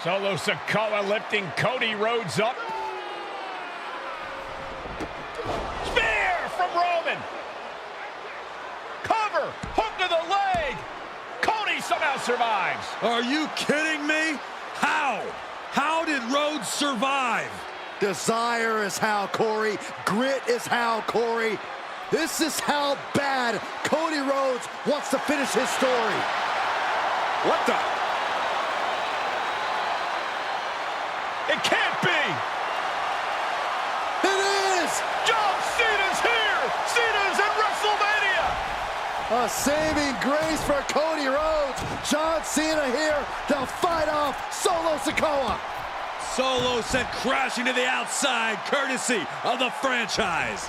Solo Sikoa lifting Cody Rhodes up. Spear from Roman. Cover, hook to the leg. Cody somehow survives. Are you kidding me? How? How did Rhodes survive? Desire is how, Corey. Grit is how, Corey. This is how bad Cody Rhodes wants to finish his story. What the? It can't be. It is! John Cena's here. Cena's in WrestleMania. A saving grace for Cody Rhodes. John Cena here to fight off Solo Sikoa. Solo sent crashing to the outside, courtesy of the franchise.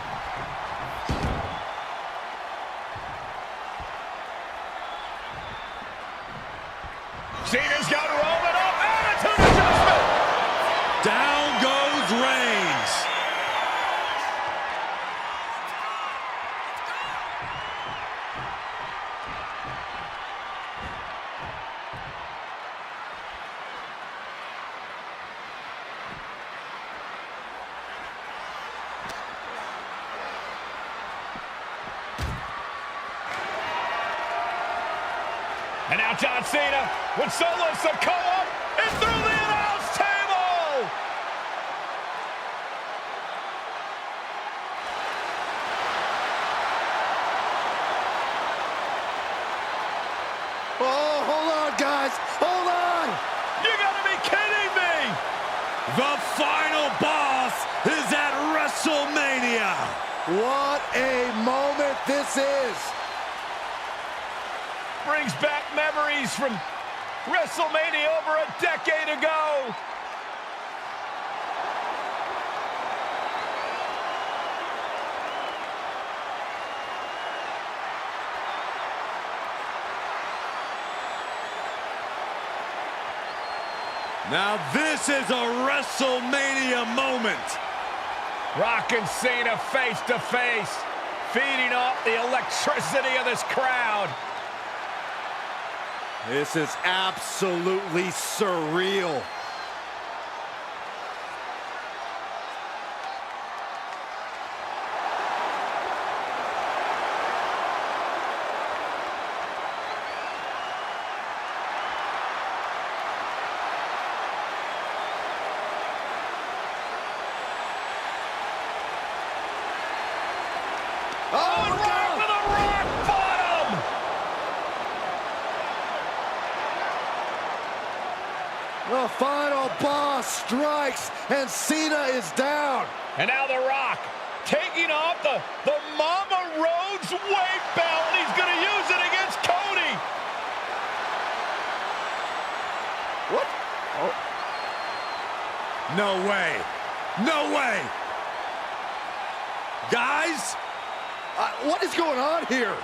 Cena's got Roman up. Attitude adjustment. Down goes Reigns. And now John Cena with Solo Sikoa and through the announce table. Oh, hold on, guys. Hold on. You gotta be kidding me. The final boss is at WrestleMania. What a moment this is. Brings back memories from WrestleMania over a decade ago. Now this is a WrestleMania moment. Rock and Cena face to face, feeding off the electricity of this crowd. This is absolutely surreal. Oh, Rock with a rock bottom! The final boss strikes, and Cena is down. And now The Rock taking off the Mama Rhodes weight belt. He's going to use it against Cody. What? Oh. No way. No way. Guys, What is going on here?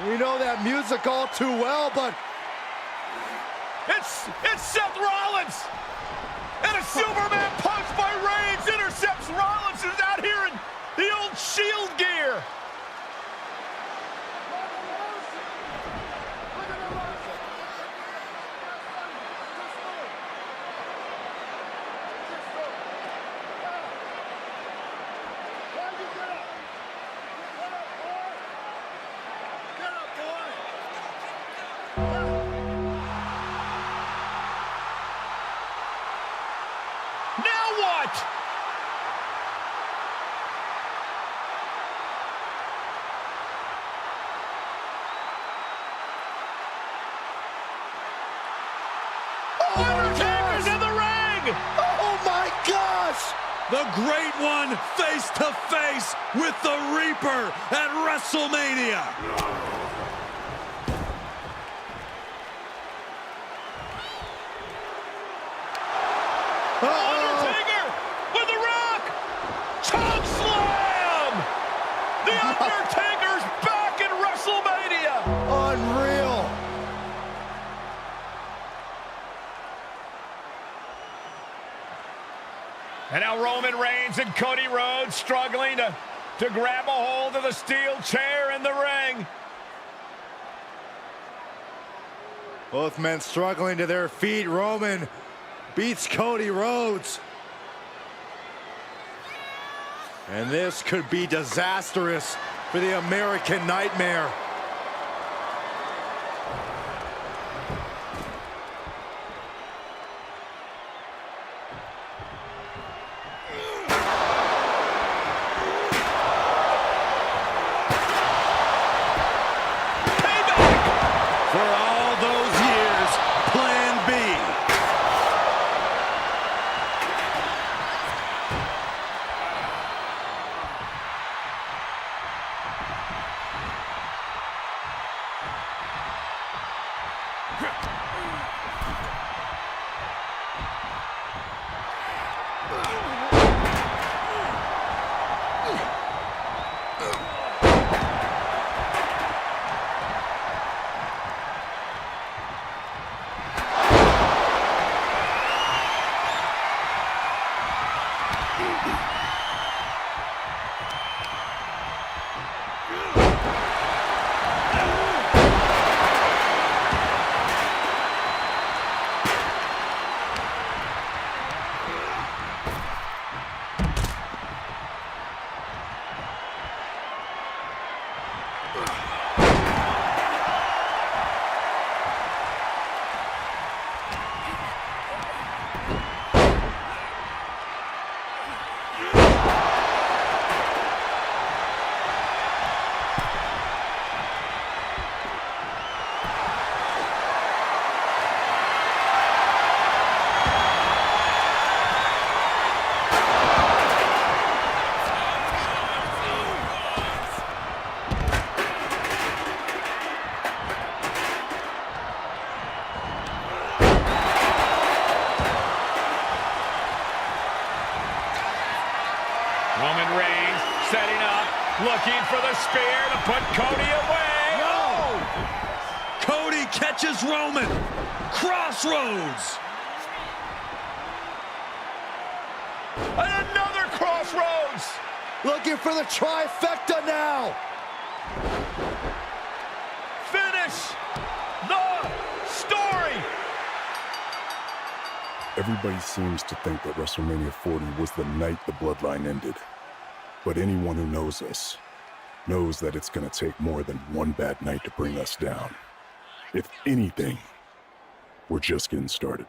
We know that music all too well, but It's Seth Rollins. And a Superman punch by Reigns intercepts Rollins, who's out here in the old Shield gear. Now what? Undertaker's in the ring! oh my gosh! the great one face to face with the Reaper at WrestleMania. Undertaker with the Rock! Choke slam! The Undertaker's back in WrestleMania! Unreal! And now Roman Reigns and Cody Rhodes struggling to grab a hold of the steel chair in the ring. Both men struggling to their feet. Roman beats Cody Rhodes. And this could be disastrous for the American Nightmare. Roman Reigns setting up, looking for the spear to put Cody away. No! Cody catches Roman. Crossroads. And another crossroads. Looking for the trifecta now. Finish the story. Everybody seems to think that WrestleMania 40 was the night the bloodline ended. But anyone who knows us knows that it's going to take more than one bad night to bring us down. If anything, we're just getting started.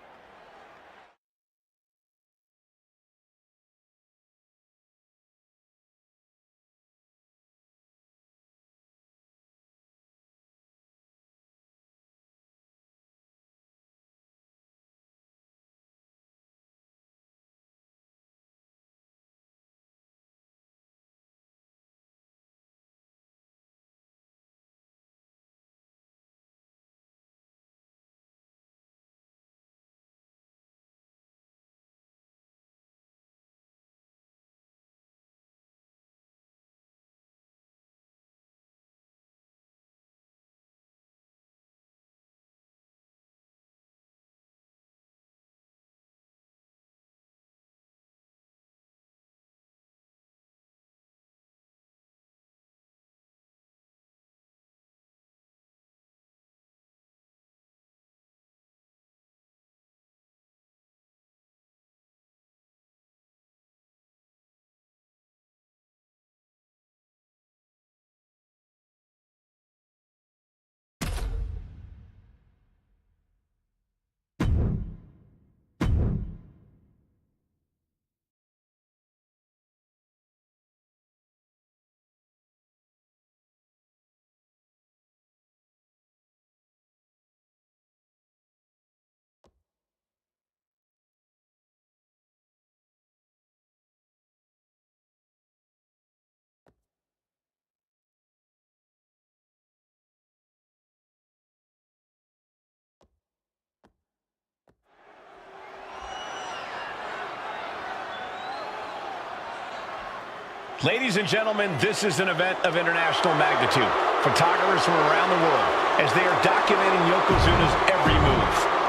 Ladies and gentlemen, this is an event of international magnitude. Photographers from around the world as they are documenting Yokozuna's every move.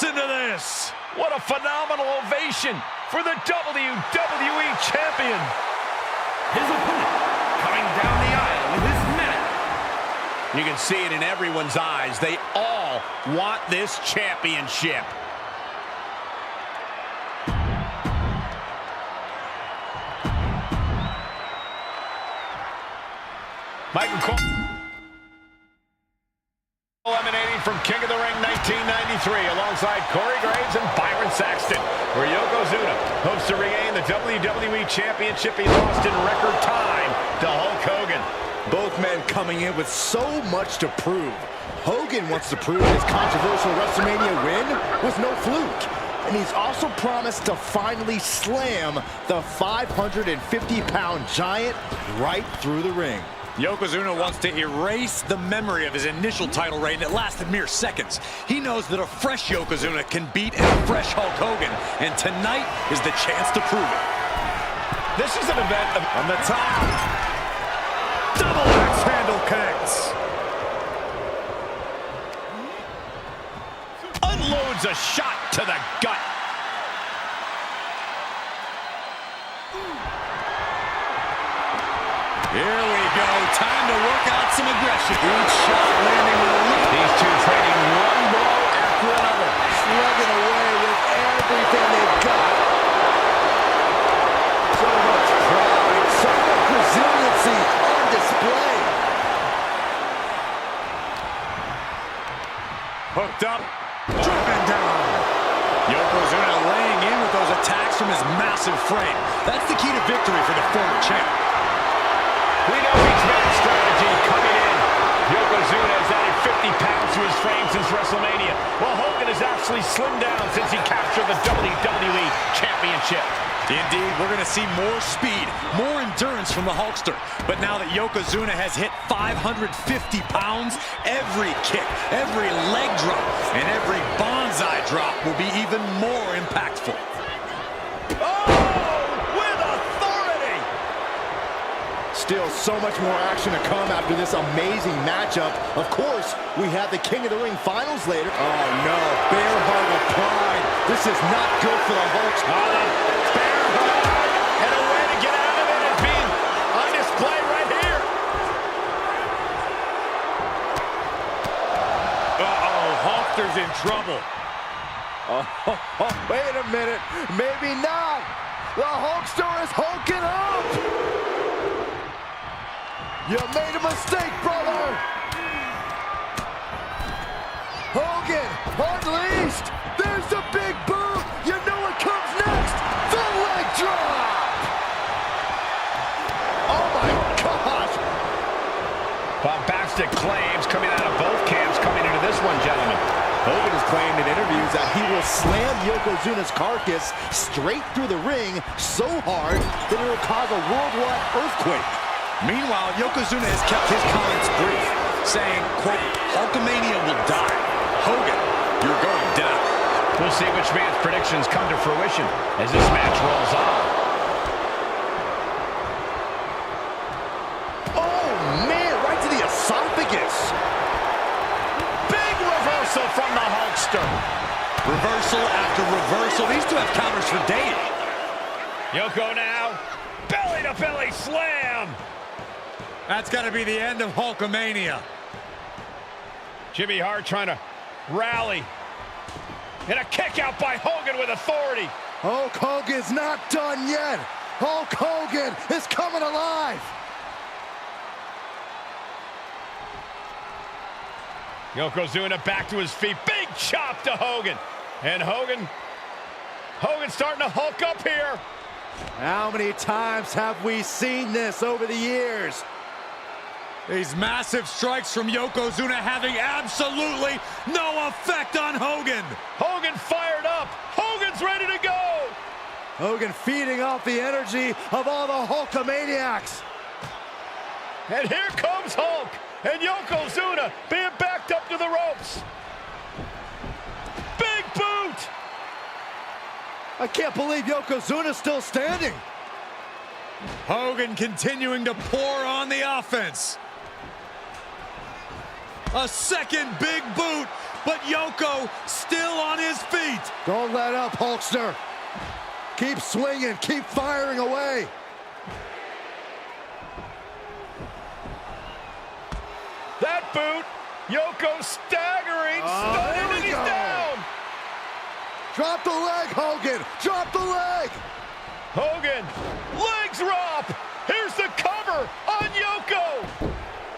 Listen to this. What a phenomenal ovation for the WWE Champion. His opponent coming down the aisle in his minute. You can see it in everyone's eyes. They all want this championship. Michael Cole emanating from King of the Ring 1993 alongside Corey Graves and Byron Saxton, where Yokozuna hopes to regain the WWE Championship he lost in record time to Hulk Hogan. Both men coming in with so much to prove. Hogan wants to prove his controversial WrestleMania win was no fluke. And he's also promised to finally slam the 550-pound giant right through the ring. Yokozuna wants to erase the memory of his initial title reign that lasted mere seconds. He knows that a fresh Yokozuna can beat a fresh Hulk Hogan, and tonight is the chance to prove it. This is an event On the top, double axe handle connects. unloads a shot to the gut. Here we go. Time to work out some aggression. Each shot landing with a lead. These two trading one blow after another. Slugging away with everything they've got. So much pride, so much resiliency on display. Hooked up, driven down. Yokozuna laying in with those attacks from his massive frame. That's the key to victory for the former champ. We know he's got a strategy coming in. Yokozuna has added 50 pounds to his frame since WrestleMania, while Hogan has actually slimmed down since he captured the WWE Championship. Indeed, we're going to see more speed, more endurance from the Hulkster. But now that Yokozuna has hit 550 pounds, every kick, every leg drop, and every bonsai drop will be even more impactful. Still so much more action to come after this amazing matchup. Of course, we have the King of the Ring finals later. Oh no, bear hug of pride. This is not good for the Hulks. Bear hug, and a way to get out of it is being on display right here. Uh-oh, Hulkster's in trouble. Oh, wait a minute. Maybe not. The Hulkster is hulking up. You made a mistake, brother! Hogan, unleashed! There's the big boot! You know what comes next! The leg drop! Oh my gosh! Bombastic claims coming out of both camps coming into this one, gentlemen. Hogan has claimed in interviews that he will slam Yokozuna's carcass straight through the ring so hard that it will cause a worldwide earthquake. Meanwhile, Yokozuna has kept his comments brief, saying, quote, Hulkamania will die. Hogan, you're going down. We'll see which man's predictions come to fruition as this match rolls on. Oh, man, right to the esophagus. Big reversal from the Hulkster. Reversal after reversal. These two have counters for days. Yoko now, belly-to-belly slam. That's got to be the end of Hulkamania. Jimmy Hart trying to rally. And a kick out by Hogan with authority. Hulk Hogan's not done yet. Hulk Hogan is coming alive. Yokozuna back to his feet. Big chop to Hogan. And Hogan's starting to hulk up here. How many times have we seen this over the years? These massive strikes from Yokozuna having absolutely no effect on Hogan. Hogan fired up. Hogan's ready to go. Hogan feeding off the energy of all the Hulkamaniacs. And here comes Hulk. And Yokozuna being backed up to the ropes. Big boot. I can't believe Yokozuna's still standing. Hogan continuing to pour on the offense. A second big boot but Yoko still on his feet. Don't let up, Hulkster. Keep swinging, keep firing away. That boot, Yoko staggering, stunning, and he's down. Drop the leg, Hogan, drop the leg. Hogan, leg drop. Here's the cover on Yoko,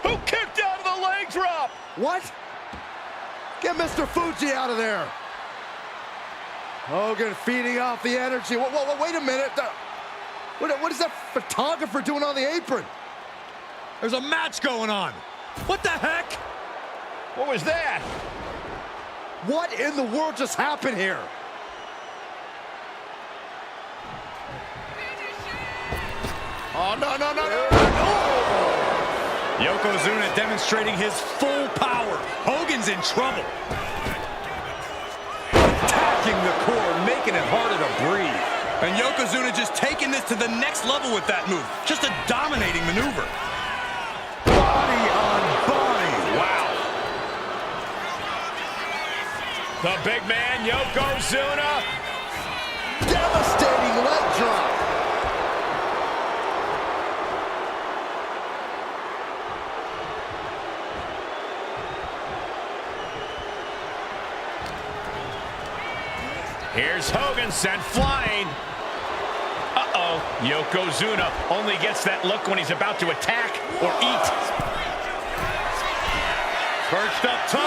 who kicked out of the leg drop. What? Get Mr. Fuji out of there. Hogan feeding off the energy. Whoa, wait a minute. What is that photographer doing on the apron? There's a match going on. What the heck? What was that? What in the world just happened here? Oh, no. Yokozuna demonstrating his full power. Hogan's in trouble. Attacking the core, making it harder to breathe. And Yokozuna just taking this to the next level with that move. Just a dominating maneuver. Body on body. Wow. The big man, Yokozuna. Devastating leg drop. Here's Hogan sent flying. Uh-oh. Yokozuna only gets that look when he's about to attack or eat. Perched up top.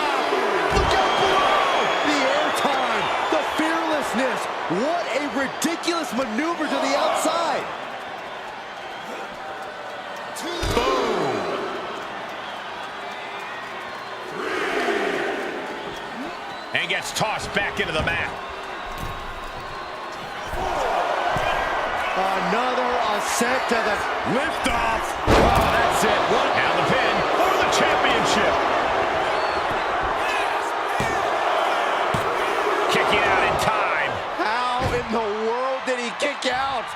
Look out below! The airtime, the fearlessness. What a ridiculous maneuver to the outside. Boom. And gets tossed back into the mat. Another ascent to the Lift-off. Oh, that's it. One. And the pin for the championship. Kicking out in time. How in the world did he kick out?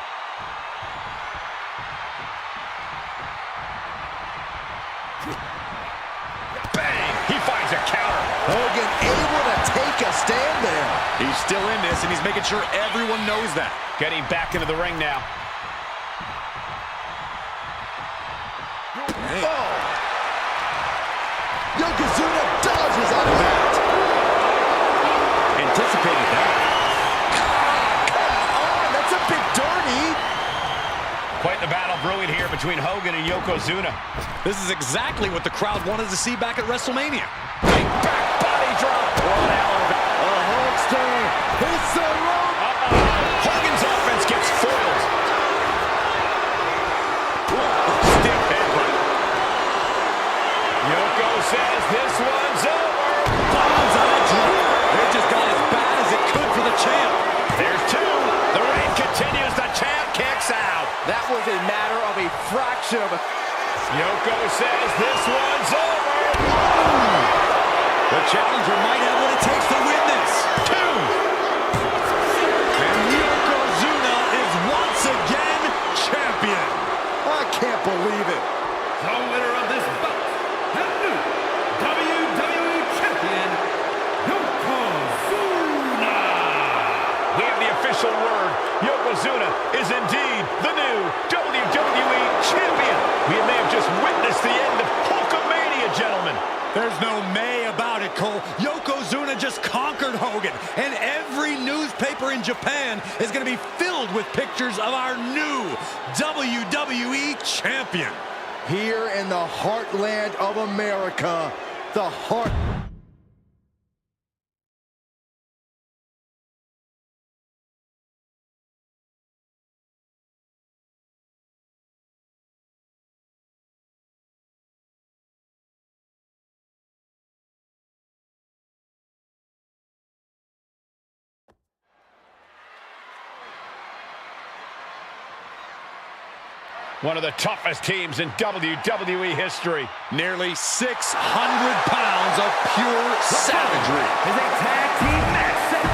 Bang! He finds a counter. Hogan able to take a stand there. He's still in this, and he's making sure everyone knows that. Getting back into the ring now. Oh! Yokozuna dodges out of that. Anticipated that. Come on, that's a bit dirty. Quite the battle brewing here between Hogan and Yokozuna. This is exactly what the crowd wanted to see back at WrestleMania. Big back body drop. A Hulkster hits the rope. Hogan's offense gets foiled. Stiff headbutt. Yoko says this one's over. Bombs on a drop. It just got as bad as it could for the champ. There's two. The reign continues. The champ kicks out. That was a matter of a fraction of a... Yoko says this one's over. The challenger might have what it takes to win this. Two. And Yokozuna is once again champion. I can't believe it. The winner of this bout, the new WWE Champion, Yokozuna. We have the official word. Yokozuna is indeed the new WWE Champion. We may have just witnessed the end of Hulkamania, gentlemen. There's no may about it, Cole. Yokozuna just conquered Hogan, and every newspaper in Japan is going to be filled with pictures of our new WWE Champion. Here in the heartland of America, the heart... One of the toughest teams in WWE history. Nearly 600 pounds of pure savagery. Is a tag team match set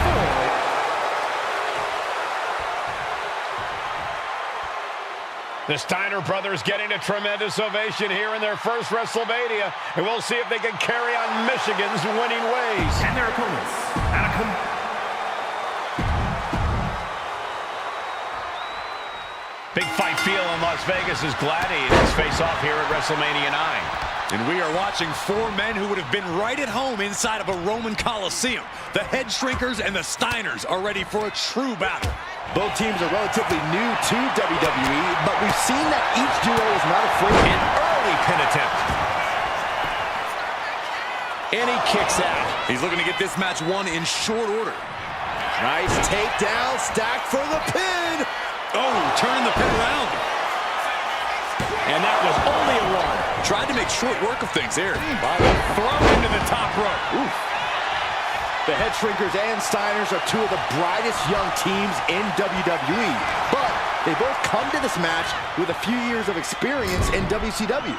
for The Steiner brothers getting a tremendous ovation here in their first WrestleMania, and we'll see if they can carry on Michigan's winning ways. And their opponents, Big fight feel in Las Vegas as Gladiators face off here at WrestleMania 9. And we are watching four men who would have been right at home inside of a Roman Coliseum. The Head Shrinkers and the Steiners are ready for a true battle. Both teams are relatively new to WWE, but we've seen that each duo is not afraid. An early pin attempt. And he kicks out. He's looking to get this match won in short order. Nice takedown, stacked for the pin. Oh, turning the pin around. And that was only a one. Tried to make short work of things here. Thrown into the top rope. Oof. The Head Shrinkers and Steiners are two of the brightest young teams in WWE, but they both come to this match with a few years of experience in WCW.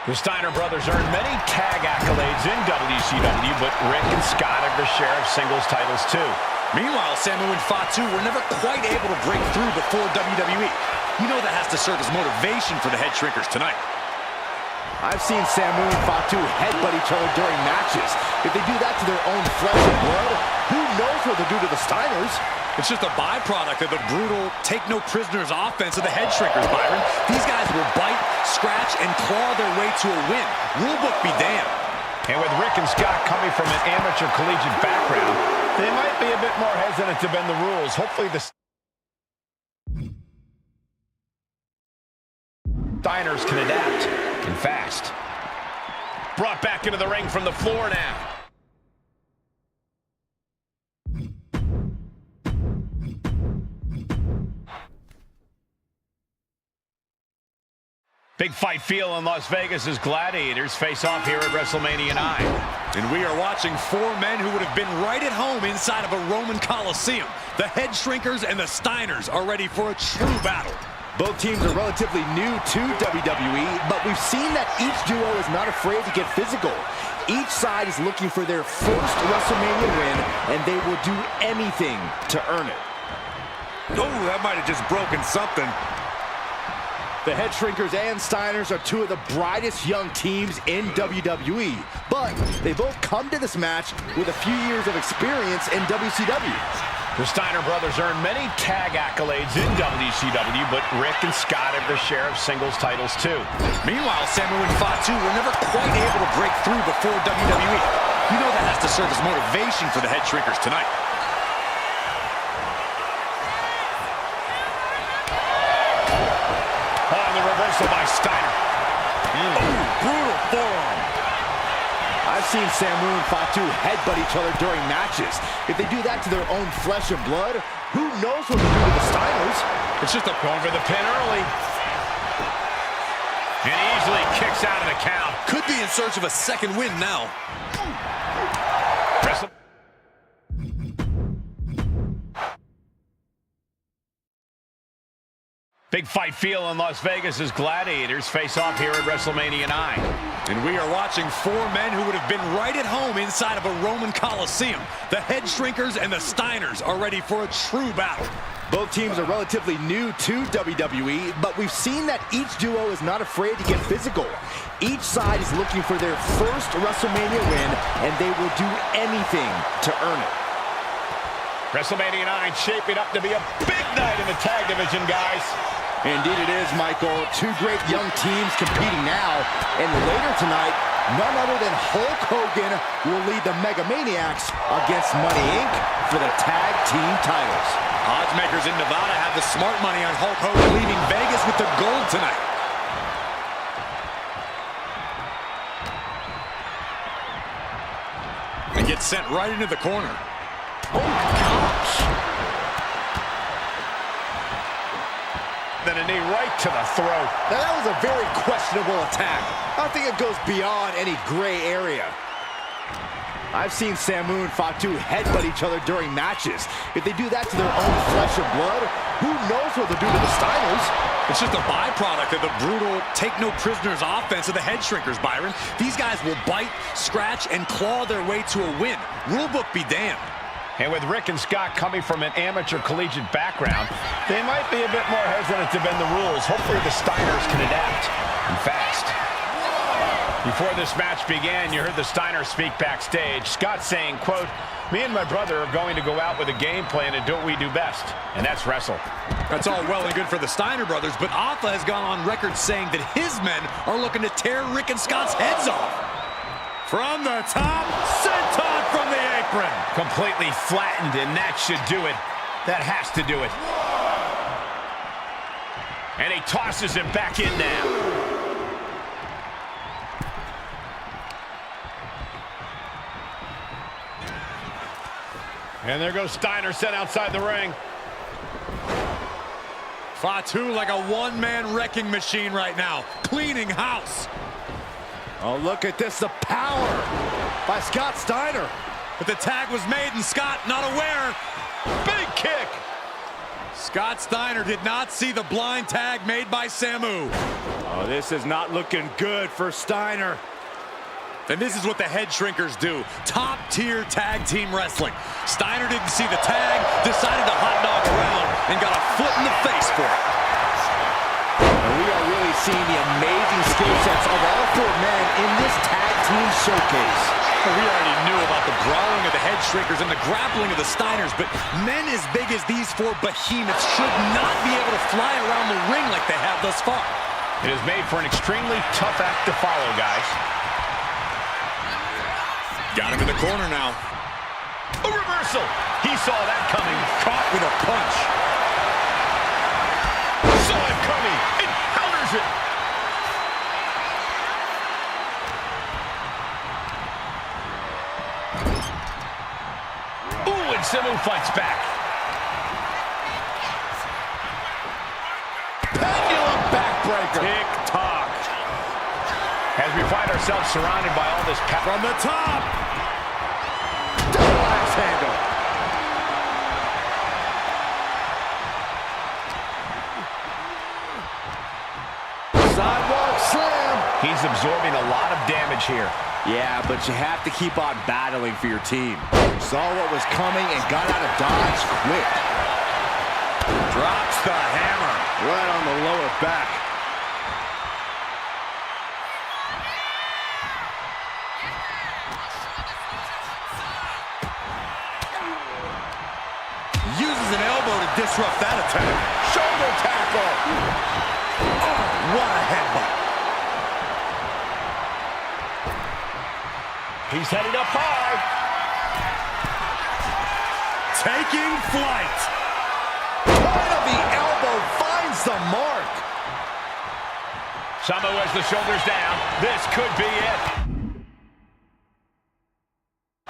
The Steiner brothers earned many tag accolades in WCW, but Rick and Scott have their share of singles titles too. Meanwhile, Samu and Fatu were never quite able to break through before WWE. You know that has to serve as motivation for the Head Shrinkers tonight. I've seen Samu and Fatu headbutt each other during matches. If they do that to their own flesh and blood, who knows what they'll do to the Steiners? It's just a byproduct of the brutal take-no-prisoners offense of the Head Shrinkers, Byron. These guys will bite, scratch, and claw their way to a win. Rulebook be damned. And with Rick and Scott coming from an amateur collegiate background, they might be a bit more hesitant to bend the rules. Hopefully the Steiners can adapt and fast. Brought back into the ring from the floor now. Big fight feel in Las Vegas as Gladiators face off here at WrestleMania 9. And we are watching four men who would have been right at home inside of a Roman Coliseum. The Head Shrinkers and the Steiners are ready for a true battle. Both teams are relatively new to WWE, but we've seen that each duo is not afraid to get physical. Each side is looking for their first WrestleMania win, and they will do anything to earn it. Oh, that might have just broken something. The Head Shrinkers and Steiners are two of the brightest young teams in WWE, but they both come to this match with a few years of experience in WCW. The Steiner brothers earned many tag accolades in WCW, but Rick and Scott have their share of singles titles too. Meanwhile, Samu and Fatu were never quite able to break through before WWE. You know that has to serve as motivation for the Head Shrinkers tonight. Oh, the reversal by Steiner. Brutal forearm. I've seen Samu and Fatu headbutt each other during matches. If they do that to their own flesh and blood, who knows what they'll do to the Steiners? It's just going for the pin early. And he easily kicks out of the count. Could be in search of a second win now. Big fight feel in Las Vegas as Gladiators face off here at WrestleMania 9. And we are watching four men who would have been right at home inside of a Roman Coliseum. The Head Shrinkers and the Steiners are ready for a true battle. Both teams are relatively new to WWE, but we've seen that each duo is not afraid to get physical. Each side is looking for their first WrestleMania win, and they will do anything to earn it. WrestleMania 9 shaping up to be a big night in the tag division, guys. Indeed it is, Michael. Two great young teams competing now. And later tonight, none other than Hulk Hogan will lead the Mega Maniacs against Money Inc. for the tag team titles. Odds makers in Nevada have the smart money on Hulk Hogan leaving Vegas with the gold tonight. And gets sent right into the corner. Oh, gosh. Then a knee right to the throat. Now, that was a very questionable attack. I think it goes beyond any gray area. I've seen Samu and Fatu headbutt each other during matches. If they do that to their own flesh and blood, who knows what they'll do to the Steiners? It's just a byproduct of the brutal take-no-prisoners offense of the Head Shrinkers, Byron. These guys will bite, scratch, and claw their way to a win. Rulebook be damned. And with Rick and Scott coming from an amateur collegiate background, they might be a bit more hesitant to bend the rules. Hopefully the Steiners can adapt, and fast. Before this match began, you heard the Steiners speak backstage. Scott saying, quote, "Me and my brother are going to go out with a game plan and do what we do best, and that's wrestle." That's all well and good for the Steiner brothers, but Alpha has gone on record saying that his men are looking to tear Rick and Scott's heads off. From the top, senton from the apron. Completely flattened, and that should do it. That has to do it. And he tosses him back in now. And there goes Steiner, set outside the ring. Fatu like a one-man wrecking machine right now, cleaning house. Oh, look at this, the power by Scott Steiner. But the tag was made and Scott not aware. Big kick. Scott Steiner did not see the blind tag made by Samu. Oh, this is not looking good for Steiner. And this is what the head shrinkers do. Top-tier tag team wrestling. Steiner didn't see the tag, decided to hot dog around, and got a foot in the face for it. And we are really seeing the amazing skill sets of all four men in this tag team showcase. We already knew about the brawling of the head shrinkers and the grappling of the Steiners, but men as big as these four behemoths should not be able to fly around the ring like they have thus far. It is made for an extremely tough act to follow, guys. Got him in the corner now. A reversal. He saw that coming. Caught with a punch. Saw it coming. It counters it. Ooh, and Samu fights back. Pendulum backbreaker. Tick-tock. As we find ourselves surrounded by all this power. From the top. Double axe handle. Sidewalk slam. He's absorbing a lot of damage here. Yeah, but you have to keep on battling for your team. Saw what was coming and got out of dodge quick. Drops the hammer. Right on the lower back. Uses an elbow to disrupt that attack. Shoulder tackle. Oh, what a headbutt. He's headed up high. Taking flight. Point of the elbow finds the mark. Samu has the shoulders down. This could be it.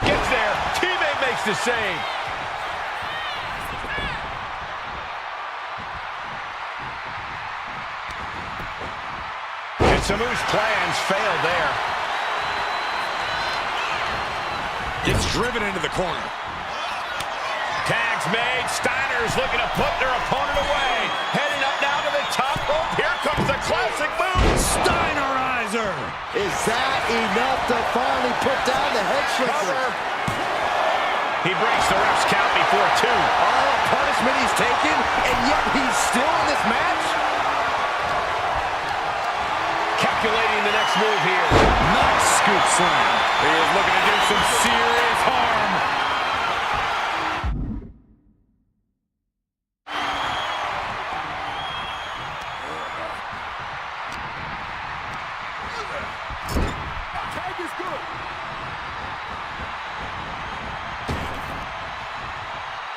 Gets there. Teammate makes the save. And Samu's plans failed there. Gets driven into the corner. Tags made. Steiner's looking to put their opponent away. Heading up now to the top rope. Here comes the classic move. Steinerizer. Is that enough to finally put down the head shrinker? He breaks the ref's count before two. All the punishment he's taken, and yet he's still in this match? Calculating the next move here. Nice scoop slam. He is looking to do some serious harm. Tag is good.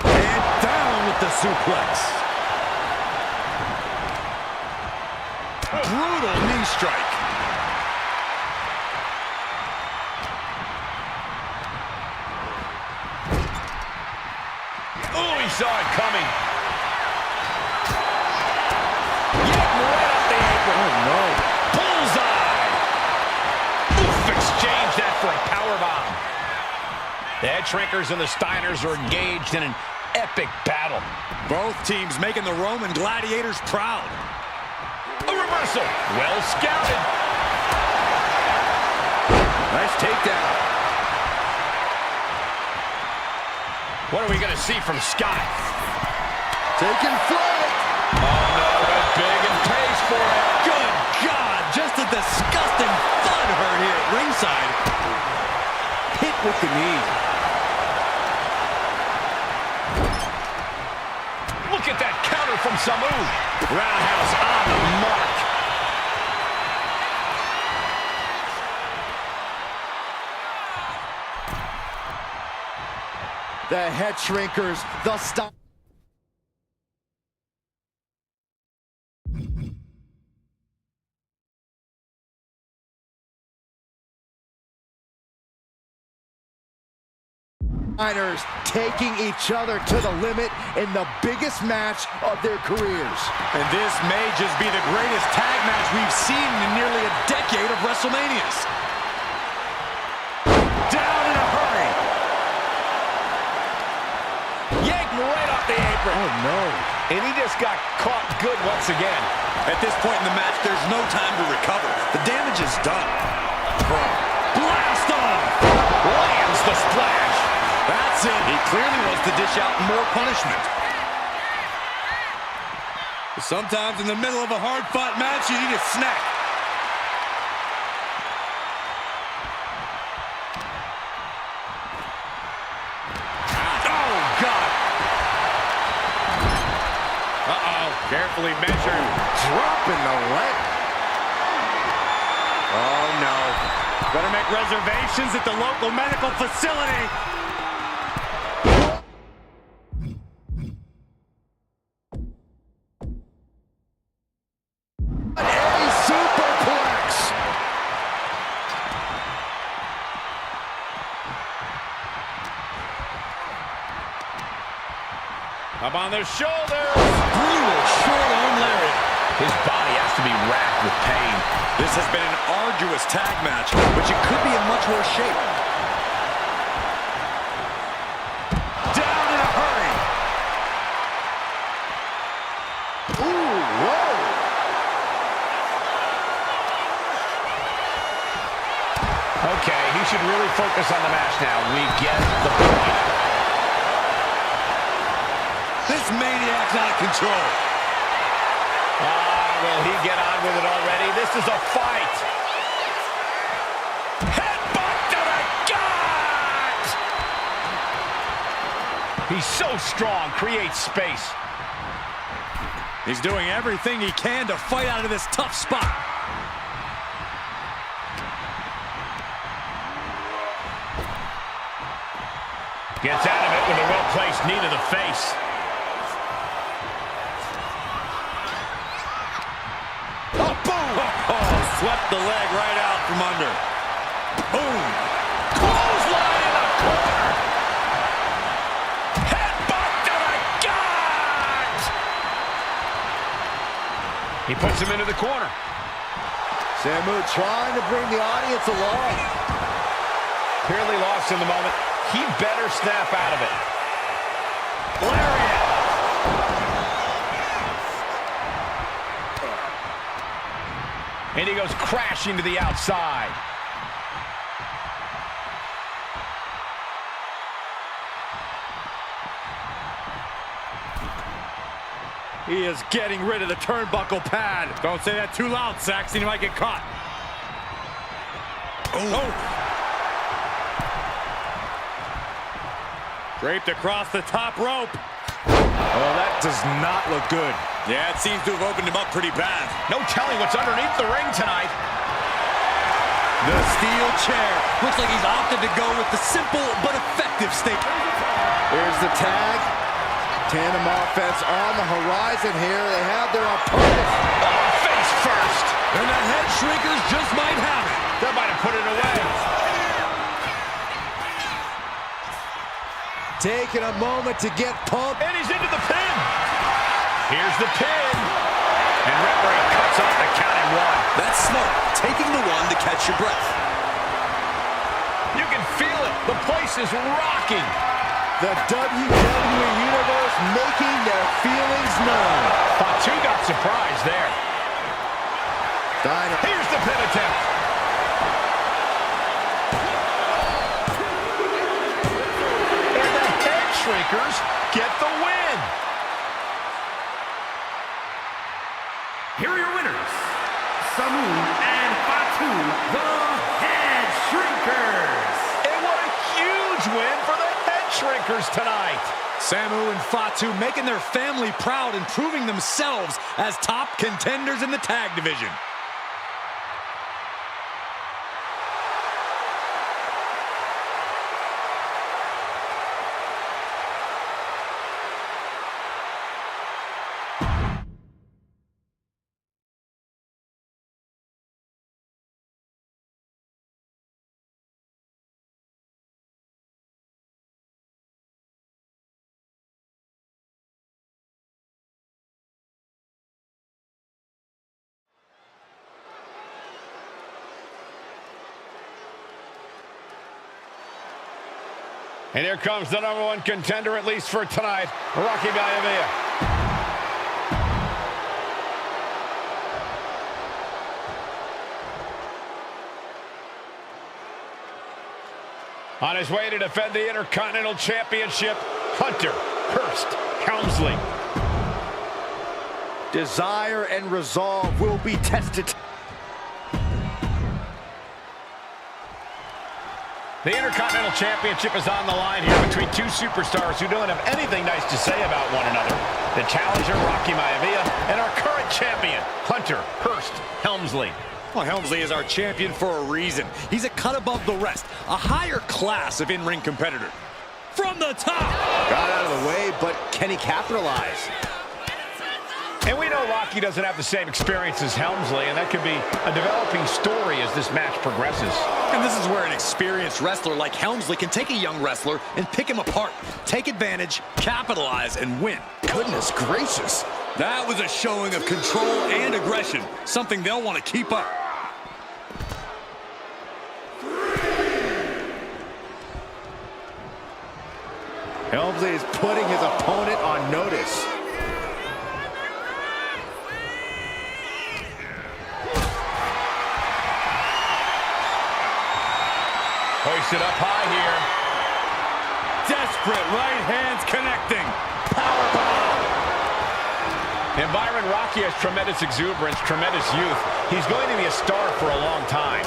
And down with the suplex. Brutal knee strike. Oh, he saw it coming. Yank right up the apron. Oh, no. Bullseye. Oof, exchange that for a powerbomb. The head shrinkers and the Steiners are engaged in an epic battle. Both teams making the Roman gladiators proud. A reversal. Well scouted. Nice takedown. What are we going to see from Scott? Taking flight. Oh, no, went big and pays for it. Good God, just a disgusting thud hurt here at ringside. Hit with the knee. Look at that counter from Samu. Roundhouse on the mark. The head shrinkers, the stop. Taking each other to the limit in the biggest match of their careers. And this may just be the greatest tag match we've seen in nearly a decade of WrestleManias. Down in a hurry. Yanked right off the apron. Oh, no. And he just got caught good once again. At this point in the match, there's no time to recover. The damage is done. Blast off! Lands the splash. That's it. He clearly wants to dish out more punishment. Sometimes in the middle of a hard-fought match, you need a snack. Oh, God. Uh-oh. Carefully measured. Dropping the leg. Oh, no. Better make reservations at the local medical facility. Up on their shoulders. Brutal short-arm lariat. His body has to be racked with pain. This has been an arduous tag match, but you could be in much worse shape. Down in a hurry. Ooh, whoa. Okay, he should really focus on the match now. We get the point. This maniac's out of control. Will he get on with it already? This is a fight. Headbutt to the gut! He's so strong, creates space. He's doing everything he can to fight out of this tough spot. Gets out of it with a well-placed knee to the face. Swept the leg right out from under. Boom! Clothesline in the corner! Headbutt to the gut! He puts him into the corner. Samu trying to bring the audience along. Clearly lost in the moment. He better snap out of it. Lariat! And he goes crashing to the outside. He is getting rid of the turnbuckle pad. Don't say that too loud, Saxton. You might get caught. Oh. Draped across the top rope. Oh, that does not look good. Yeah, it seems to have opened him up pretty bad. No telling what's underneath the ring tonight. The steel chair. Looks like he's opted to go with the simple but effective statement. Here's the tag. Tandem offense on the horizon here. They have their opponent. Oh, face first. And the head shrinkers just might have it. That might have put it away. Taking a moment to get pumped. And he's into the pin. Here's the pin. And referee cuts off the count at one. That's smart. Taking the one to catch your breath. You can feel it. The place is rocking. The WWE Universe making their feelings known. Fatu got surprised there. Dynamite. Here's the pin attempt. And the head Shrinkers get the win. Here are your winners, Samu and Fatu, the Head Shrinkers. And what a huge win for the Head Shrinkers tonight. Samu and Fatu making their family proud and proving themselves as top contenders in the tag division. And here comes the #1 contender, at least for tonight, Rocky Maivia. On his way to defend the Intercontinental Championship, Hunter Hearst Helmsley. Desire and resolve will be tested. The Intercontinental Championship is on the line here between two superstars who don't have anything nice to say about one another. The challenger, Rocky Maivia, and our current champion, Hunter Hearst Helmsley. Well, Helmsley is our champion for a reason. He's a cut above the rest, a higher class of in-ring competitor. From the top! Got out of the way, but can he capitalize? And we know Rocky doesn't have the same experience as Helmsley, and that could be a developing story as this match progresses. And this is where an experienced wrestler like Helmsley can take a young wrestler and pick him apart, take advantage, capitalize, and win. Goodness gracious. That was a showing of control and aggression, something they'll want to keep up. Helmsley is putting his opponent on notice. Hoisted up high here. Desperate right hands connecting. Powerbomb. And Byron, Rocky has tremendous exuberance, tremendous youth. He's going to be a star for a long time.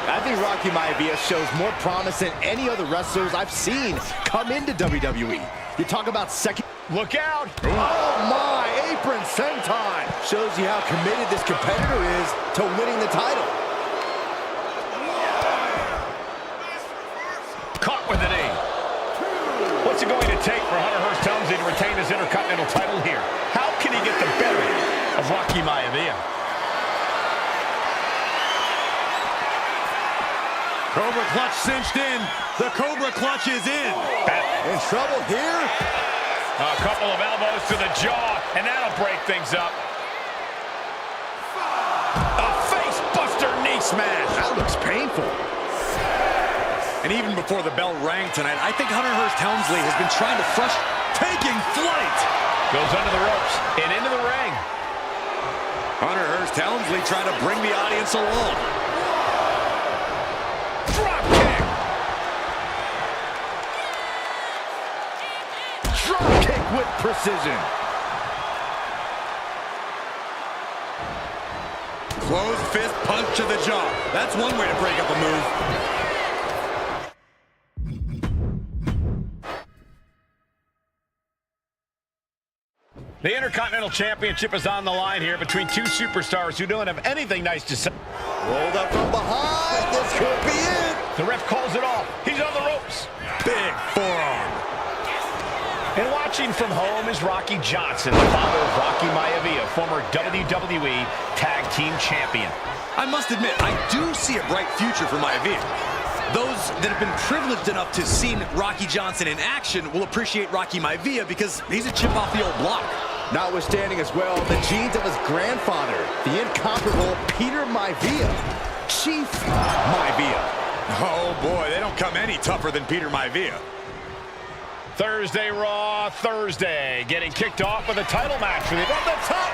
I think Rocky Maivia shows more promise than any other wrestlers I've seen come into WWE. You talk about second... Look out! Oh my, apron senton! Shows you how committed this competitor is to winning the title. Caught with an knee. What's it going to take for Hunter Hearst Helmsley to retain his Intercontinental title here? How can he get the better of Rocky Maivia? Cobra clutch cinched in. The Cobra clutch is in. In trouble here? A couple of elbows to the jaw, and that'll break things up. A face-buster knee smash. That looks painful. And even before the bell rang tonight, I think Hunter Hearst Helmsley has been trying to taking flight. Goes under the ropes and into the ring. Hunter Hearst Helmsley trying to bring the audience along. Drop kick. Drop kick with precision. Closed fist punch to the jaw. That's one way to break up a move. The Intercontinental Championship is on the line here between two superstars who don't have anything nice to say. Rolled up from behind. This could be it. The ref calls it off. He's on the ropes. Big forearm. And watching from home is Rocky Johnson, the father of Rocky Maivia, former WWE Tag Team Champion. I must admit, I do see a bright future for Maivia. Those that have been privileged enough to see Rocky Johnson in action will appreciate Rocky Maivia because he's a chip off the old block. Notwithstanding as well the genes of his grandfather, the incomparable Peter Maivia, Chief Maivia. Oh boy, they don't come any tougher than Peter Maivia. Thursday Raw, Thursday, getting kicked off with a title match from the top.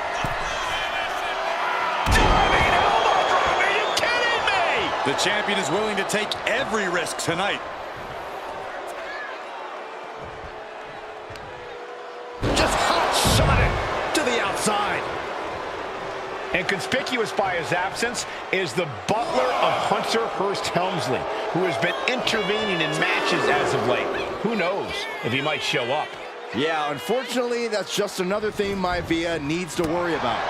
Diving elbow drop, are you kidding me? The champion is willing to take every risk tonight. Just hot shot it to the outside. And conspicuous by his absence is the butler of Hunter Hearst Helmsley, who has been intervening in matches as of late. Who knows if he might show up. Yeah, unfortunately, that's just another thing Maivia needs to worry about.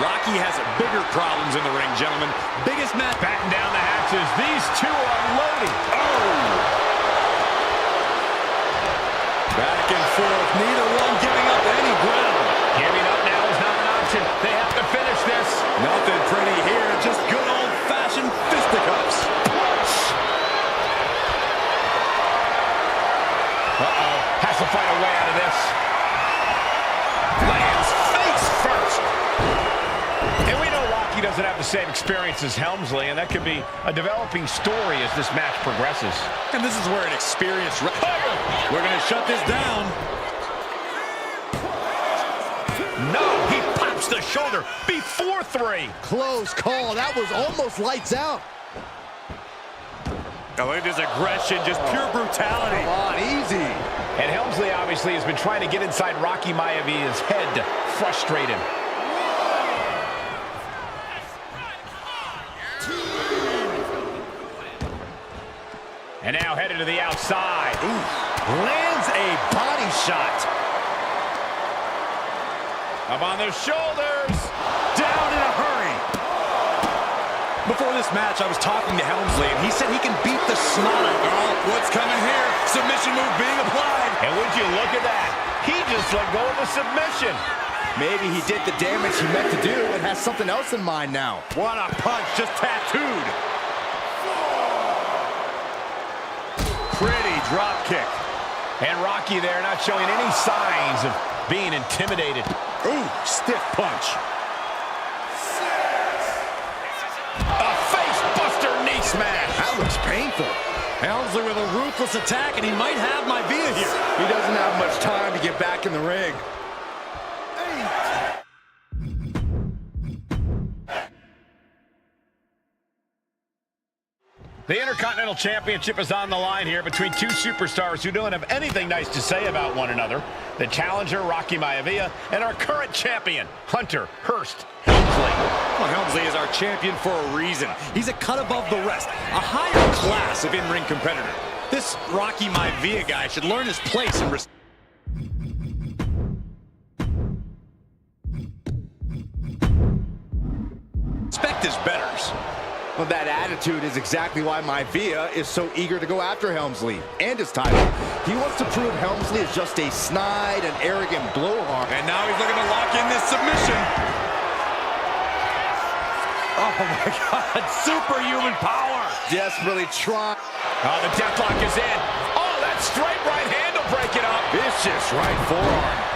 Rocky has bigger problems in the ring, gentlemen. Biggest match. Batten down the hatches. These two are unloading. Oh! Back and forth. Neither one giving up any ground. Giving up now is not an option. They have to finish this. Nothing pretty here. Just good old-fashioned fisticuffs. Uh-oh. Has to find a way out of this. Lands face first. And we know Rocky doesn't have the same experience as Helmsley, and that could be a developing story as this match progresses. And this is where an experienced... We're going to shut this down. No, he pops the shoulder before 3. Close call. That was almost lights out. Now look at this aggression, just pure brutality. Come on, easy. And Helmsley obviously has been trying to get inside Rocky Maivia's head to frustrate him. And now headed to the outside. Ooh, lands a body shot. Up on the shoulders. Down in a hurry. Before this match, I was talking to Helmsley, and he said he can beat the snot out. Oh, what's coming here? Submission move being applied. And would you look at that? He just let go of the submission. Maybe he did the damage he meant to do and has something else in mind now. What a punch, just tattooed. Pretty drop kick. And Rocky there not showing any signs of being intimidated. Ooh, stiff punch. A face buster knee smash. That looks painful. Helmsley with a ruthless attack, and he might have Maivia here. He doesn't have much time to get back in the ring. The Intercontinental Championship is on the line here between two superstars who don't have anything nice to say about one another. The challenger, Rocky Maivia, and our current champion, Hunter Hearst Helmsley. Well, Helmsley is our champion for a reason. He's a cut above the rest, a higher class of in-ring competitor. This Rocky Maivia guy should learn his place and respect his betters. Well, that attitude is exactly why Maivia is so eager to go after Helmsley and his title. He wants to prove Helmsley is just a snide and arrogant blowhard. And now he's looking to lock in this submission. Oh my God, superhuman power. Desperately trying. Oh, the deathlock is in. Oh, that straight right hand will break it up. Vicious right forearm.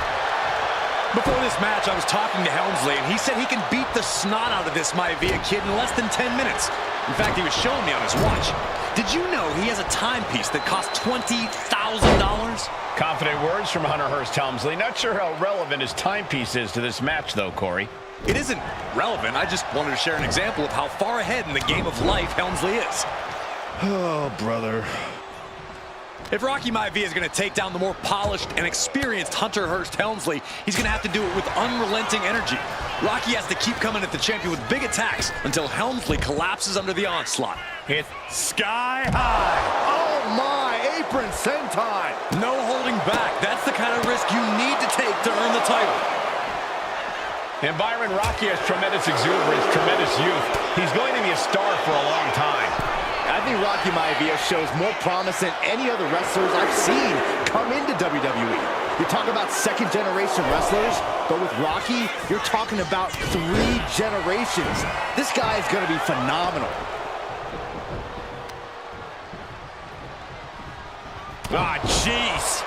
Before this match, I was talking to Helmsley, and he said he can beat the snot out of this Maivia kid in less than 10 minutes. In fact, he was showing me on his watch. Did you know he has a timepiece that costs $20,000? Confident words from Hunter Hearst Helmsley. Not sure how relevant his timepiece is to this match, though, Corey. It isn't relevant. I just wanted to share an example of how far ahead in the game of life Helmsley is. Oh, brother. If Rocky Maivia is going to take down the more polished and experienced Hunter Hearst Helmsley, he's going to have to do it with unrelenting energy. Rocky has to keep coming at the champion with big attacks until Helmsley collapses under the onslaught. It's sky high. Oh, my. Apron sentai. No holding back. That's the kind of risk you need to take to earn the title. And Byron, Rocky has tremendous exuberance, tremendous youth. He's going to be a star for a long time. I think Rocky Maivia shows more promise than any other wrestlers I've seen come into WWE. You talk about second-generation wrestlers, but with Rocky, you're talking about 3 generations. This guy is going to be phenomenal. Ah, jeez.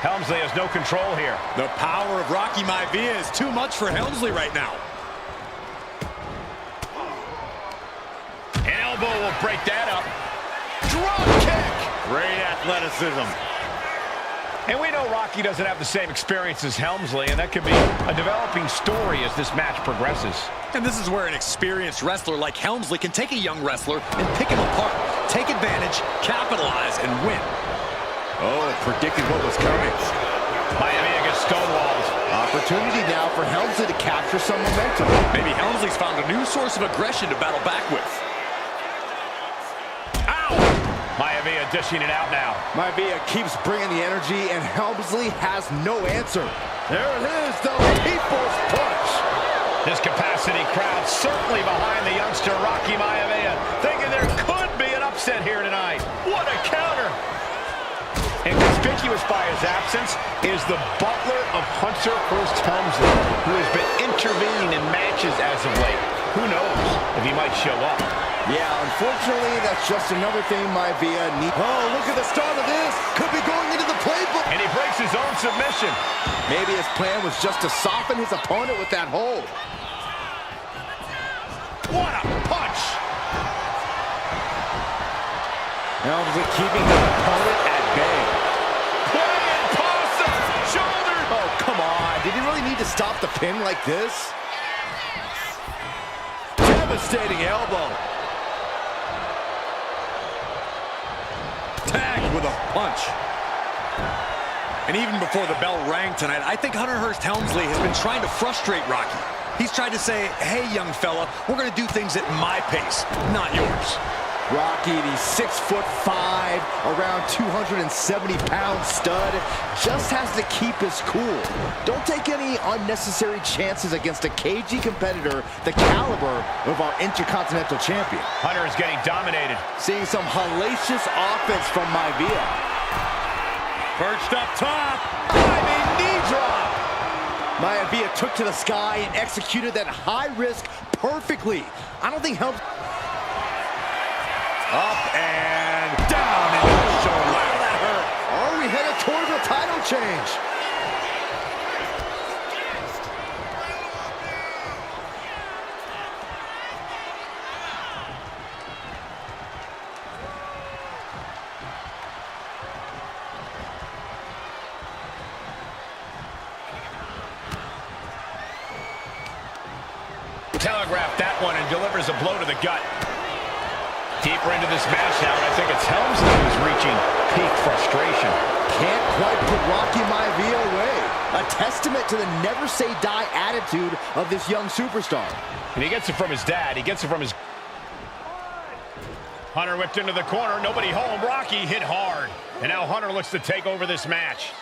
Helmsley has no control here. The power of Rocky Maivia is too much for Helmsley right now. An elbow will break that up. Drop kick. Great athleticism. And we know Rocky doesn't have the same experience as Helmsley, and that could be a developing story as this match progresses. And this is where an experienced wrestler like Helmsley can take a young wrestler and pick him apart, take advantage, capitalize, and win. Oh, predicted what was coming. Miami against stonewalled. Opportunity now for Helmsley to capture some momentum. Maybe Helmsley's found a new source of aggression to battle back with. Ow! Maivia dishing it out now. Maivia keeps bringing the energy, and Helmsley has no answer. There it is, the People's Punch. This capacity crowd certainly behind the youngster Rocky Maivia, thinking there could be an upset here tonight. What a counter! And conspicuous by his absence is the butler of Hunter Hearst Helmsley, who has been intervening in matches as of late. Who knows if he might show up? Yeah, unfortunately, that's just another thing Maivia needs. Oh, look at the start of this. Could be going into the playbook. And he breaks his own submission. Maybe his plan was just to soften his opponent with that hold. What a punch! Helmsley keeping his opponent at bay. Flying possum! Shoulder! Oh, come on. Did he really need to stop the pin like this? Devastating elbow. Tagged with a punch. And even before the bell rang tonight, I think Hunter Hearst Helmsley has been trying to frustrate Rocky. He's tried to say, hey, young fella, we're going to do things at my pace, not yours. Rocky, the 6'5", around 270-pound stud, just has to keep his cool. Don't take any unnecessary chances against a cagey competitor the caliber of our Intercontinental Champion. Hunter is getting dominated. Seeing some hellacious offense from Maivia. Perched up top. Diving knee drop. Maivia took to the sky and executed that high risk perfectly. I don't think helps. Up and down into the shoulder. That hurt. Are we headed towards a title change? Telegraphed that one and delivers a blow to the gut. Deeper into this match now, and I think it's Helmsley who's reaching peak frustration. Can't quite put Rocky Maivia away. A testament to the never-say-die attitude of this young superstar. And he gets it from his dad. He gets it from his... Hunter whipped into the corner. Nobody home. Rocky hit hard. And now Hunter looks to take over this match.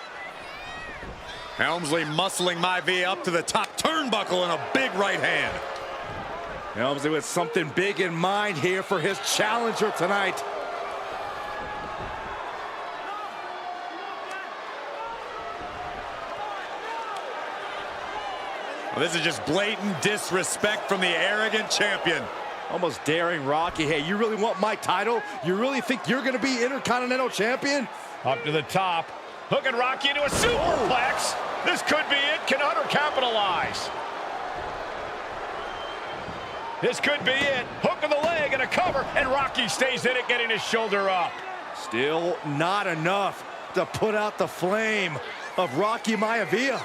Helmsley muscling Maivia up to the top turnbuckle and a big right hand. Helmsley with something big in mind here for his challenger tonight. Well, this is just blatant disrespect from the arrogant champion. Almost daring Rocky. Hey, you really want my title? You really think you're going to be Intercontinental Champion? Up to the top. Hooking Rocky into a superplex. This could be it. Can Hunter capitalize? This could be it. Hook of the leg and a cover, and Rocky stays in it, getting his shoulder up. Still not enough to put out the flame of Rocky Maivia.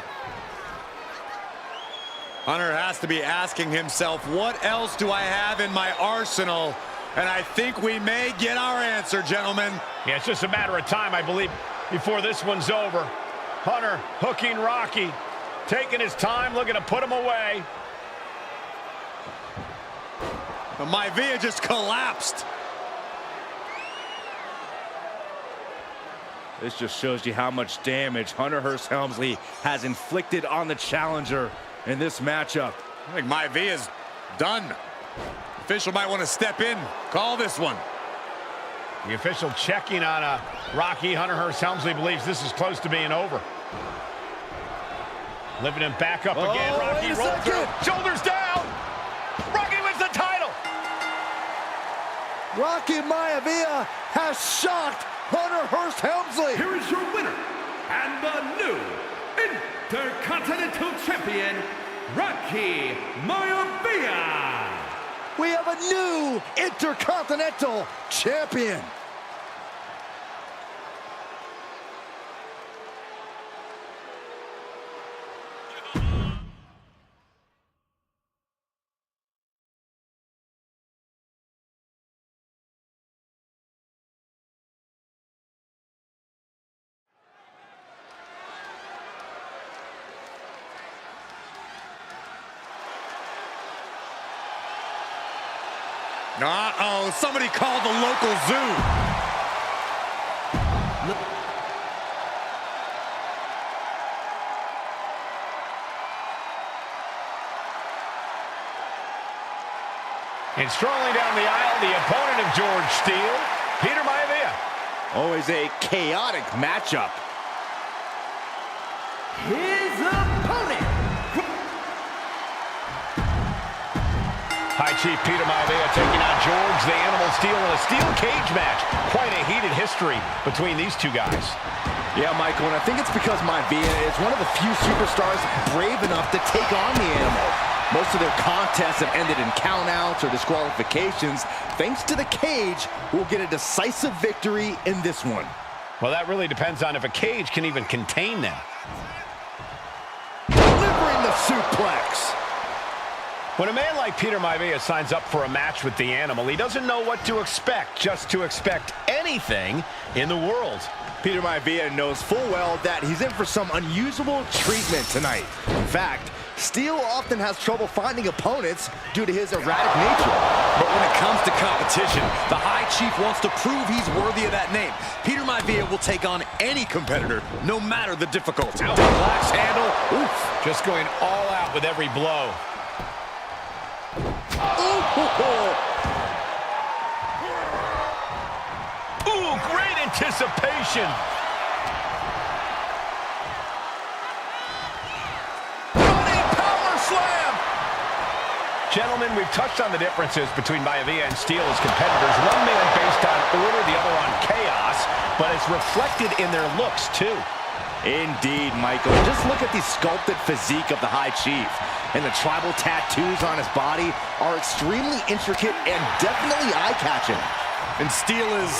Hunter has to be asking himself, what else do I have in my arsenal? And I think we may get our answer, gentlemen. Yeah, it's just a matter of time, I believe, before this one's over. Hunter hooking Rocky, taking his time, looking to put him away. But Maivia just collapsed. This just shows you how much damage Hunter Hearst Helmsley has inflicted on the challenger in this matchup. I think Maivia's done. Official might want to step in, call this one. The official checking on Rocky. Hunter Hearst Helmsley believes this is close to being over. Lifting him back up again. Rocky rolls through. Shoulders down. Rocky wins the title. Rocky Maivia has shocked Hunter Hearst Helmsley. Here is your winner, and the new Intercontinental Champion, Rocky Maivia. We have a new Intercontinental Champion. Uh-oh, somebody called the local zoo. And strolling down the aisle, the opponent of George Steele, Peter Maivia. Always a chaotic matchup. His opponent. High Chief Peter Maivia taking on George the Animal Steele in a steel cage match. Quite a heated history between these two guys. Yeah, Michael, and I think it's because Maivia is one of the few superstars brave enough to take on the Animal. Most of their contests have ended in countouts or disqualifications. Thanks to the cage, we'll get a decisive victory in this one. Well, that really depends on if a cage can even contain them. Delivering the suplex. When a man like Peter Maivia signs up for a match with the Animal, he doesn't know what to expect, just to expect anything in the world. Peter Maivia knows full well that he's in for some unusual treatment tonight. In fact, Steele often has trouble finding opponents due to his erratic nature. But when it comes to competition, the High Chief wants to prove he's worthy of that name. Peter Maivia will take on any competitor, no matter the difficulty. Double axe handle. Oof. Just going all out with every blow. Ooh, great anticipation. Gentlemen, we've touched on the differences between Maivia and Steele as competitors. One man based on order, the other on chaos, but it's reflected in their looks, too. Indeed, Michael. Just look at the sculpted physique of the High Chief. And the tribal tattoos on his body are extremely intricate and definitely eye-catching. And Steele is,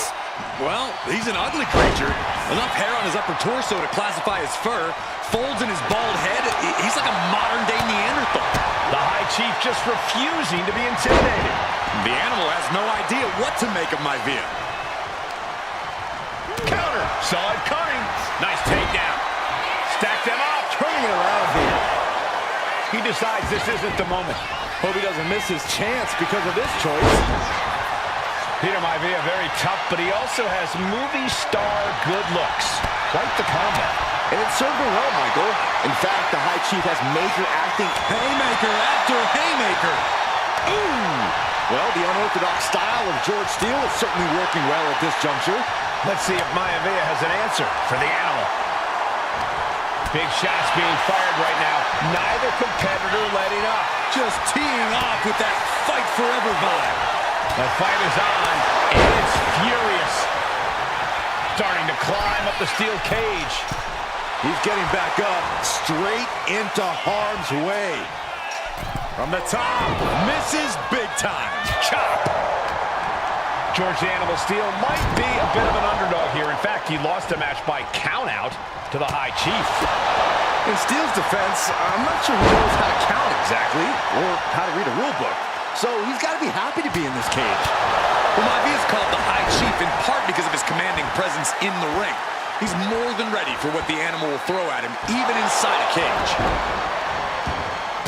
well, he's an ugly creature. Enough hair on his upper torso to classify as fur. Folds in his bald head. He's like a modern-day Neanderthal. The High Chief just refusing to be intimidated. The Animal has no idea what to make of Maivia. Counter. Saw it coming. Nice takedown. Stack them up. Turning it around here. He decides this isn't the moment. Hope he doesn't miss his chance because of this choice. Peter Maivia very tough, but he also has movie star good looks. Quite the combo. And it served him well, Michael. In fact, the High Chief has major acting. Haymaker after haymaker. Ooh! Well, the unorthodox style of George Steele is certainly working well at this juncture. Let's see if Maivia has an answer for the Animal. Big shots being fired right now. Neither competitor letting up. Just teeing off with that fight forever vibe. The fight is on, and it's furious. Starting to climb up the steel cage. He's getting back up, straight into harm's way. From the top, misses big time. Chop! George the Animal Steele might be a bit of an underdog here. In fact, he lost a match by countout to the High Chief. In Steele's defense, I'm not sure he knows how to count exactly, or how to read a rule book. So he's got to be happy to be in this cage. Well, Maivia is called the High Chief in part because of his commanding presence in the ring. He's more than ready for what the Animal will throw at him, even inside a cage.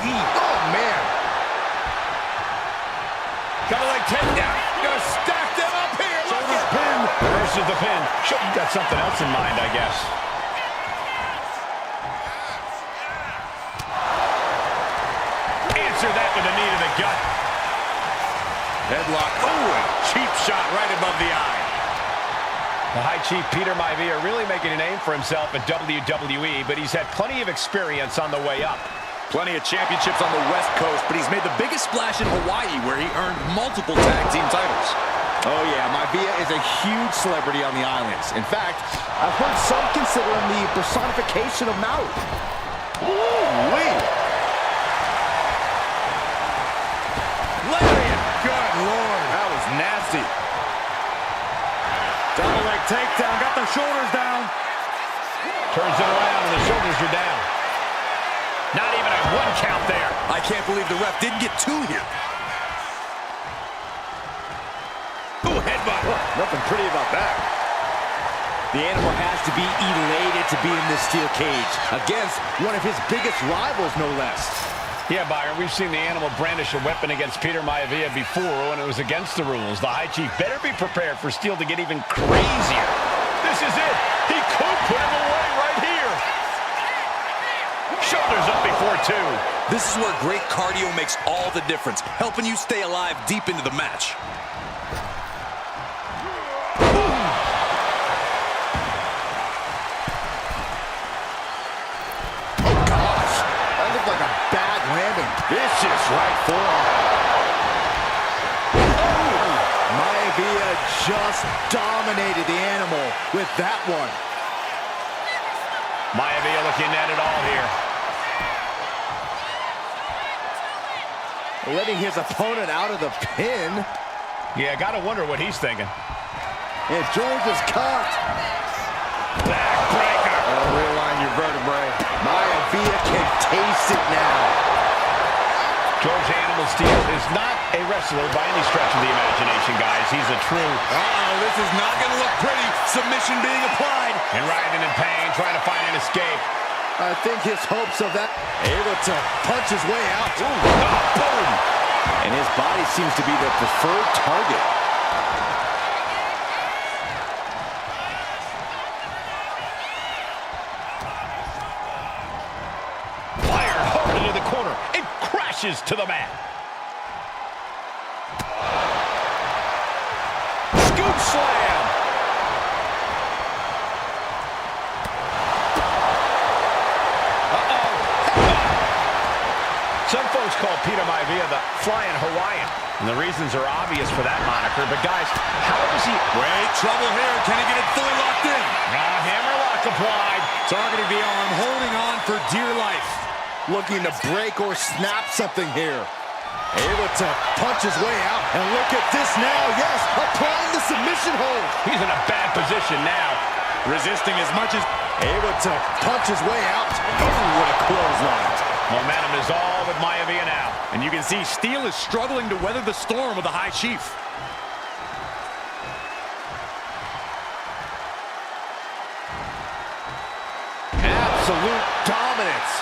Oh, man. Double leg takedown. Gonna stack them up here. Shoulders pin. Reverses the pin. Sure, you got something else in mind, I guess. Answer that with a knee to the gut. Headlock. Oh, a cheap shot right above the eye. The High Chief Peter Maivia really making a name for himself at WWE, but he's had plenty of experience on the way up. Plenty of championships on the West Coast, but he's made the biggest splash in Hawaii, where he earned multiple tag team titles. Oh, yeah, Maivia is a huge celebrity on the islands. In fact, I've heard some consider him the personification of Maui. Woo-wee! Lariat! Good Lord! That was nasty. Double leg takedown, got the shoulders down. Turns it around and the shoulders are down. Not even a one count there. I can't believe the ref didn't get two here. Ooh, headbutt. Nothing pretty about that. The Animal has to be elated to be in this steel cage against one of his biggest rivals, no less. Yeah, Byron, we've seen the Animal brandish a weapon against Peter Maivia before when it was against the rules. The High Chief better be prepared for Steel to get even crazier. This is it. He could put him away right here. Shoulders up before two. This is where great cardio makes all the difference, helping you stay alive deep into the match. Like a bad landing. Vicious right forearm. Maivia just dominated the Animal with that one. Maivia looking at it all here. Letting his opponent out of the pin. Yeah, gotta wonder what he's thinking. And George is caught. Backbreaker. Realign your vertebrae. Maivia can taste it now. George Animal Steel is not a wrestler by any stretch of the imagination, guys. He's a true... Uh-oh, this is not going to look pretty. Submission being applied. And writhing in pain, trying to find an escape. I think his hopes of that... Able to punch his way out. Ooh, oh, boom! And his body seems to be the preferred target. Fired hard into the corner and crashes to the mat. Scoop slam. Uh-oh. Some folks call Peter Maivia the Flying Hawaiian, and the reasons are obvious for that moniker. But guys, how does he... Wait, trouble here. Can he get it fully locked in? Hammerlock applied. Targeting the arm, holding on for dear life. Looking to break or snap something here. Able to punch his way out. And look at this now. Yes, applying the submission hold. He's in a bad position now. Resisting as much as... Able to punch his way out. Oh, what a clothesline. Momentum is all with Maivia now. And you can see Steel is struggling to weather the storm of the High Chief. Absolute dominance.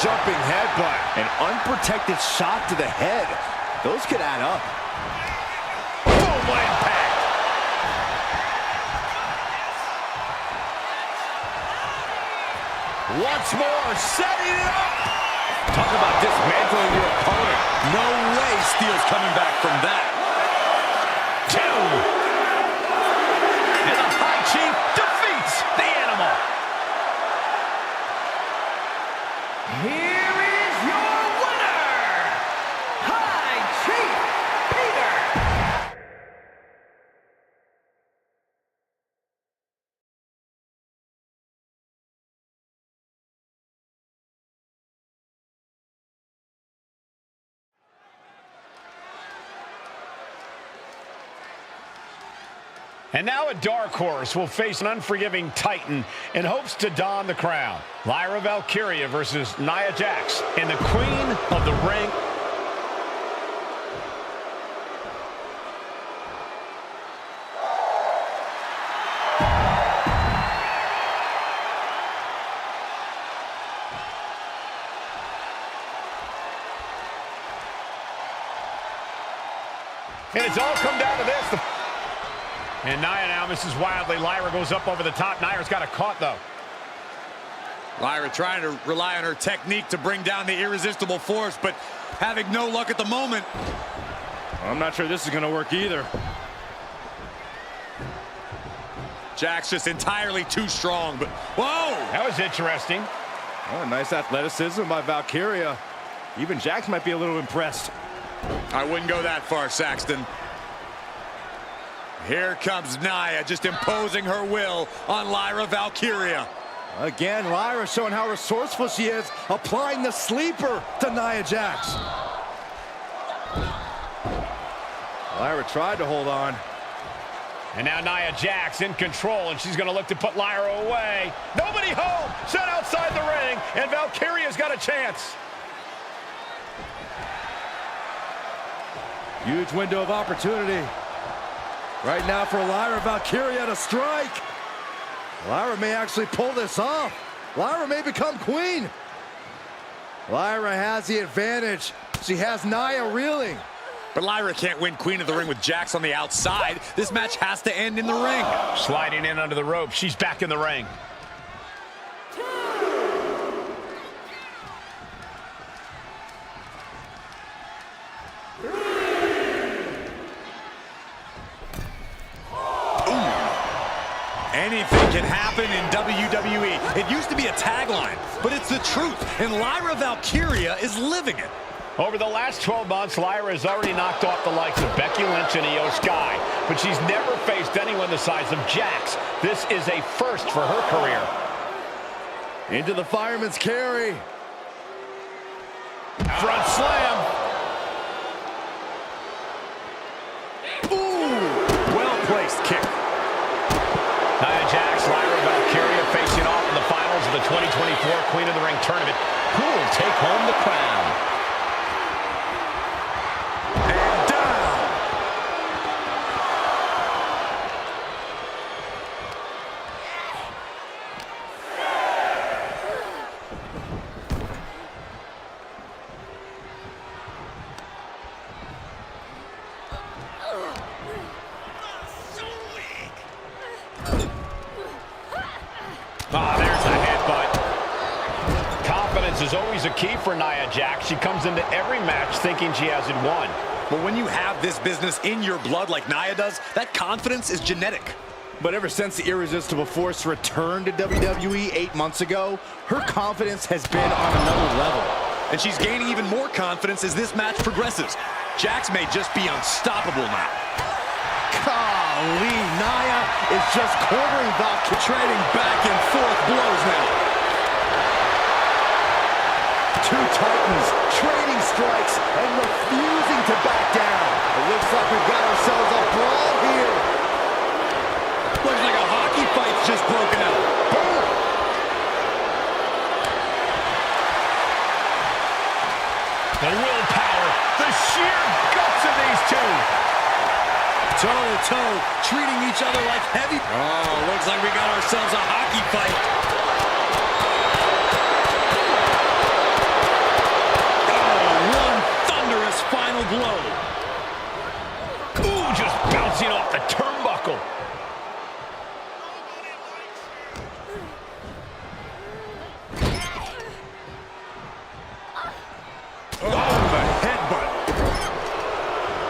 Jumping headbutt. An unprotected shot to the head. Those could add up. Boom, what impact. Once more, setting it up. Talk about dismantling your opponent. No way Steel's coming back from that. Two. And the High Chief defeats the Animal. Here is your winner, High Chief Peter. And now a dark horse will face an unforgiving Titan in hopes to don the crown. Lyra Valkyria versus Nia Jax and the Queen of the Ring. And it's all come down to this. And Nia now misses wildly. Lyra goes up over the top. Nia's got it caught, though. Lyra trying to rely on her technique to bring down the irresistible force, but having no luck at the moment. I'm not sure this is going to work either. Jax just entirely too strong, but whoa! That was interesting. Oh, nice athleticism by Valkyria. Even Jax might be a little impressed. I wouldn't go that far, Saxton. Here comes Nia, just imposing her will on Lyra Valkyria. Again, Lyra showing how resourceful she is, applying the sleeper to Nia Jax. Lyra tried to hold on. And now Nia Jax in control, and she's going to look to put Lyra away. Nobody home, set outside the ring, and Valkyria's got a chance. Huge window of opportunity. Right now for Lyra Valkyria to strike. Lyra may actually pull this off. Lyra may become queen. Lyra has the advantage. She has Nia reeling. But Lyra can't win Queen of the Ring with Jax on the outside. This match has to end in the ring. Sliding in under the rope. She's back in the ring. Anything can happen in WWE. It used to be a tagline, but it's the truth, and Lyra Valkyria is living it. Over the last 12 months, Lyra has already knocked off the likes of Becky Lynch and Io Sky, but she's never faced anyone the size of Jax. This is a first for her career. Into the fireman's carry. Front slam. Ooh, well-placed kick. Nia Jax, Lyra Valkyria facing off in the finals of the 2024 Queen of the Ring tournament. Who will take home the crown? And down. There's a headbutt. Confidence is always a key for Nia Jax. She comes into every match thinking she has it won. But when you have this business in your blood like Nia does, that confidence is genetic. But ever since the Irresistible Force returned to WWE 8 months ago, her confidence has been on another level. And she's gaining even more confidence as this match progresses. Jax may just be unstoppable now. Golly, Nia is just cornering Valkyria, trading back and forth blows now. Two Titans trading strikes and refusing to back down. It looks like we've got ourselves a brawl here. Looks like a hockey fight's just broken out. Boom. The willpower, the sheer guts of these two. Toe-to-toe, treating each other like heavy. Oh, looks like we got ourselves a hockey fight. Oh, one thunderous final blow. Ooh, just bouncing off the turnbuckle.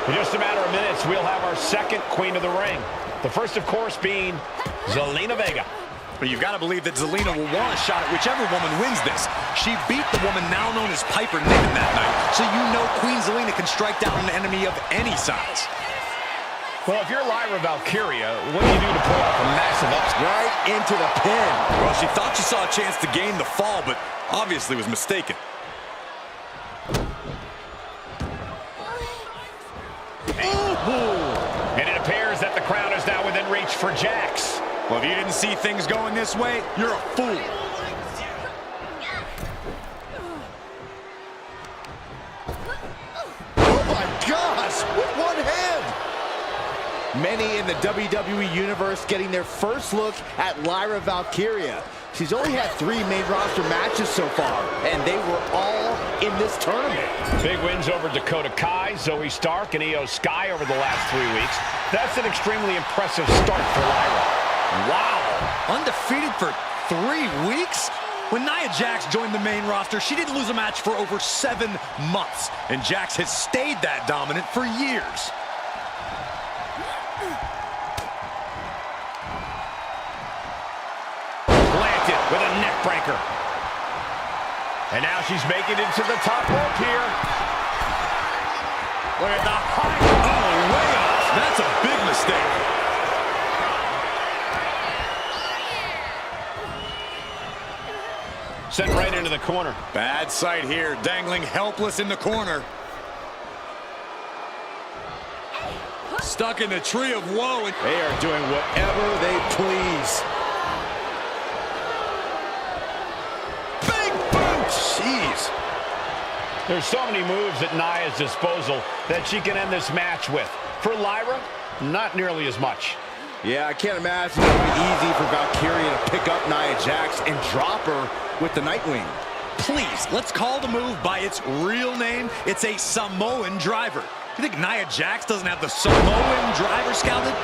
In just a matter of minutes, we'll have our second Queen of the Ring. The first, of course, being Zelina Vega. But you've got to believe that Zelina will want a shot at whichever woman wins this. She beat the woman now known as Piper Niven that night, so you know Queen Zelina can strike down an enemy of any size. Well, if you're Lyra Valkyria, what do you do to pull off a massive upset? Right into the pin. Well, she thought she saw a chance to gain the fall, but obviously was mistaken. And it appears that the crown is now within reach for Jax. Well, if you didn't see things going this way, you're a fool. Oh my gosh, with one hand. Many in the WWE Universe getting their first look at Lyra Valkyria. She's only had 3 main roster matches so far, and they were all in this tournament. Big wins over Dakota Kai, Zoe Stark, and Io Sky over the last 3 weeks. That's an extremely impressive start for Lyra. Wow, undefeated for 3 weeks? When Nia Jax joined the main roster, she didn't lose a match for over 7 months, and Jax has stayed that dominant for years. Planted with a neck breaker. And now she's making it to the top rope here. Look at the high. Oh, way off. That's a big mistake. Sent right into the corner. Bad sight here, dangling helpless in the corner. Stuck in the tree of woe. And They are doing whatever they please. Big boot! Jeez. There's so many moves at Nia's disposal that she can end this match with. For Lyra, Not nearly as much. Yeah, I can't imagine it would be easy for Valkyria to pick up Nia Jax and drop her with the Nightwing. Please, let's call the move by its real name. It's a Samoan driver. You think Nia Jax doesn't have the Samoan driver scouted?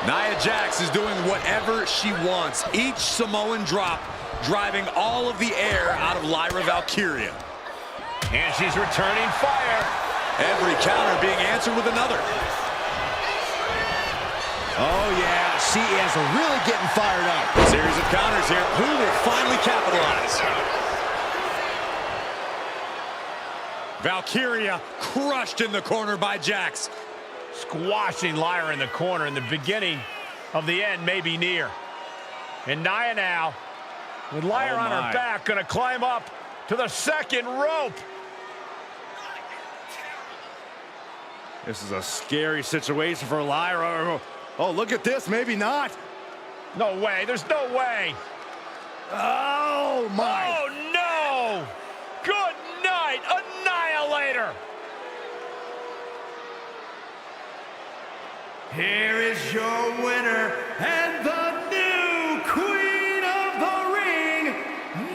Nia Jax is doing whatever she wants. Each Samoan drop driving all of the air out of Lyra Valkyria. And she's returning fire. Every counter being answered with another. Oh, yeah, she is really getting fired up. Series of counters here. Who will finally capitalize? Valkyria crushed in the corner by Jax. Squashing Lyra in the corner, and the beginning of the end may be near. And Nia now, with Lyra on her back, going to climb up to the second rope. This is a scary situation for Lyra. Oh, look at this. Maybe not. No way. There's no way. Oh, my. Oh, no. Good night, Annihilator. Here is your winner and the new Queen of the Ring,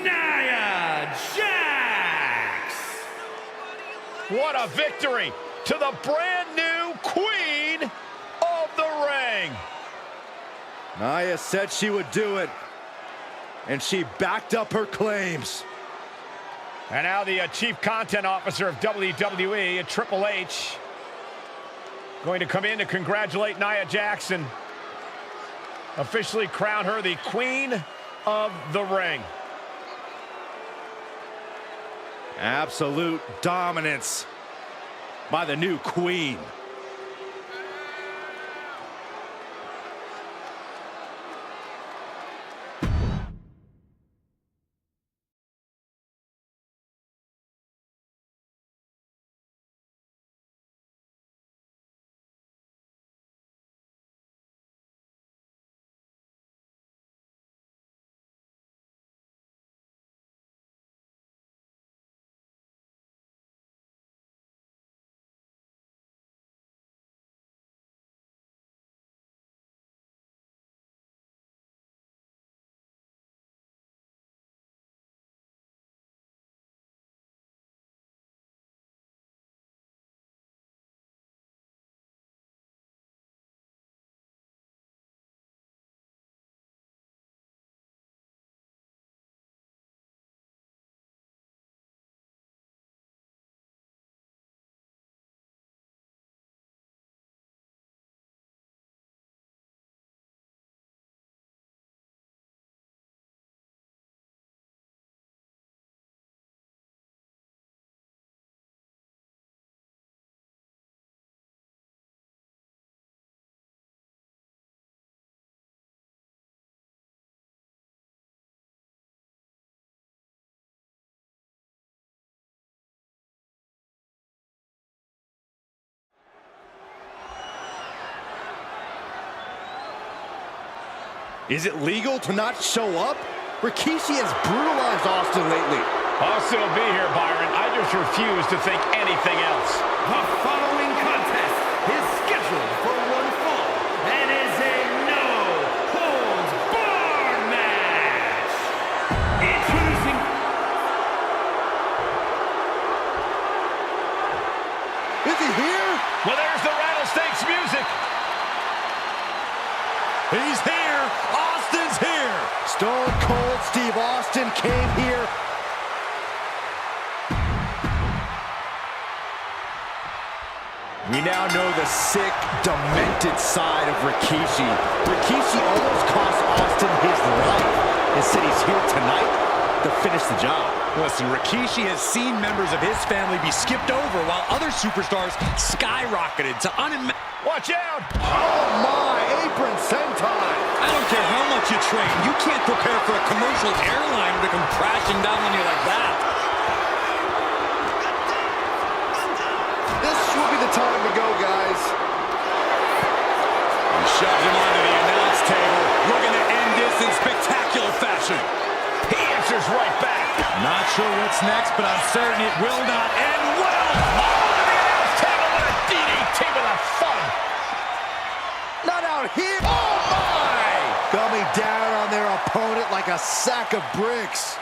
Nia Jax. What a victory to the brand new Queen of the Ring. Nia said she would do it, and she backed up her claims. And now the Chief Content Officer of WWE, Triple H, going to come in to congratulate Nia Jax, officially crown her the Queen of the Ring. Absolute dominance by the new Queen. Is it legal to not show up? Rikishi has brutalized Austin lately. Austin will be here, Byron. I just refuse to think anything else. The following contest is scheduled for one fall and is a no-holds-barred match. Introducing... Is he here? Well, there's the Rattlesnakes music. He's here. Austin's here. Stone Cold Steve Austin came here. We now know the sick, demented side of Rikishi. Rikishi almost cost Austin his life and said he's here tonight to finish the job. Listen, Rikishi has seen members of his family be skipped over while other superstars skyrocketed to unimaginable. Watch out! Oh my, apron sentai! I don't care how much you train, you can't prepare for a commercial airliner to come crashing down on you like that. This will be the time to go, guys. He shoves him onto the announce table, looking to end this in spectacular fashion. He answers right back. Not sure what's next, but I'm certain it will not end well. Oh, to the announce table with a DDT with a thud. out here. Oh, my! Coming down on their opponent like a sack of bricks.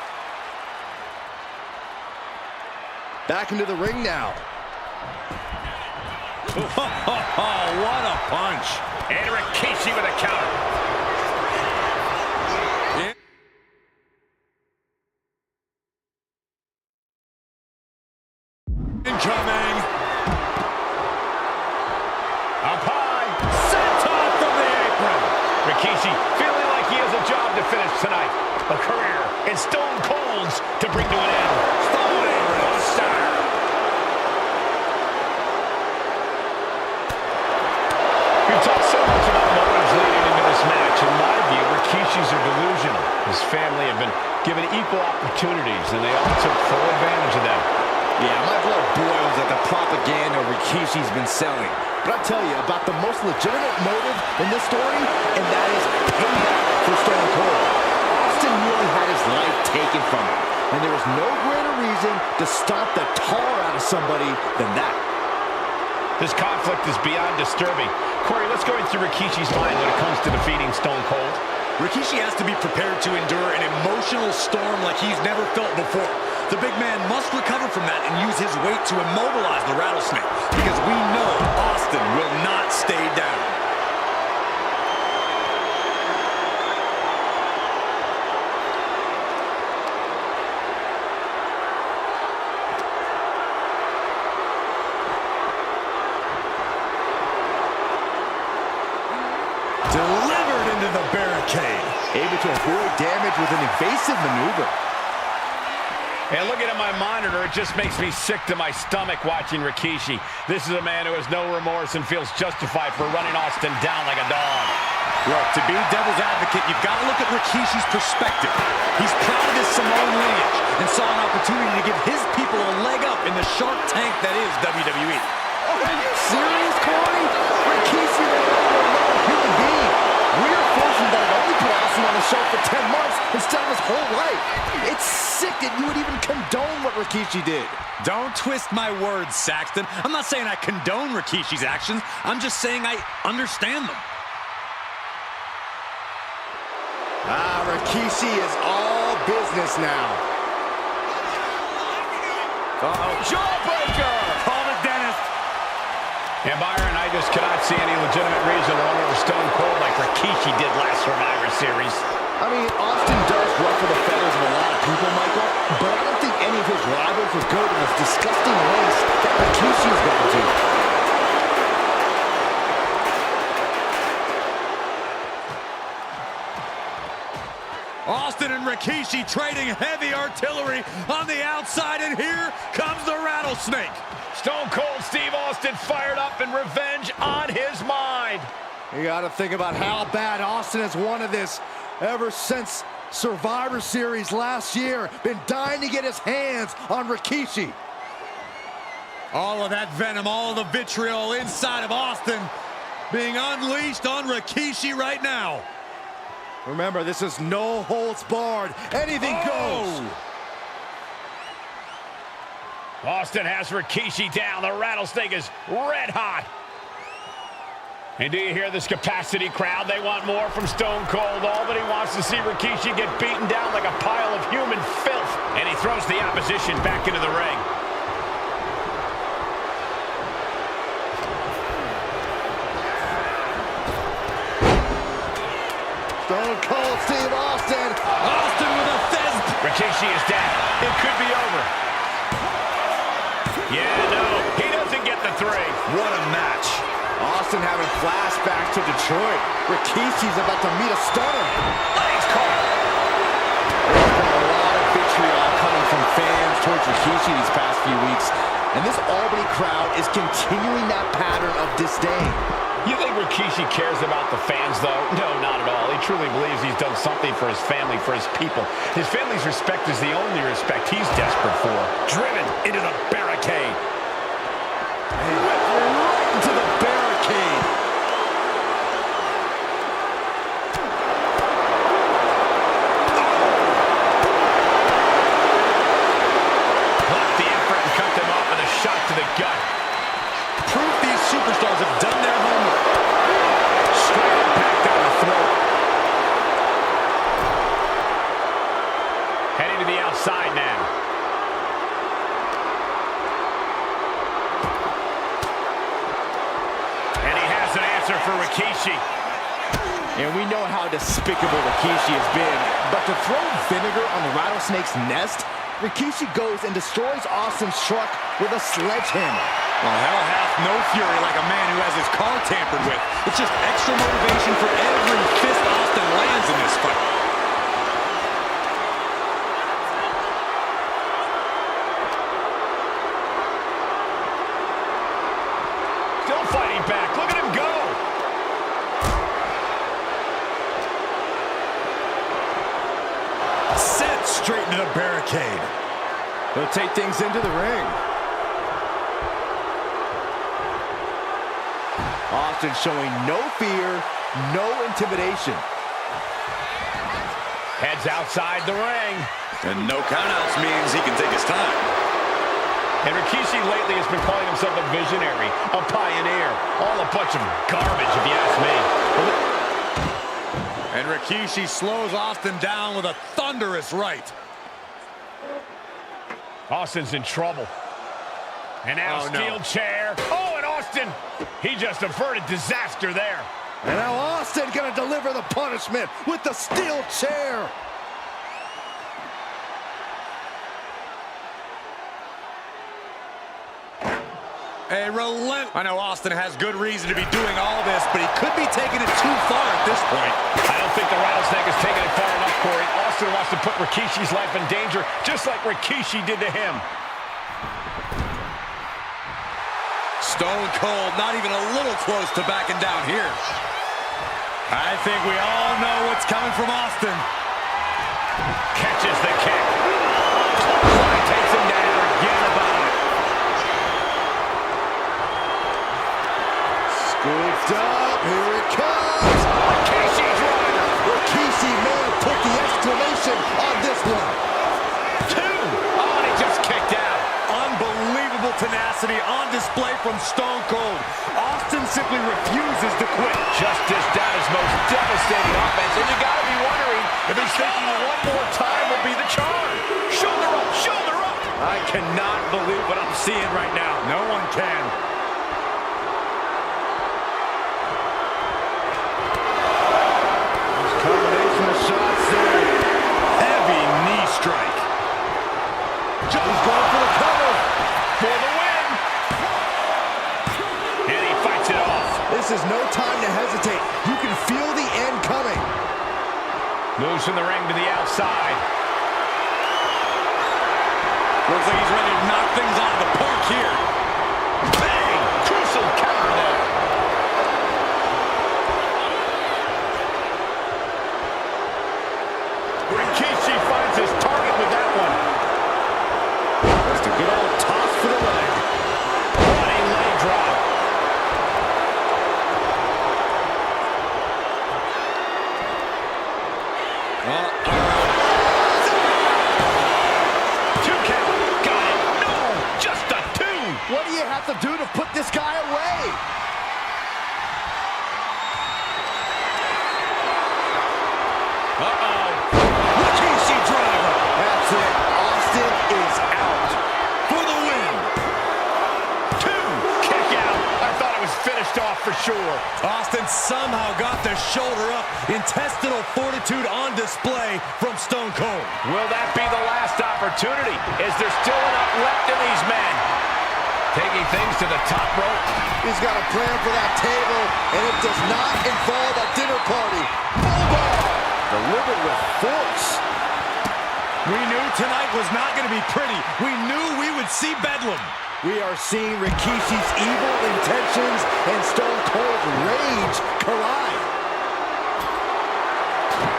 Back into the ring now. What a punch. And Rikishi with a counter. Incoming. Up high. Senton from the apron. Rikishi feeling like he has a job to finish tonight. A career in Stone Cold's to bring to an end. Star. You talk so much about motives leading into this match. In my view, Rikishi's are delusional. His family have been given equal opportunities, and they all took full advantage of them. Yeah, my blood boils at the propaganda Rikishi's been selling. But I'll tell you about the most legitimate motive in this story, and that is payback for Stone Cold. Austin nearly had his life taken from him, and there was no greater reason to stomp the tar out of somebody than that. This conflict is beyond disturbing. Corey, let's go into Rikishi's mind when it comes to defeating Stone Cold. Rikishi has to be prepared to endure an emotional storm like he's never felt before. The big man must recover from that and use his weight to immobilize the Rattlesnake, because we know Austin will not stay down. Delivered into the barricade. Able to avoid damage with an evasive maneuver. And looking at my monitor, it just makes me sick to my stomach watching Rikishi. This is a man who has no remorse and feels justified for running Austin down like a dog. Look, to be devil's advocate, you've got to look at Rikishi's perspective. He's proud of his Samoan lineage and saw an opportunity to give his people a leg up in the Shark Tank that is WWE. Oh, are you serious, Corey? Rikishi ran over another human being. We're fortunate that it only put Austin on the shelf for 10 months instead of his whole life. It's sick that you would even condone what Rikishi did. Don't twist my words, Saxton. I'm not saying I condone Rikishi's actions. I'm just saying I understand them. Rikishi is all business now. Uh-oh. Jawbreaker! Call it, Dennis. And Byron, I just cannot see any legitimate reason to run over Stone Cold like Rikishi did last Survivor Series. I mean, Austin does ruffle the feathers of a lot of people, Michael, but I don't think any of his rivals would go to this disgusting lengths that Rikishi's gone to. Austin and Rikishi trading heavy artillery on the outside, and here comes the Rattlesnake. Stone Cold Steve Austin fired up and revenge on his mind. You got to think about how bad Austin has wanted this ever since Survivor Series last year. Been dying to get his hands on Rikishi. All of that venom, all of the vitriol inside of Austin being unleashed on Rikishi right now. Remember, this is no holds barred. Anything goes. Austin has Rikishi down. The Rattlesnake is red hot. And do you hear this capacity crowd? They want more from Stone Cold. All that he wants to see Rikishi get beaten down like a pile of human filth. And he throws the opposition back into the ring. Stone Cold Steve Austin. Austin with a fez. Rikishi is down. It could be over. Yeah, no, he doesn't get the three. What a match. Austin having flashbacks to Detroit. Rikishi's about to meet a stunner. Legs caught. There's been a lot of vitriol coming from fans towards Rikishi these past few weeks, and this Albany crowd is continuing that pattern of disdain. You think Rikishi cares about the fans, though? No, not at all. He truly believes he's done something for his family, for his people. His family's respect is the only respect he's desperate for. Driven into the barricade. Right into the barricade. Blocked the effort and cut them off with a shot to the gut. Proof these superstars have done their homework. Straight up answer for Rikishi. And we know how despicable Rikishi has been, but to throw vinegar on the rattlesnake's nest, Rikishi goes and destroys Austin's truck with a sledgehammer. Well, hell hath no fury like a man who has his car tampered with. It's just extra motivation for every fist Austin lands in this fight. Still fighting back. Look at him go. Sent straight into the barricade. He'll take things into the ring. Austin showing no fear, no intimidation. Heads outside the ring. And no countouts means he can take his time. And Rikishi lately has been calling himself a visionary, a pioneer. All a bunch of garbage, if you ask me. And Rikishi slows Austin down with a thunderous right. Austin's in trouble. And now steel chair. Oh, and Austin, he just averted disaster there. And now Austin gonna deliver the punishment with the steel chair. A relent. I know Austin has good reason to be doing all this, but he could be taking it too far at this point. I don't think the Rattlesnake has taken it far enough, Corey. Austin wants to put Rikishi's life in danger, just like Rikishi did to him. Stone Cold not even a little close to backing down here. I think we all know what's coming from Austin. Catches the kick. Clothesline takes him down. Forget about it. Scooped up, here it comes. Rikishi's run. Rikishi may have put the exclamation on this one. 2. Oh, and he just kicked out. Unbelievable tenacity on display from Stone Cold. Austin simply refuses to quit. Just dished out his most devastating offense, and you gotta be wondering if he's thinking one more time will be the charm. Shoulder up, shoulder up. I cannot believe what I'm seeing right now. No one can. Combination of shots there. Heavy knee strike. He's going for the cover. For the win. And he fights it off. This is no time to hesitate. You can feel the end coming. Moves from the ring to the outside. Looks like he's ready to knock things out of the park here. Bang! Crucial counter there. Rikishi finds his target with that one. Just a good old toss for the leg. Running leg drop. Two count. Got it. No, just a 2. What do you have to do to put this guy away? Uh-oh. Rikishi driver. That's it. Austin is out. For the win. 2. Kick out. I thought it was finished off for sure. Austin somehow got the shoulder up. Intestinal fortitude on display from Stone Cold. Will that be the last opportunity? Is there still enough left in these men? Taking things to the top rope. He's got a plan for that table, and it does not involve a dinner party. Bullbar! Delivered with force. We knew tonight was not going to be pretty. We knew we would see bedlam. We are seeing Rikishi's evil intentions and Stone Cold's rage collide.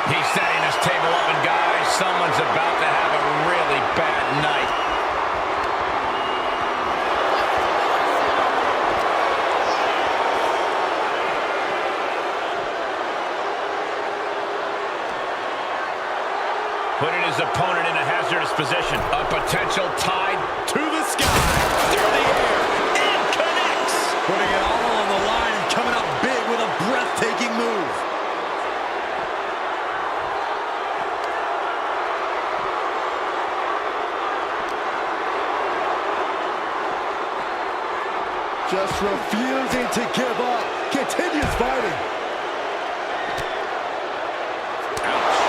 He's setting this table up, and guys, someone's about to have a really bad night. Putting his opponent in a hazardous position. A potential tide to the sky. Through the air. And connects. Putting it all on the line and coming up big with a breathtaking move. Just refusing to give up. Continues fighting. Ouch.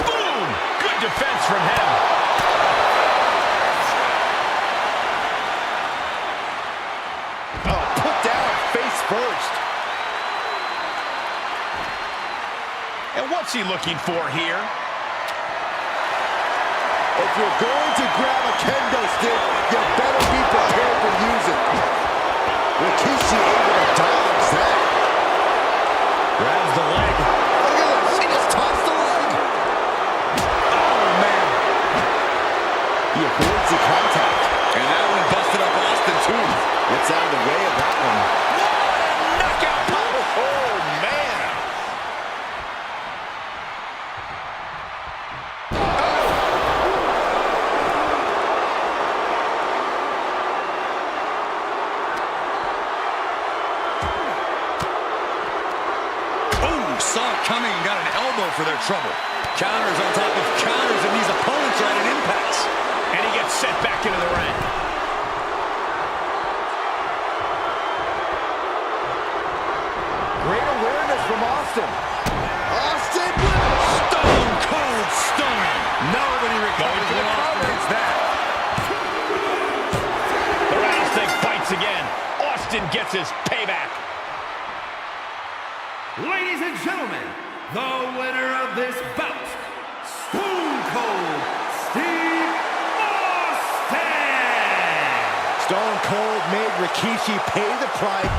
Boom! Good defense from him. Oh, put down face first. And what's he looking for here? If you're going to grab a kendo stick, you better be prepared to use it. Rikishi able to dodge that. Grabs the leg. Look at this. He just tossed the leg. Oh, man. He avoids the contact. And that one busted up Austin, too. Gets out of the way of that one. Knockout power. Oh, man. Saw it coming and got an elbow for their trouble. Counters on top of counters, and these opponents are at an impasse. And he gets sent back into the ring. Great awareness from Austin. Austin with Stone Cold Stunner. Nobody recovers when Austin hits that. The Rattlesnake fights again. Austin gets his payback. Ladies and gentlemen, the winner of this bout, Stone Cold Steve Austin! Stone Cold made Rikishi pay the price.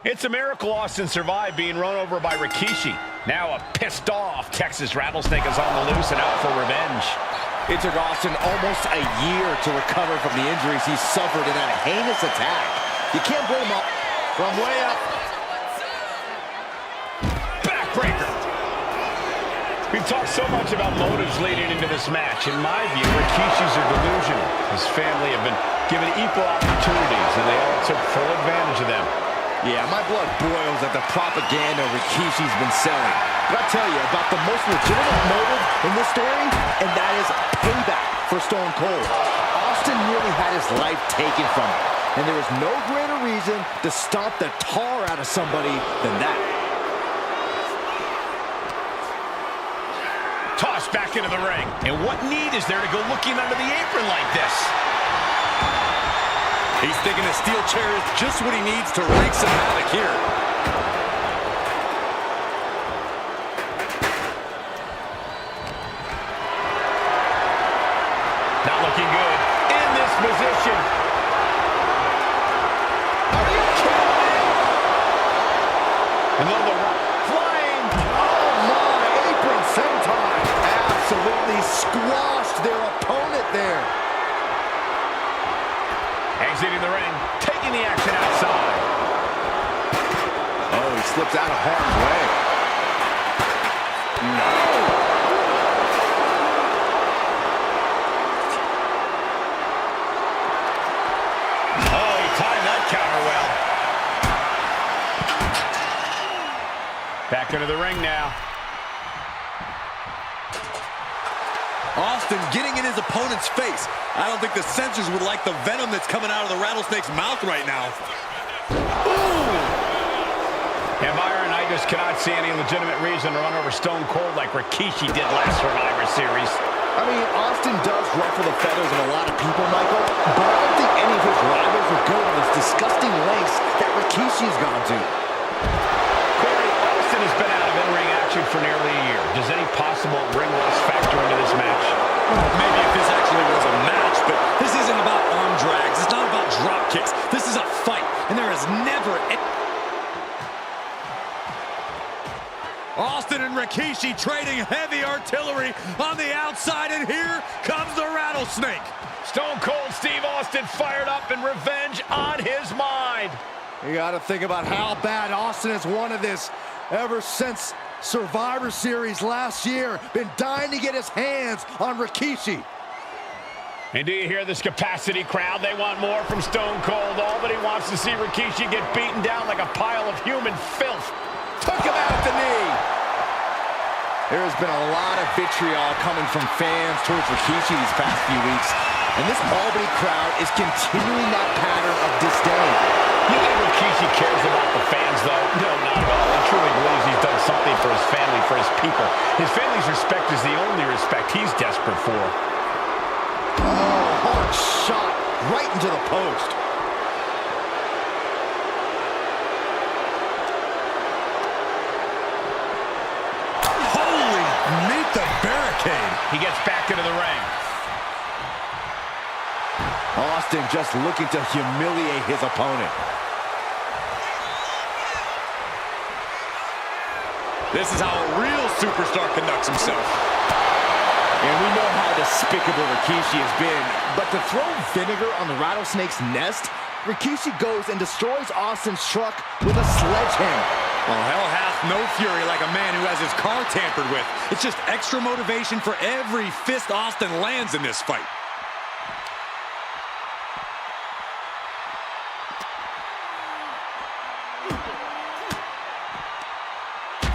It's a miracle Austin survived being run over by Rikishi. Now a pissed off Texas Rattlesnake is on the loose and out for revenge. It took Austin almost a year to recover from the injuries he suffered in that heinous attack. You can't blame him from way up. Backbreaker. We've talked so much about motives leading into this match. In my view, Rikishi's are delusional. His family have been given equal opportunities, and they all took full advantage of them. Yeah, my blood boils at the propaganda Rikishi's been selling. But I'll tell you about the most legitimate motive in this story, and that is payback for Stone Cold. Austin nearly had his life taken from him, and there is no greater reason to stomp the tar out of somebody than that. Tossed back into the ring. And what need is there to go looking under the apron like this? He's thinking a steel chair is just what he needs to wreak some havoc here. Not looking good in this position. And then the flying. Oh my, apron senton. Absolutely squashed their opponent there. Exiting the ring, taking the action outside. Oh, he slips out of harm's way. No. Oh, he timed that counter well. Back into the ring now. Austin getting in his opponent's face. I don't think the censors would like the venom that's coming out of the Rattlesnake's mouth right now. And Byron, I just cannot see any legitimate reason to run over Stone Cold like Rikishi did last Survivor Series. I mean, Austin does ruffle the feathers of a lot of people, Michael, but I don't think any of his rivals would go to this disgusting lengths that Rikishi's gone to. Corey, Austin has been out of in-ring action for nearly a year. Does any possible ring rust factor into this match? Maybe if this actually was a match, but this isn't about arm drags. It's not about drop kicks. This is a fight, and there is never Austin and Rikishi trading heavy artillery on the outside, and here comes the Rattlesnake. Stone Cold Steve Austin fired up and revenge on his mind. You got to think about how bad Austin has wanted this ever since Survivor Series last year. Been dying to get his hands on Rikishi. And do you hear this capacity crowd? They want more from Stone Cold. All that he wants to see Rikishi get beaten down like a pile of human filth. Took him out at the knee. There has been a lot of vitriol coming from fans towards Rikishi these past few weeks, and this Albany crowd is continuing that pattern of disdain. You think Rikishi cares about the fans, though? No, not at all. He truly believes he's done something for his family, for his people. His family's respect is the only respect he's desperate for. Oh, hard shot right into the post. Holy, meet the barricade. He gets back into the ring. Austin just looking to humiliate his opponent. This is how a real superstar conducts himself. And we know how despicable Rikishi has been, but to throw vinegar on the rattlesnake's nest, Rikishi goes and destroys Austin's truck with a sledgehammer. Well, hell hath no fury like a man who has his car tampered with. It's just extra motivation for every fist Austin lands in this fight.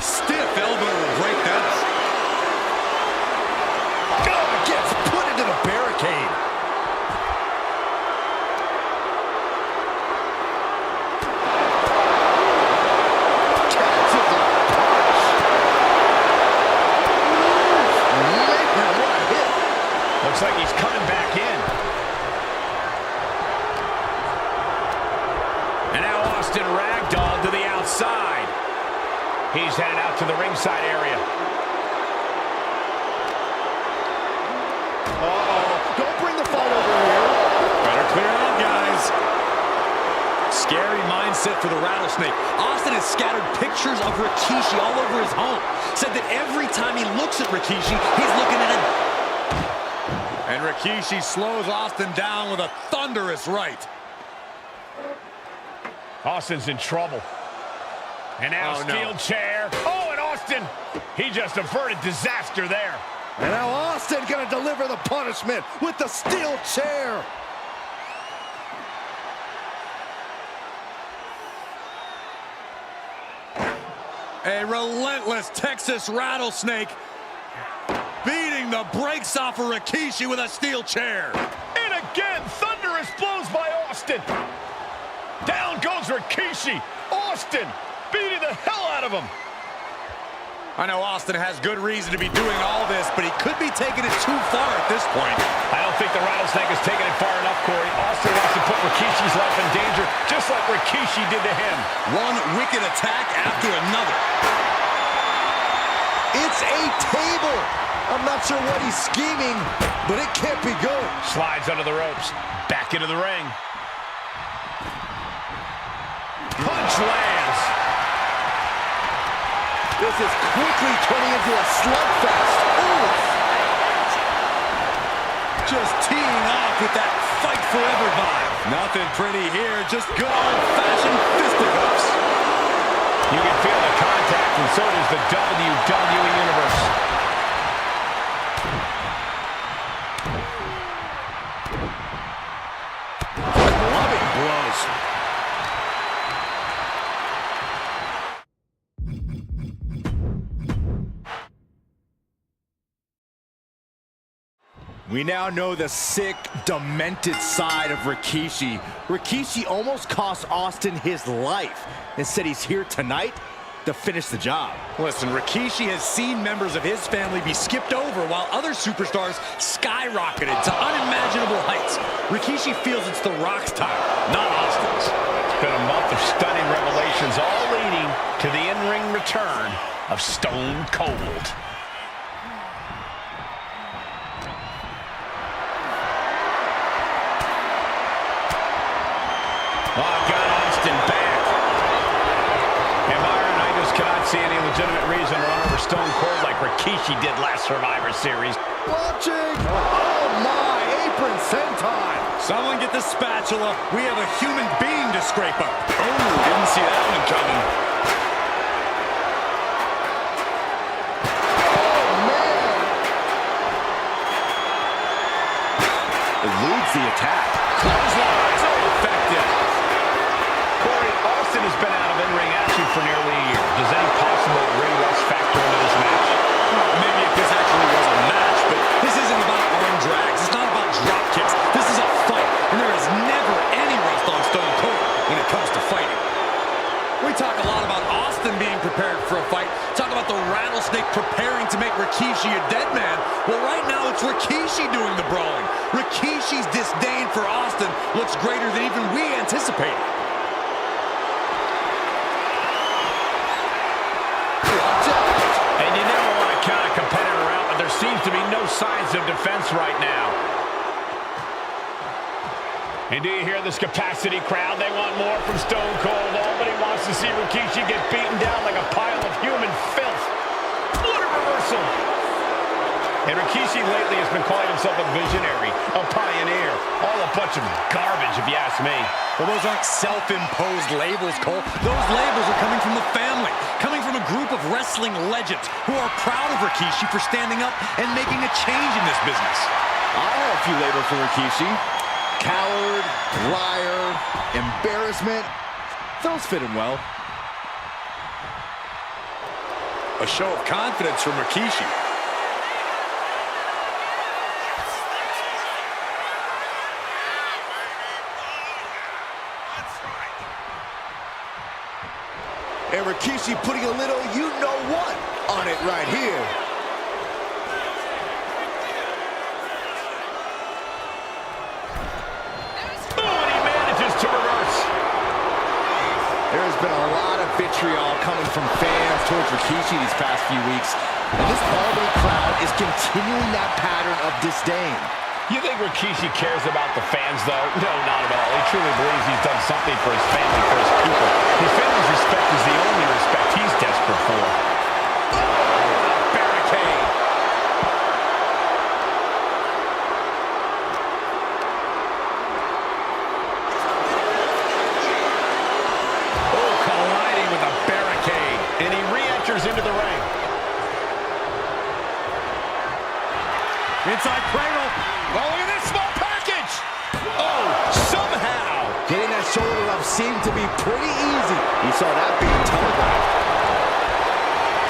Stiff elbow will break that. Oh, gets put into the barricade. Catches a punch. Man, what a hit. Looks like he's coming back in. And now Austin ragdolled to the outside. He's headed out to the ringside area. Uh-oh. Don't bring the fight over here. Better clear out, guys. Scary mindset for the rattlesnake. Austin has scattered pictures of Rikishi all over his home. Said that every time he looks at Rikishi, he's looking at a... And Rikishi slows Austin down with a thunderous right. Austin's in trouble. And now steel chair. Oh, and Austin, he just averted disaster there. And now Austin gonna deliver the punishment with the steel chair. A relentless Texas rattlesnake beating the brakes off of Rikishi with a steel chair. And again, thunderous blows by Austin. Down goes Rikishi. Austin beating the hell out of him. I know Austin has good reason to be doing all this, but he could be taking it too far at this point. I don't think the rattlesnake has taken it far enough, Corey. Austin wants to put Rikishi's life in danger, just like Rikishi did to him. One wicked attack after another. It's a table. I'm not sure what he's scheming, but it can't be good. Slides under the ropes. Back into the ring. Punch lands. This is quickly turning into a slugfest. Ooh. Just teeing off with that fight forever vibe. Nothing pretty here, just good old-fashioned fisticuffs. You can feel the contact, and so does the WWE Universe. Loving blows. We now know the sick, demented side of Rikishi. Rikishi almost cost Austin his life. Instead, he's here tonight to finish the job. Listen, Rikishi has seen members of his family be skipped over while other superstars skyrocketed to unimaginable heights. Rikishi feels it's The Rock's time, not Austin's. It's been a month of stunning revelations, all leading to the in-ring return of Stone Cold. Oh, got Austin back. And Byron, I just cannot see any legitimate reason to run over Stone Cold like Rikishi did last Survivor Series. Watching! Oh my, apron senton! Someone get the spatula. We have a human being to scrape up. Oh, didn't see that one coming. Oh man! Eludes the attack. Clothesline, so effective. Corey, Austin has been out of in-ring action for nearly a year. Does any possible ring rust factor into this match? preparing to make Rikishi a dead man. Well, right now it's Rikishi doing the brawling. Rikishi's disdain for Austin looks greater than even we anticipated. And you never want to count a competitor out, but there seems to be no signs of defense right now. And do you hear this capacity crowd? They want more from Stone Cold. Nobody wants to see Rikishi get beaten down like a pile of human filth. What a reversal! And Rikishi lately has been calling himself a visionary, a pioneer. All a bunch of garbage, if you ask me. Well, those aren't self-imposed labels, Cole. Those labels are coming from the family, coming from a group of wrestling legends who are proud of Rikishi for standing up and making a change in this business. I have a few labels for Rikishi. Coward, liar, embarrassment. Those fit him well. A show of confidence from Rikishi. And Rikishi putting a little you-know-what on it right here. There's been a lot of vitriol coming from fans towards Rikishi these past few weeks. And this Albany crowd is continuing that pattern of disdain. You think Rikishi cares about the fans, though? No, not at all. He truly believes he's done something for his family, for his people. His family's respect is the only respect he's desperate for. Barricade. Into the ring. Inside cradle. Oh, look at this small package. Oh, somehow. Getting that shoulder up seemed to be pretty easy. You saw that being telegraphed.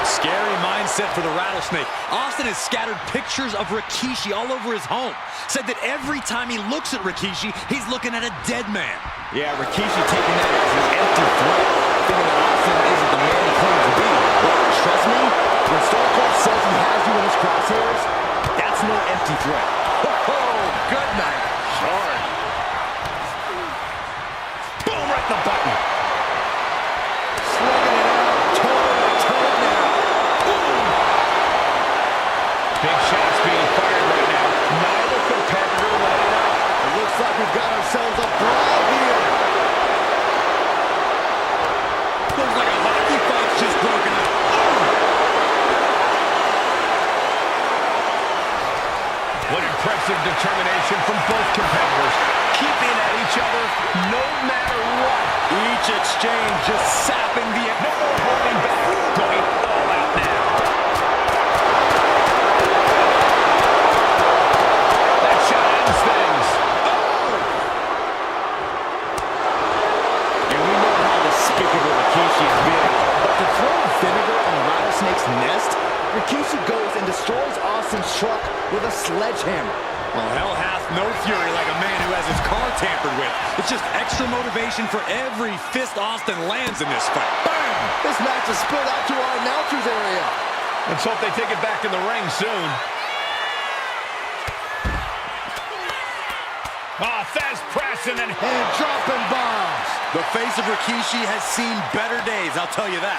Scary mindset for the Rattlesnake. Austin has scattered pictures of Rikishi all over his home. Said that every time he looks at Rikishi, he's looking at a dead man. Yeah, Rikishi taking that as an empty threat, thinking that Austin isn't the man he claims to be. But trust me, when Stone Cold says he has you in his crosshairs, that's no empty threat. Oh, good night. Hard. Boom, right in the button. Slugging it out, toe now. Boom. Big shots being fired right now. Neither competitor letting up. It looks like we've got ourselves a brawl here. Looks like a hockey fight's just broken up. What impressive determination from both competitors. Keeping at each other no matter what. Each exchange just sapping the... No more holding back. Going all out now. That shot ends things. And we know how despicable Rikishi has been. But to throw vinegar on the Rattlesnake's nest, Rikishi goes and destroys Austin's truck with a sledgehammer. Well, hell hath no fury like a man who has his car tampered with. It's just extra motivation for every fist Austin lands in this fight. Bam! This match has spilled out to our announcer's area. Let's hope they take it back in the ring soon. Thesz press and then... And dropping bombs. The face of Rikishi has seen better days, I'll tell you that.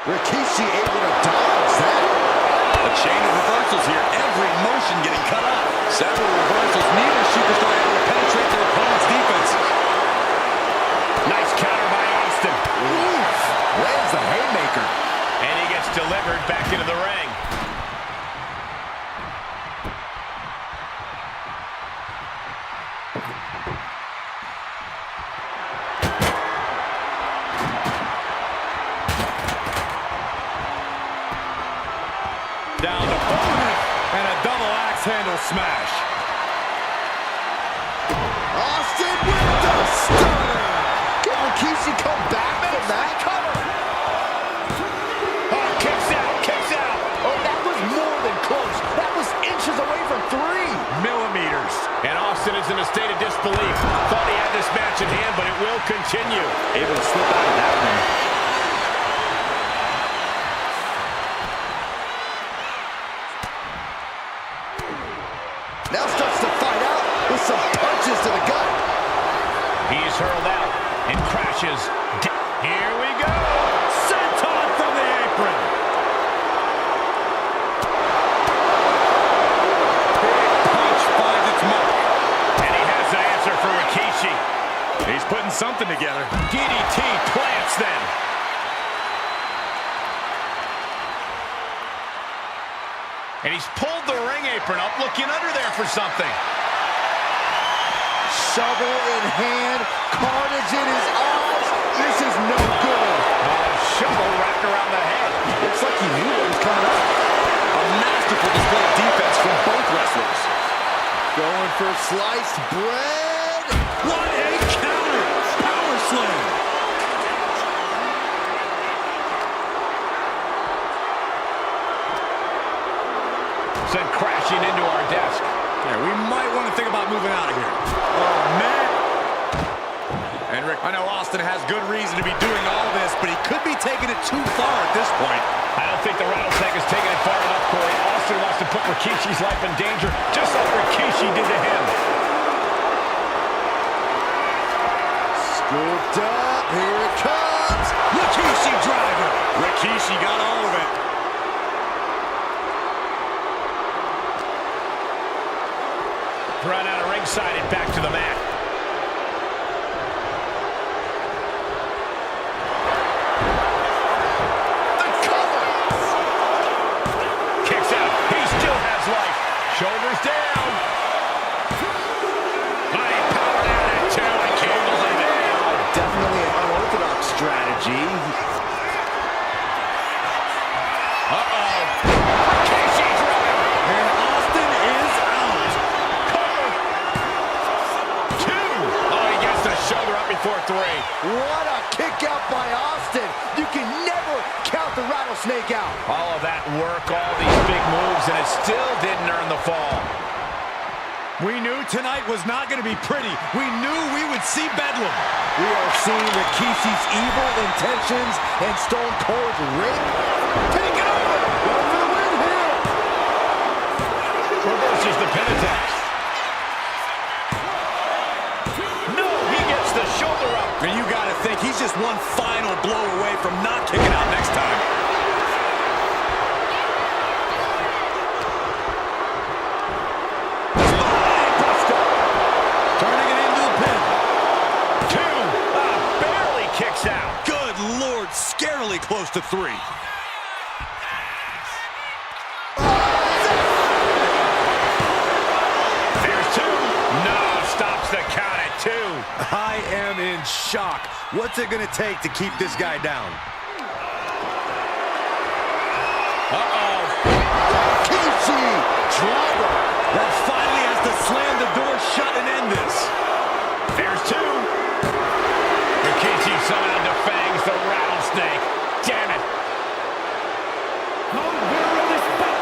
Rikishi able to dodge that. A chain of reversals here, every motion getting cut off. Several reversals, neither superstar able to penetrate their opponent's defense. Nice counter by Austin. Oof. Lands the haymaker. And he gets delivered back into the ring. Down to Bowman, and a double axe handle smash. Austin with the stunner. Can Rikishi come back from that? Cover. Oh, kicks out, kicks out. Oh, that was more than close. That was inches away from 3 millimeters. And Austin is in a state of disbelief. Thought he had this match in hand, but it will will continue. Able to slip out of that one. Now starts to fight out with some punches to the gut. He's hurled out and crashes. Here we go. Senton from the apron. Big punch finds its mark. And he has an answer for Rikishi. He's putting something together. DDT plants them. And he's pulled the ring apron up, looking under there for something. Shovel in hand, carnage in his eyes. This is no good. Shovel wrapped around the head. Looks like he knew what was coming up. A masterful display of defense from both wrestlers. Going for sliced bread. What a counter! Power slam! Sent crashing into our desk. Yeah, we might want to think about moving out of here. Oh, man. And Rick, I know Austin has good reason to be doing all this, but he could be taking it too far at this point. I don't think the Rattlesnake has taken it far enough, Corey. Austin wants to put Rikishi's life in danger, just like Rikishi did to him. Scooped up, here it comes. Rikishi driver. Rikishi got all of it. Run out of ringside and back to the mat. The cover. Kicks out. He still has life. Shoulders down. Mighty power down at two. I can't believe it. Definitely an unorthodox strategy. Uh-oh. Rikishi driver. And Austin is out. Cover. Two. Oh, he gets the shoulder up before three. What a kick out by Austin. You can never count the Rattlesnake out. All of that work, all these big moves, and it still didn't earn the fall. We knew tonight was not going to be pretty. We knew we would see bedlam. We are seeing Rikishi's evil intentions and Stone Cold's rape. Take it over. Going for the win here. Reverses the pin attack. No, he gets the shoulder up. And you got to think he's just one final blow away from not kicking out next time. Turning it into the pin. Two. Barely kicks out. Good Lord, scarily close to three. There's two. No, stops the count at two. I am in shock. What's it going to take to keep this guy down? Uh-oh. Rikishi driver. That finally has to slam the door shut and end this. There's two. Rikishi somehow defangs the Rattlesnake. Damn it. The winner of this bout.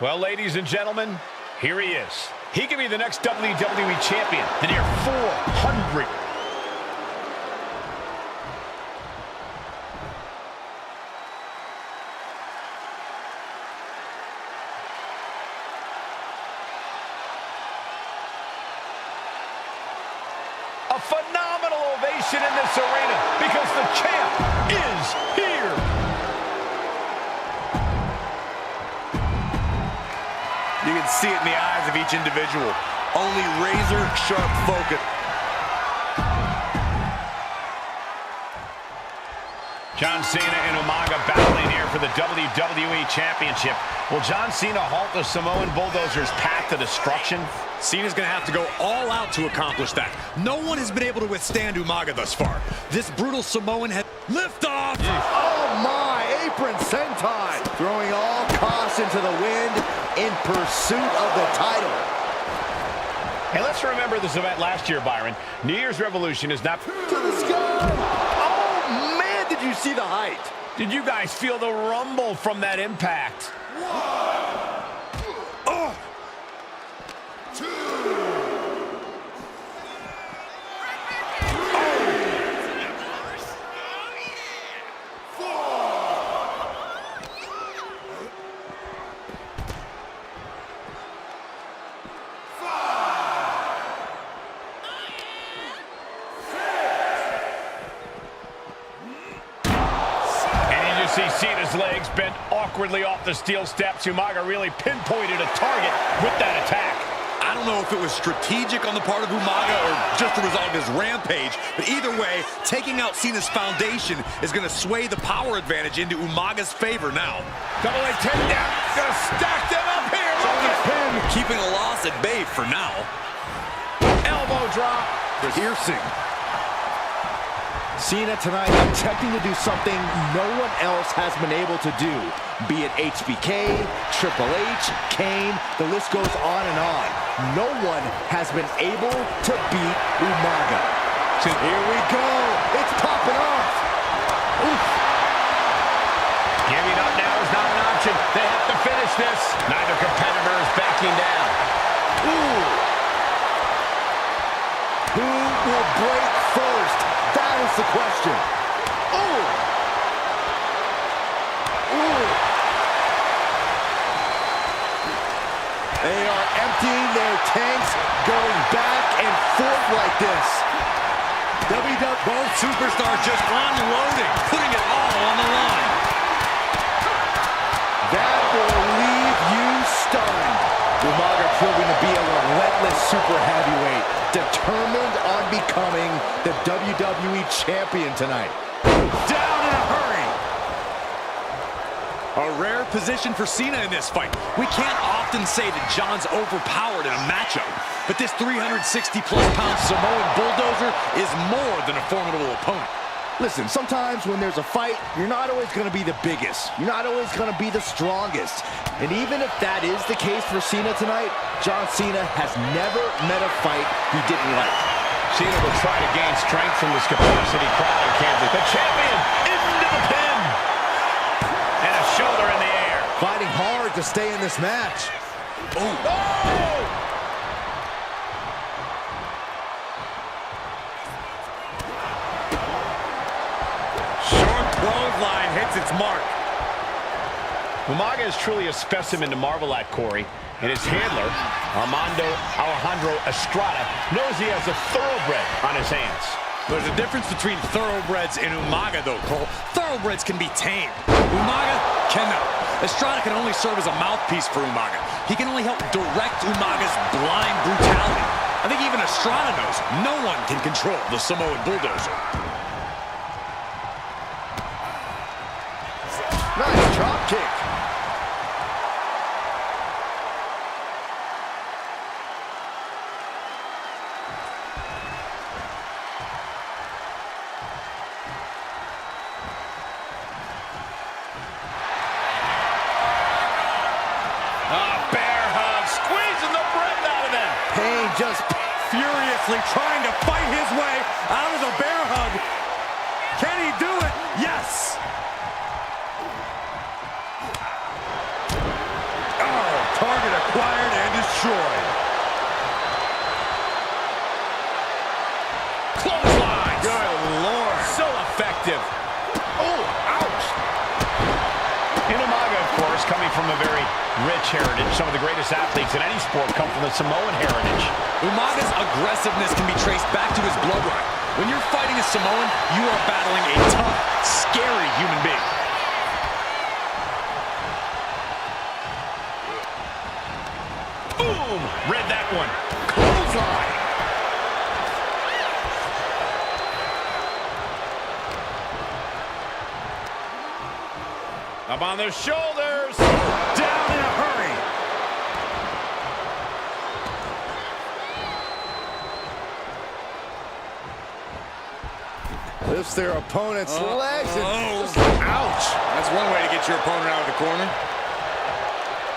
Well, ladies and gentlemen, here he is. He can be the next WWE champion, the near 400. A phenomenal ovation in this arena because the champ is here. You can see it in the eyes of each individual. Only razor-sharp focus. John Cena and Umaga battling here for the WWE Championship. Will John Cena halt the Samoan Bulldozer's path to destruction? Cena's going to have to go all out to accomplish that. No one has been able to withstand Umaga thus far. This brutal Samoan has liftoff. Oh my, apron senton. Throwing all caution to the wind in pursuit of the title. And let's remember this event last year, Byron. New Year's Revolution is not... To the sky! Oh, man, did you see the height? Did you guys feel the rumble from that impact? See Cena's legs bent awkwardly off the steel steps. Umaga really pinpointed a target with that attack. I don't know if it was strategic on the part of Umaga or just a result of his rampage, but either way, taking out Cena's foundation is going to sway the power advantage into Umaga's favor now. Double A takedown. Gonna stack them up here. Pin, keeping a loss at bay for now. Elbow drop. Piercing. Cena tonight attempting to do something no one else has been able to do. Be it HBK, Triple H, Kane, the list goes on and on. No one has been able to beat Umaga. So here we go. It's popping off. Oof. Giving up now is not an option. They have to finish this. Neither competitor is backing down. Ooh. Who will break first? That is the question. Ooh. Ooh. They are emptying their tanks, going back and forth like this. Both superstars just unloading, putting it all on the line. That will leave you stunned. Umaga proving to be a relentless super heavyweight, determined on becoming the WWE Champion tonight. Down in a hurry. A rare position for Cena in this fight. We can't often say that John's overpowered in a matchup, but this 360-plus pound Samoan bulldozer is more than a formidable opponent. Listen, sometimes when there's a fight, you're not always going to be the biggest. You're not always going to be the strongest. And even if that is the case for Cena tonight, John Cena has never met a fight he didn't like. Cena will try to gain strength from this capacity crowd in Kansas. The champion into the pin. And a shoulder in the air. Fighting hard to stay in this match. Oh! Oh! Clothesline hits its mark. Umaga is truly a specimen to marvel at, Corey. And his handler, Alejandro Estrada, knows he has a thoroughbred on his hands. There's a difference between thoroughbreds and Umaga, though, Cole. Thoroughbreds can be tamed. Umaga cannot. Estrada can only serve as a mouthpiece for Umaga. He can only help direct Umaga's blind brutality. I think even Estrada knows no one can control the Samoan bulldozer. Nice drop kick. Bear hug, squeezing the breath out of them. Payne just Furiously trying to fight his way out of the bear hug. Can he do it? Yes! Target acquired and destroyed. Clothesline. Good Lord. So effective. Oh, ouch. Umaga, of course, coming from a very rich heritage. Some of the greatest athletes in any sport come from the Samoan heritage. Umaga's aggressiveness can be traced back to his bloodline. When you're fighting a Samoan, you are battling a tough, scary human being. Boom! Read that one. Clothesline. Up on their shoulders. Down in a hurry. Lifts their opponent's legs and Oh, ouch. That's one way to get your opponent out of the corner.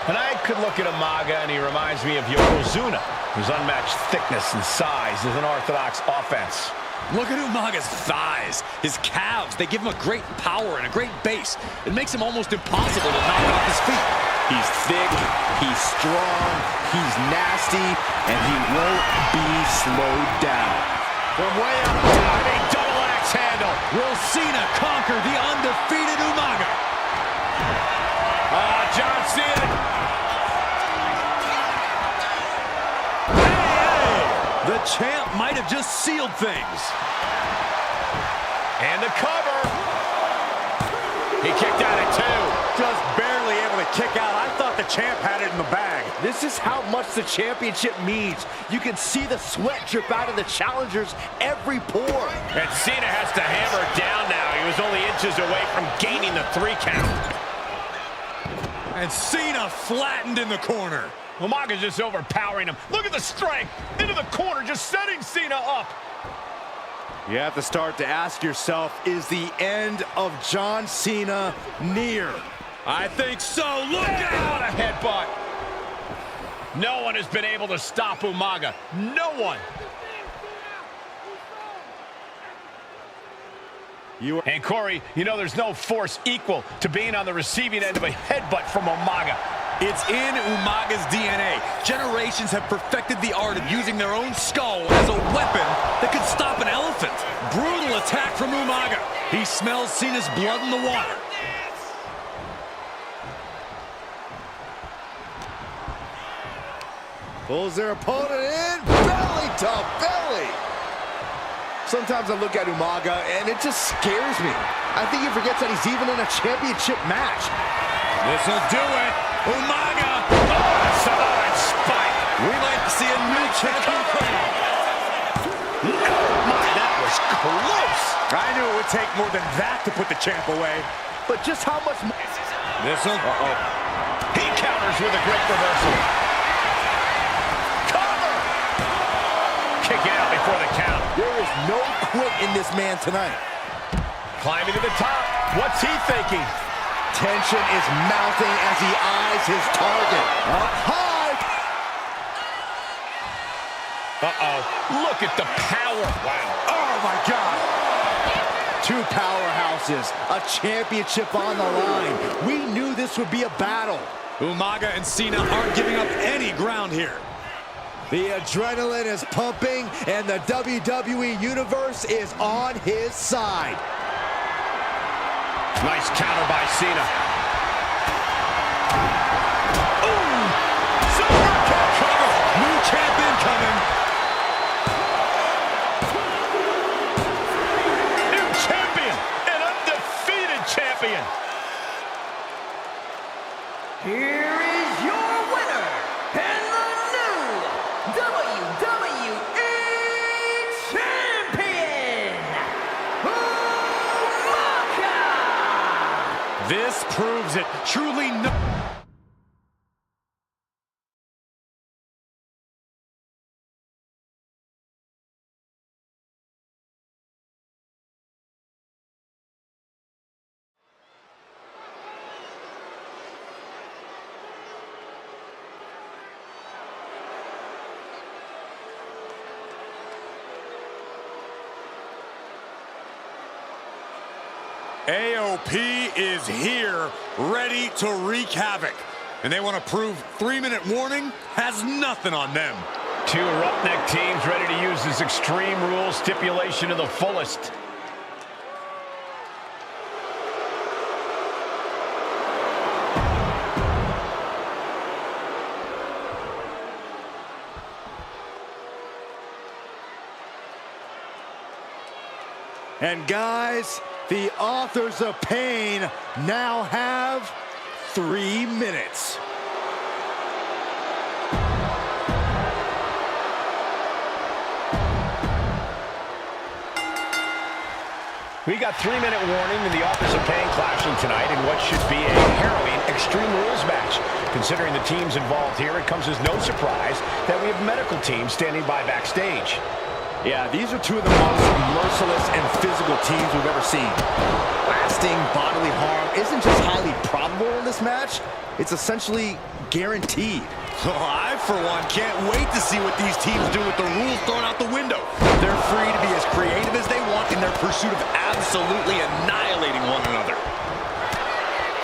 Tonight, could look at Umaga and he reminds me of Yokozuna, whose unmatched thickness and size is an orthodox offense. Look at Umaga's thighs, his calves. They give him a great power and a great base. It makes him almost impossible to knock off his feet. He's thick, he's strong, he's nasty, and he won't be slowed down. From way up top, a double axe handle. Will Cena conquer the undefeated Umaga? John Cena. The champ might have just sealed things. And the cover. He kicked out at 2. Just barely able to kick out. I thought the champ had it in the bag. This is how much the championship means. You can see the sweat drip out of the challenger's every pore. And Cena has to hammer it down now. He was only inches away from gaining the 3 count. And Cena flattened in the corner. Umaga's just overpowering him. Look at the strength. Into the corner, just setting Cena up. You have to start to ask yourself, is the end of John Cena near? I think so. Look What out! a headbutt. No one has been able to stop Umaga. No one. And Corey, you know there's no force equal to being on the receiving end of a headbutt from Umaga. It's in Umaga's DNA. Generations have perfected the art of using their own skull as a weapon that could stop an elephant. Brutal attack from Umaga. He smells Cena's blood in the water. Pulls their opponent in, belly to belly. Sometimes I look at Umaga and it just scares me. I think he forgets that he's even in a championship match. This'll do it. Umaga. Oh, Samoan spike. We might see a new champion crowned. No, my, that was close. I knew it would take more than that to put the champ away. But just how much more? This'll. He counters with a great reversal. Cover. Kick out before the count. There is no quit in this man tonight. Climbing to the top. What's he thinking? Tension is mounting as he eyes his target. Up high. Uh-oh. Look at the power. Wow. Oh, my God. 2 powerhouses, a championship on the line. We knew this would be a battle. Umaga and Cena aren't giving up any ground here. The adrenaline is pumping, and the WWE Universe is on his side. Nice counter by Cena. Ooh! Super kick cover! New champ incoming! New champion! An undefeated champion! Here is your winner, and the new WWE Champion, Umaga! This proves it. Truly no... AOP is here, ready to wreak havoc. And they want to prove 3-minute warning has nothing on them. 2 roughneck teams ready to use this Extreme Rules stipulation to the fullest. And guys, the authors of pain now have 3 minutes. We got 3-minute warning and the authors of pain clashing tonight in what should be a harrowing Extreme Rules match. Considering the teams involved here, it comes as no surprise that we have medical teams standing by backstage. Yeah, these are two of the most merciless and physical teams we've ever seen. Lasting bodily harm isn't just highly probable in this match, it's essentially guaranteed. I, for one, can't wait to see what these teams do with the rules thrown out the window. They're free to be as creative as they want in their pursuit of absolutely annihilating one another.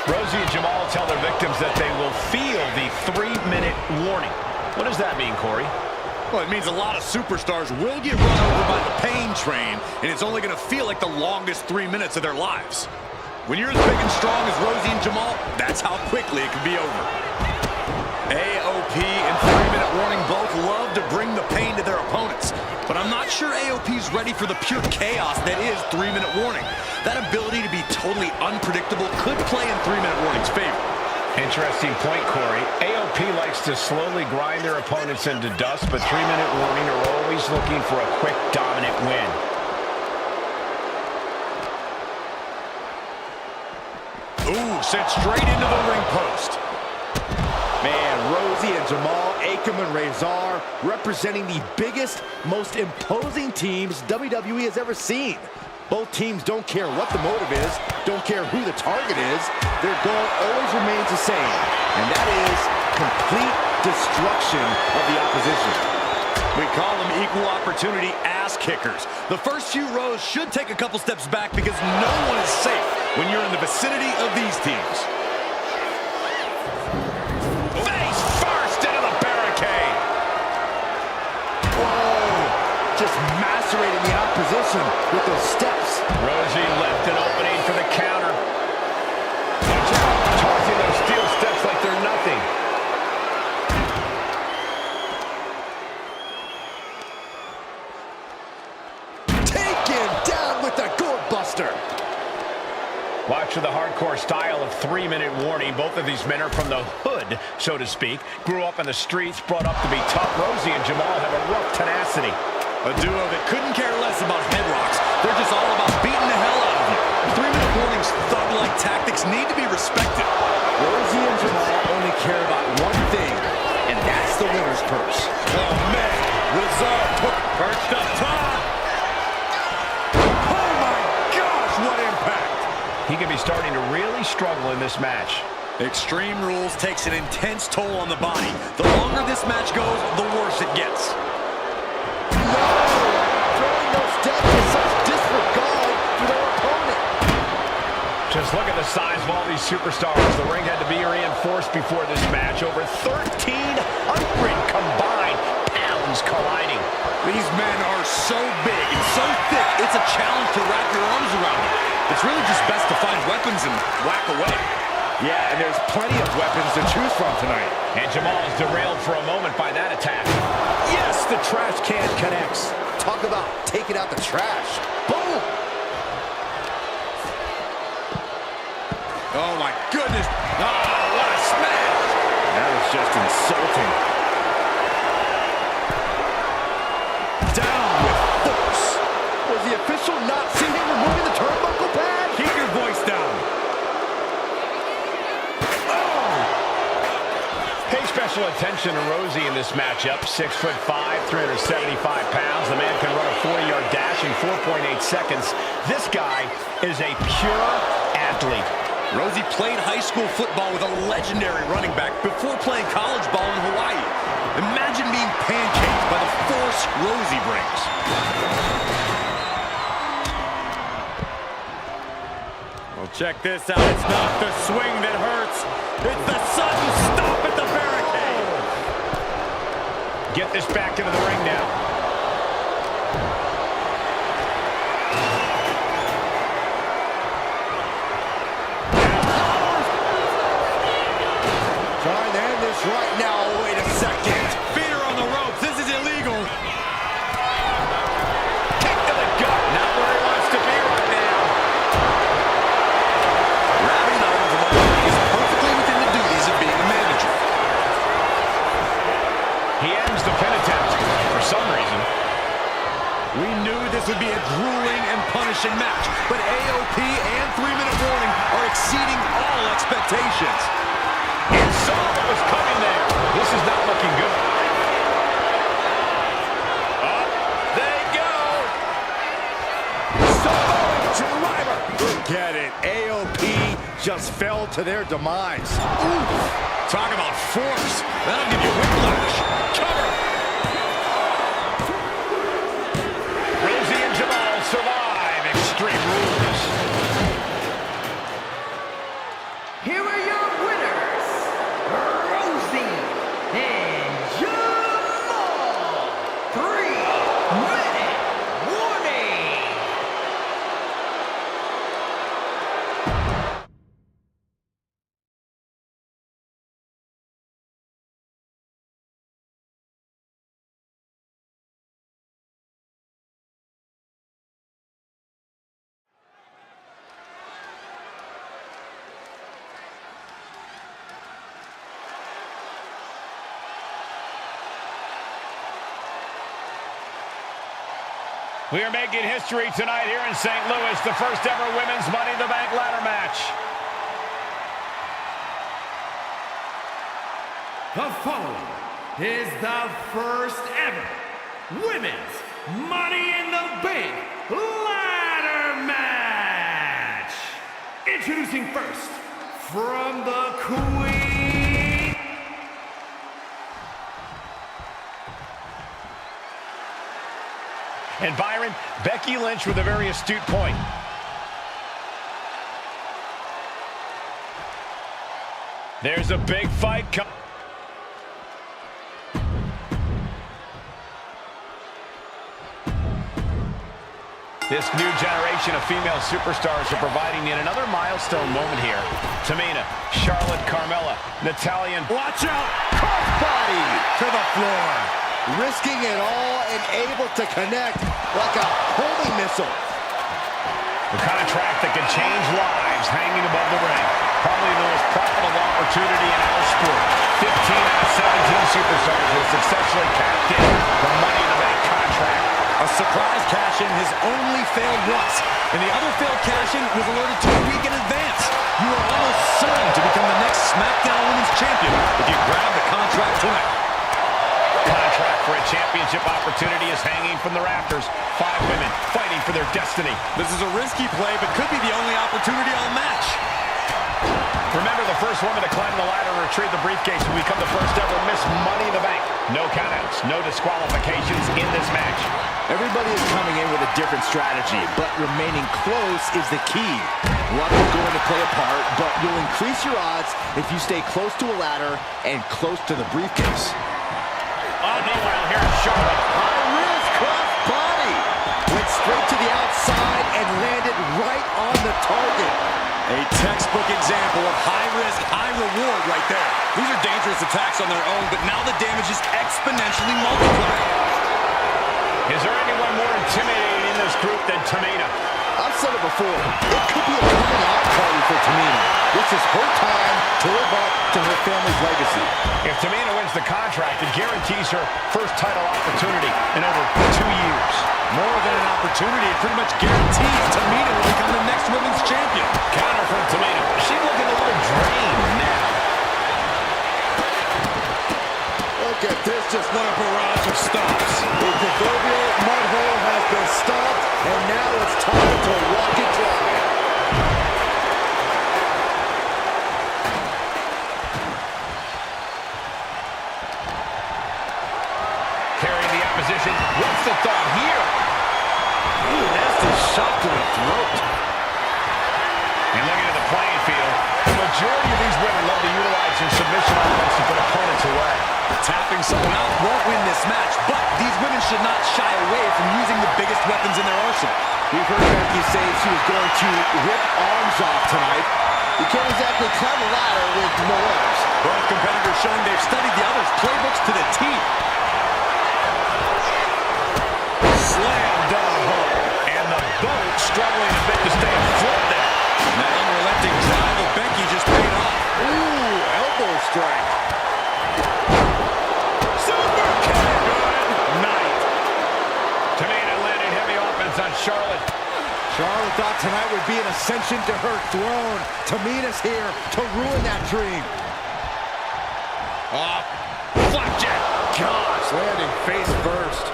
Rosie and Jamal tell their victims that they will feel the 3-minute warning. What does that mean, Corey? Well, it means a lot of superstars will get run over by the pain train, and it's only going to feel like the longest 3 minutes of their lives. When you're as big and strong as Rosie and Jamal, that's how quickly it can be over. AOP and 3-minute warning both love to bring the pain to their opponents, but I'm not sure AOP's ready for the pure chaos that is 3-minute warning. That ability to be totally unpredictable could play in 3-minute warning's favor. Interesting point, Corey. AOP likes to slowly grind their opponents into dust, but 3-minute warning are always looking for a quick, dominant win. Ooh, sent straight into the ring post. Man, Rosie and Jamal, Akam and Razor, representing the biggest, most imposing teams WWE has ever seen. Both teams don't care what the motive is, don't care who the target is. Their goal always remains the same, and that is complete destruction of the opposition. We call them equal opportunity ass kickers. The first few rows should take a couple steps back because no one is safe when you're in the vicinity of these teams. Face first into the barricade. Whoa, just macerating the opposition with those steps. Rosie left an opening for the counter. Watch out, tossing those steel steps like they're nothing. Taken down with the gourd buster. Watch for the hardcore style of 3-minute warning. Both of these men are from the hood, so to speak. Grew up in the streets, brought up to be tough. Rosie and Jamal have a rough tenacity. A duo that couldn't care less about headlocks. They're just all about beating the hell out of you. 3-minute warning's thug-like tactics need to be respected. Rosie and Jamal only care about one thing, and that's the winner's purse. Oh, man. Razor took perched up top. Oh, my gosh, what impact. He could be starting to really struggle in this match. Extreme Rules takes an intense toll on the body. The longer this match goes, the worse it gets. No! Throwing those steps with such disregard for their opponent. Just look at the size of all these superstars. The ring had to be reinforced before this match. Over 1,300 combined pounds colliding. These men are so big and so thick, it's a challenge to wrap your arms around them. It's really just best to find weapons and whack away. Yeah, and there's plenty of weapons to choose from tonight. And Jamal is derailed for a moment by that attack. Yes, the trash can connects. Talk about taking out the trash. Boom! Oh, my goodness. Oh, what a smash. That was just insulting. Down with force. Was the official not seeing him removing the turnbuckle pad? Keep your voice down. Pay special attention to Rosie in this matchup. 6'5", 375 pounds. The man can run a 40-yard dash in 4.8 seconds. This guy is a pure athlete. Rosie played high school football with a legendary running back before playing college ball in Hawaii. Imagine being pancaked by the force Rosie brings. Well, check this out. It's not the swing that hurts. It's the sudden stop at the barricade. Get this back into the ring now. Trying to end this right now. Oh, wait a second. Feet are on the ropes. This is illegal. Kick to the gut. Not where he wants to be right now. Grabbing the arm from underneath is perfectly within the duties of being a manager. He ends the pin attempt for some reason. We knew this would be a grueling and punishing match, but AOP and 3-minute warning are exceeding all expectations. And saw what was coming there. This is not looking good. Up they go. just fell to their demise. Talk about force. That'll give you whiplash. Cover. Rosie and Jamal survive Extreme Rules. Here are your winners, Rosie and Jamal. 3-minute warning. We are making history tonight here in St. Louis, the first ever women's Money in the Bank ladder match. The following is the first ever Women's Money in the Bank ladder match. Introducing first, from the Queen. And Byron, Becky Lynch with a very astute point. There's a big fight coming. This new generation of female superstars are providing yet another milestone moment here. Tamina, Charlotte, Carmella, Natalya. Watch out! Crossbody to the floor. Risking it all and able to connect like a homing missile. The contract that can change lives hanging above the ring. Probably the most profitable opportunity in our sport. 15 out of 17 superstars will successfully capped in the Money in the Bank contract. A surprise cash-in has only failed once, and the other failed cash-in was alerted to a week in advance. You are almost certain to become the next SmackDown Women's Champion if you grab the contract tonight. Contract for a championship opportunity is hanging from the rafters. 5 women fighting for their destiny. This is a risky play, but could be the only opportunity on the match. Remember, the first woman to climb the ladder and retrieve the briefcase will become the first ever Miss Money in the Bank. No countouts, no disqualifications in this match. Everybody is coming in with a different strategy, but remaining close is the key. Luck is going to play a part, but you'll increase your odds if you stay close to a ladder and close to the briefcase. Meanwhile, here's Charlotte. High risk cross body. Went straight to the outside and landed right on the target. A textbook example of high risk, high reward right there. These are dangerous attacks on their own, but now the damage is exponentially multiplied. Is there anyone more intimidating in this group than Tamina? I've said it before, it could be a coming out party for Tamina. This is her time to live up to her family's legacy. If Tamina wins the contract, it guarantees her first title opportunity in over 2 years. More than an opportunity, it pretty much guarantees Tamina will become the next women's champion. Counter from Tamina. She's looking a little drained now. Look at this, just what a barrage of stops. The proverbial mud hole has been stopped, and now it's time to walk it dry. Carrying the opposition. What's the thought here? Ooh, nasty shot to the throat. And looking at the playing field, the majority of these women love to utilize their submission offense to put opponents away. Tapping someone out won't win this match, but these women should not shy away from using the biggest weapons in their arsenal. We've heard Becky say she was going to rip arms off tonight. You can't exactly climb a ladder with no arms. Both competitors showing they've studied the others' playbooks to the T. Slam down home. And the boat struggling a bit to stay afloat there. That unrelenting drive of Becky just paid off. Ooh, elbow strike. Super kick. Good night. Tamina landing heavy offense on Charlotte. Charlotte thought tonight would be an ascension to her throne. Tamina's here to ruin that dream. Flapjack. Gosh, landing face first.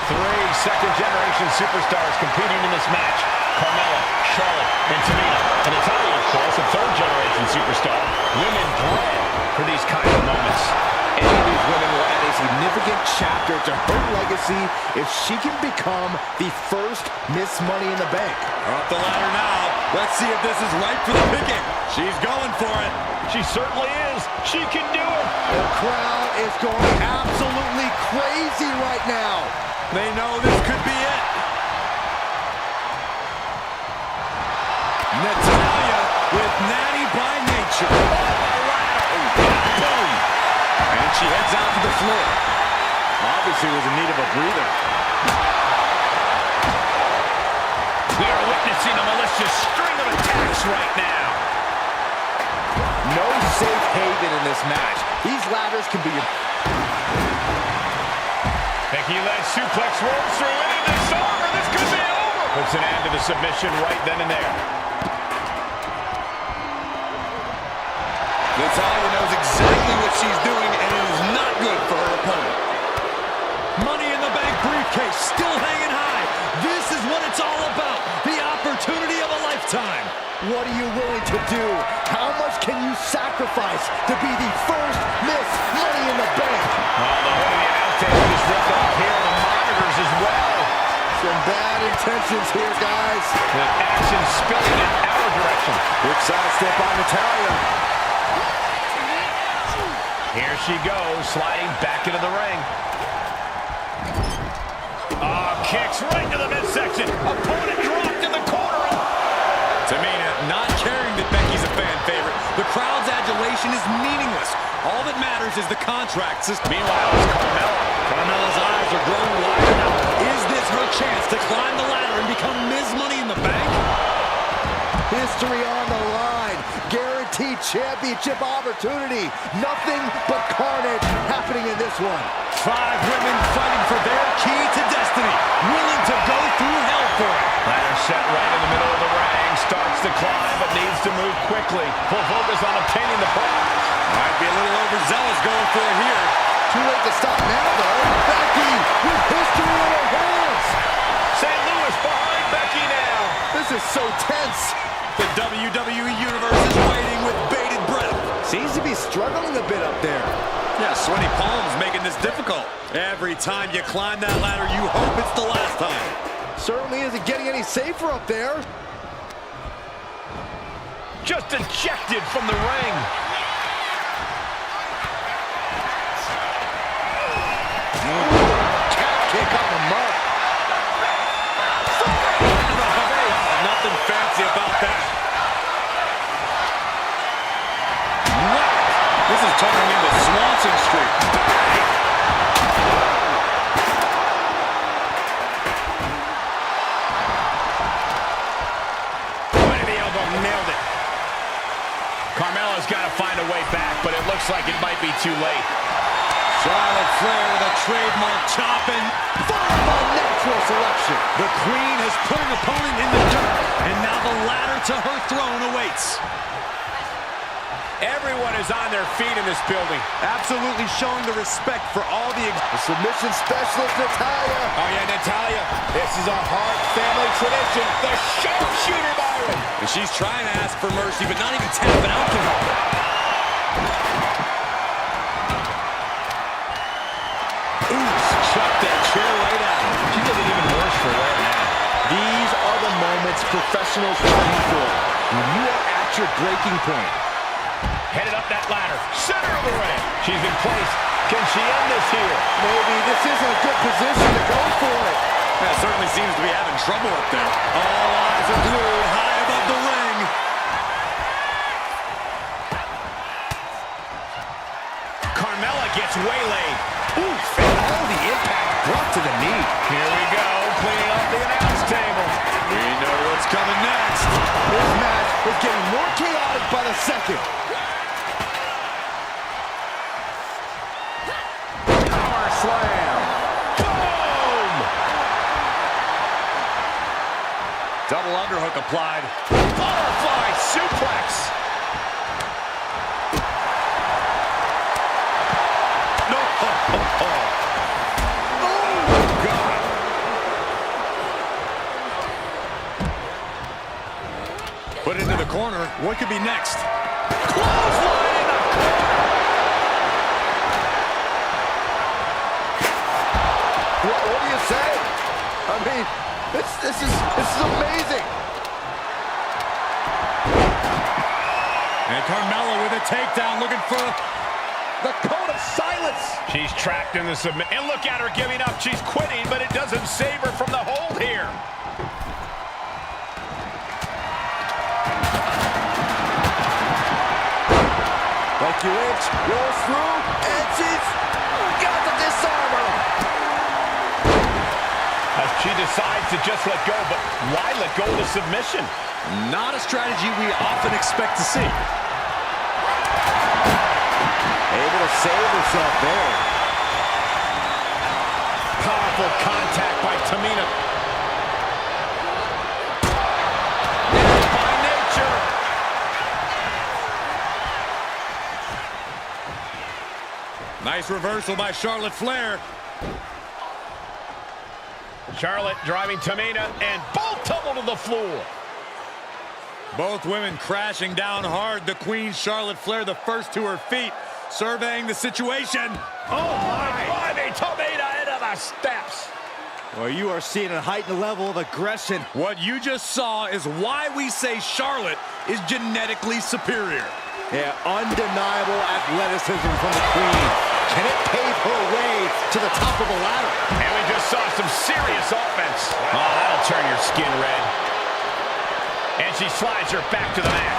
3 second-generation superstars competing in this match. Carmella, Charlotte, and Tamina. And Natalya, of course, a third-generation superstar. Women bred for these kind of moments. Any of these women will add a significant chapter to her legacy if she can become the first Miss Money in the Bank. Up the ladder now. Let's see if this is right for the picking. She's going for it. She certainly is. She can do it. The crowd is going absolutely crazy right now. They know this could be it. Natalya with natty by nature. Boom. And she heads out to the floor. Obviously was in need of a breather. We are witnessing a malicious string of attacks right now. No safe haven in this match. These ladders can be... Becky Lynch suplex rolls through into this armor. This could be over. Puts an end to the submission right then and there. Natalya knows exactly what she's doing, and it is not good for her opponent. Money in the Bank briefcase still hanging high. This is what it's all about. The opportunity of a lifetime. What are you willing to do? How much can you sacrifice to be the first Miss Money in the Bank? The announce table is ripped off here on the monitors as well. Some bad intentions here, guys. The action spilling in our direction. Big sidestep on Natalya. Here she goes, sliding back into the ring. Kicks right to the midsection. Opponent dropped in the corner. Tamina not caring that Becky's a fan favorite. The crowd's adulation is meaningless. All that matters is the contract system. Meanwhile, it's Carmella. Carmella's eyes are growing wider now. Is this her chance to climb the ladder and become Ms. Money in the Bank? History on the line. Guaranteed championship opportunity. Nothing but carnage happening in this one. 5 women fighting for their key to destiny. Willing to go through hell for it. Ladder set right in the middle of the ring. Starts to climb, but needs to move quickly. Full focus on obtaining the prize. Might be a little overzealous going for it here. Too late to stop now, though. Becky with history in her hands. St. Louis behind Becky now. This is so tense. The WWE Universe is waiting with bated breath. Seems to be struggling a bit up there. Yeah, sweaty palms making this difficult. Every time you climb that ladder, you hope it's the last time. Certainly isn't getting any safer up there. Just ejected from the ring. Cat kick on the mark. Nothing fancy about that. What? This is turning into Swanson Street. Point of the elbow, nailed it. Carmella's got to find a way back, but it looks like it might be too late. Charlotte Flair with a trademark chopping. Followed by natural selection. The Queen has put an opponent in the dirt, and now the ladder to her throne awaits. Everyone is on their feet in this building. Absolutely showing the respect for all the submission specialist, Natalya. Oh, yeah, Natalya. This is a Hart family tradition. The sharpshooter, Byron. And she's trying to ask for mercy, but not even tapping out can help. Chuck that chair right out. She did it even worse for wear now. These are the moments professionals train for. When you are at your breaking point. Headed up that ladder. Center of the ring. She's in place. Can she end this here? Maybe this isn't a good position to go for it. That certainly seems to be having trouble up there. All eyes are glued high above the ring. Carmella gets waylaid. Oof, and all the impact brought to the knee. Here we go, cleaning up the announce table. We know what's coming next. This match is getting more chaotic by the second. Power slam. Boom! Double underhook applied. Butterfly suplex. What could be next? Clothesline in the corner. What do you say? I mean, this is amazing. And Carmella with a takedown, looking for The code of silence. She's trapped in the submit. And look at her giving up. She's quitting, but it doesn't save her from the hold here. Becky Lynch rolls through, and she's got the disarmer. As she decides to just let go, but why let go of the submission? not a strategy we often expect to see. Able to save herself there. Powerful contact by Tamina. By nature. Nice reversal by Charlotte Flair. Charlotte driving Tamina, and both tumble to the floor. Both women crashing down hard. The Queen, Charlotte Flair, the first to her feet, surveying the situation. Oh my, driving Tamina into the steps. Well, you are seeing a heightened level of aggression. What you just saw is why we say Charlotte is genetically superior. Yeah, undeniable athleticism from the Queen. Can it pave her way to the top of the ladder? And we just saw some serious offense. Oh, that'll turn your skin red. And she slides her back to the mat.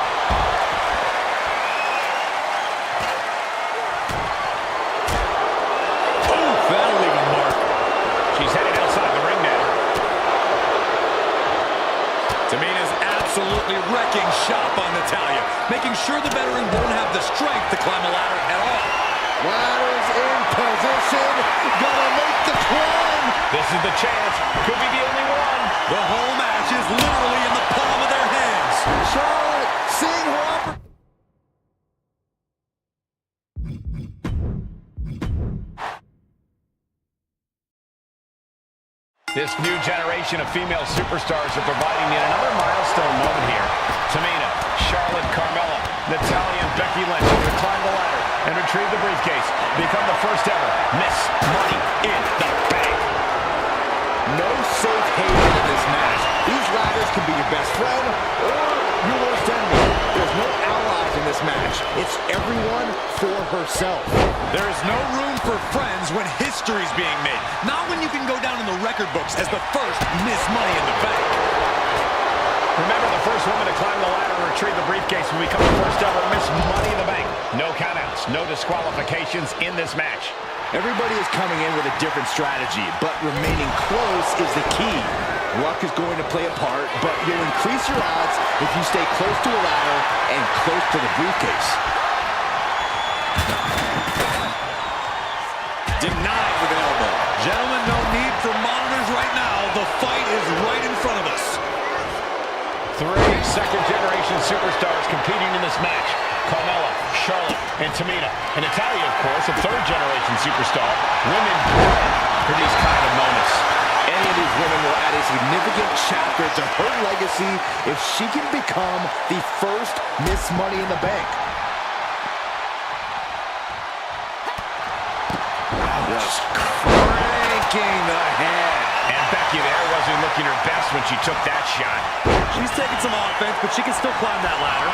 Ooh, that'll leave a mark. She's headed outside the ring now. Tamina's absolutely wrecking shop on Natalya, making sure the veteran won't have the strength to climb a ladder at all. Ladder's in position. Gonna make the climb. This is the chance. Could be the only one. The whole match is literally in the palm of their hands. Charlotte seeing her opportunity. This new generation of female superstars are providing yet another milestone moment here. Tamina, Charlotte, Carmella, Natalya, and Becky Lynch will climb the ladder and retrieve the briefcase. Become the first ever Miss Money in the Bank. No safe haven in this match. These ladders can be your best friend or your worst enemy. There's no allies in this match. It's everyone for herself. There is no room for friends when history's being made. Not when you can go down in the record books as the first Miss Money in the Bank. Remember, the first woman to climb the ladder and retrieve the briefcase will become the first ever Miss Money in the Bank. No countouts, no disqualifications in this match. Everybody is coming in with a different strategy, but remaining close is the key. Luck is going to play a part, but you'll increase your odds if you stay close to a ladder and close to the briefcase. Denied with an elbow. Gentlemen, no need for monitors right now. The fight is right in front of us. 3 second-generation superstars competing in this match. Carmella, Charlotte, and Tamina. And Natalya, of course, a third-generation superstar. Women born for these kind of moments. Any of these women will add a significant chapter to her legacy if she can become the first Miss Money in the Bank. Just cranking the head. And Becky there wasn't looking her best when she took that shot. She's taking some offense, but she can still climb that ladder.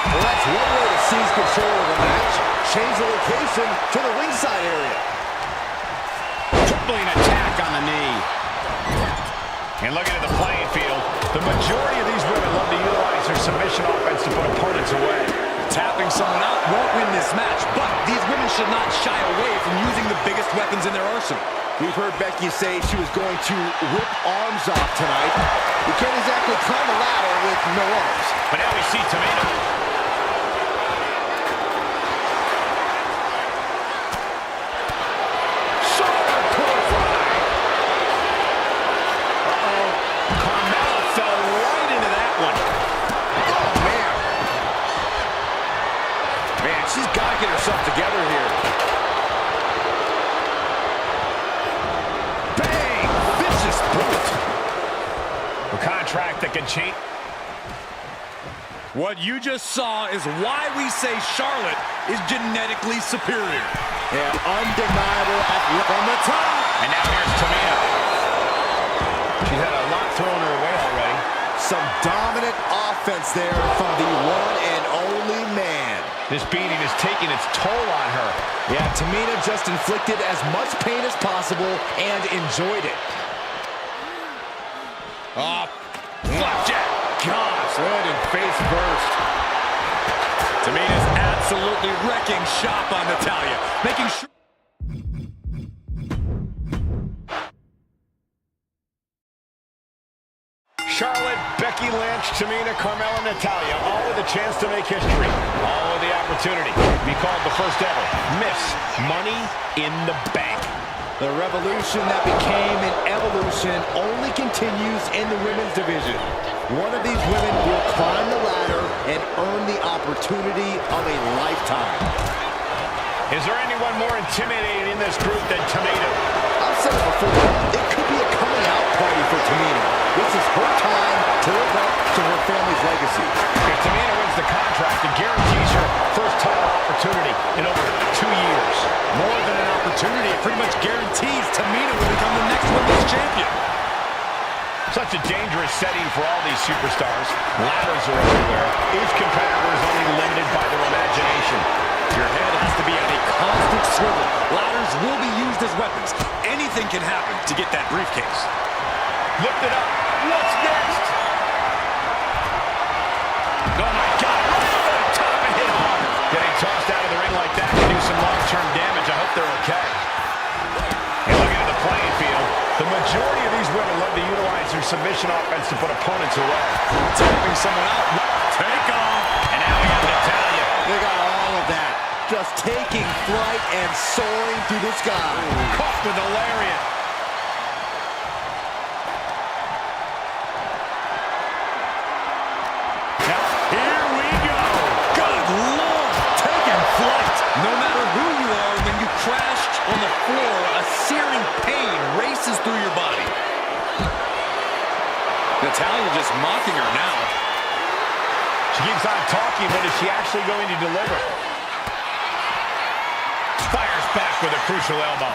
Well, that's one way to seize control of the match. Change the location to the ringside area. Tripling attack on the knee. And looking at the playing field, the majority of these women love to utilize their submission offense to put opponents away. Tapping someone out won't win this match, but these women should not shy away from using the biggest weapons in their arsenal. We've heard Becky say she was going to rip arms off tonight. You can't exactly climb a ladder with no arms. But now we see Tamina. She's got to get herself together here. Bang! Vicious boot. Well, contract that can change. What you just saw is why we say Charlotte is genetically superior. Yeah, undeniable from the top. And now here's Tamina. She's had a lot thrown her way already. Some dominant offense there from the one and only man. This beating is taking its toll on her. Yeah, Tamina just inflicted as much pain as possible and enjoyed it. Flapjack. Gosh, landing face first. Tamina's absolutely wrecking shop on Natalya, making sure... Charlotte, Becky Lynch, Tamina, Carmella, Natalya, all with a chance to make history. All with the opportunity to be called the first ever Miss Money in the Bank. The revolution that became an evolution only continues in the women's division. One of these women will climb the ladder and earn the opportunity of a lifetime. Is there anyone more intimidating in this group than Tamina? I've said it before, it could be a coming out party for Tamina. This is her time to live up to her family's legacy. If Tamina wins the contract, it guarantees her first title opportunity in over 2 years. More than an opportunity, it pretty much guarantees Tamina will become the next women's champion. Such a dangerous setting for all these superstars. Ladders are everywhere. Each competitor is only limited by their imagination. Your head has to be on a constant swivel. Ladders will be used as weapons. Anything can happen to get that briefcase. Lift it up. What's next? Oh, my God. Right over the top and hit hard. Getting tossed out of the ring like that can do some long-term damage. I hope they're okay. And looking at the playing field, the majority of these women love to utilize their submission offense to put opponents away. Tapping someone out. Take off. And now we got Natalya. They got all of that. Just taking flight and soaring through the sky. Caught with a lariat. Now, here we go. Good Lord, taking flight. No matter who you are, when you crashed on the floor, a searing pain races through your body. Natalya just mocking her now. She keeps on talking, but is she actually going to deliver? Fires back with a crucial elbow.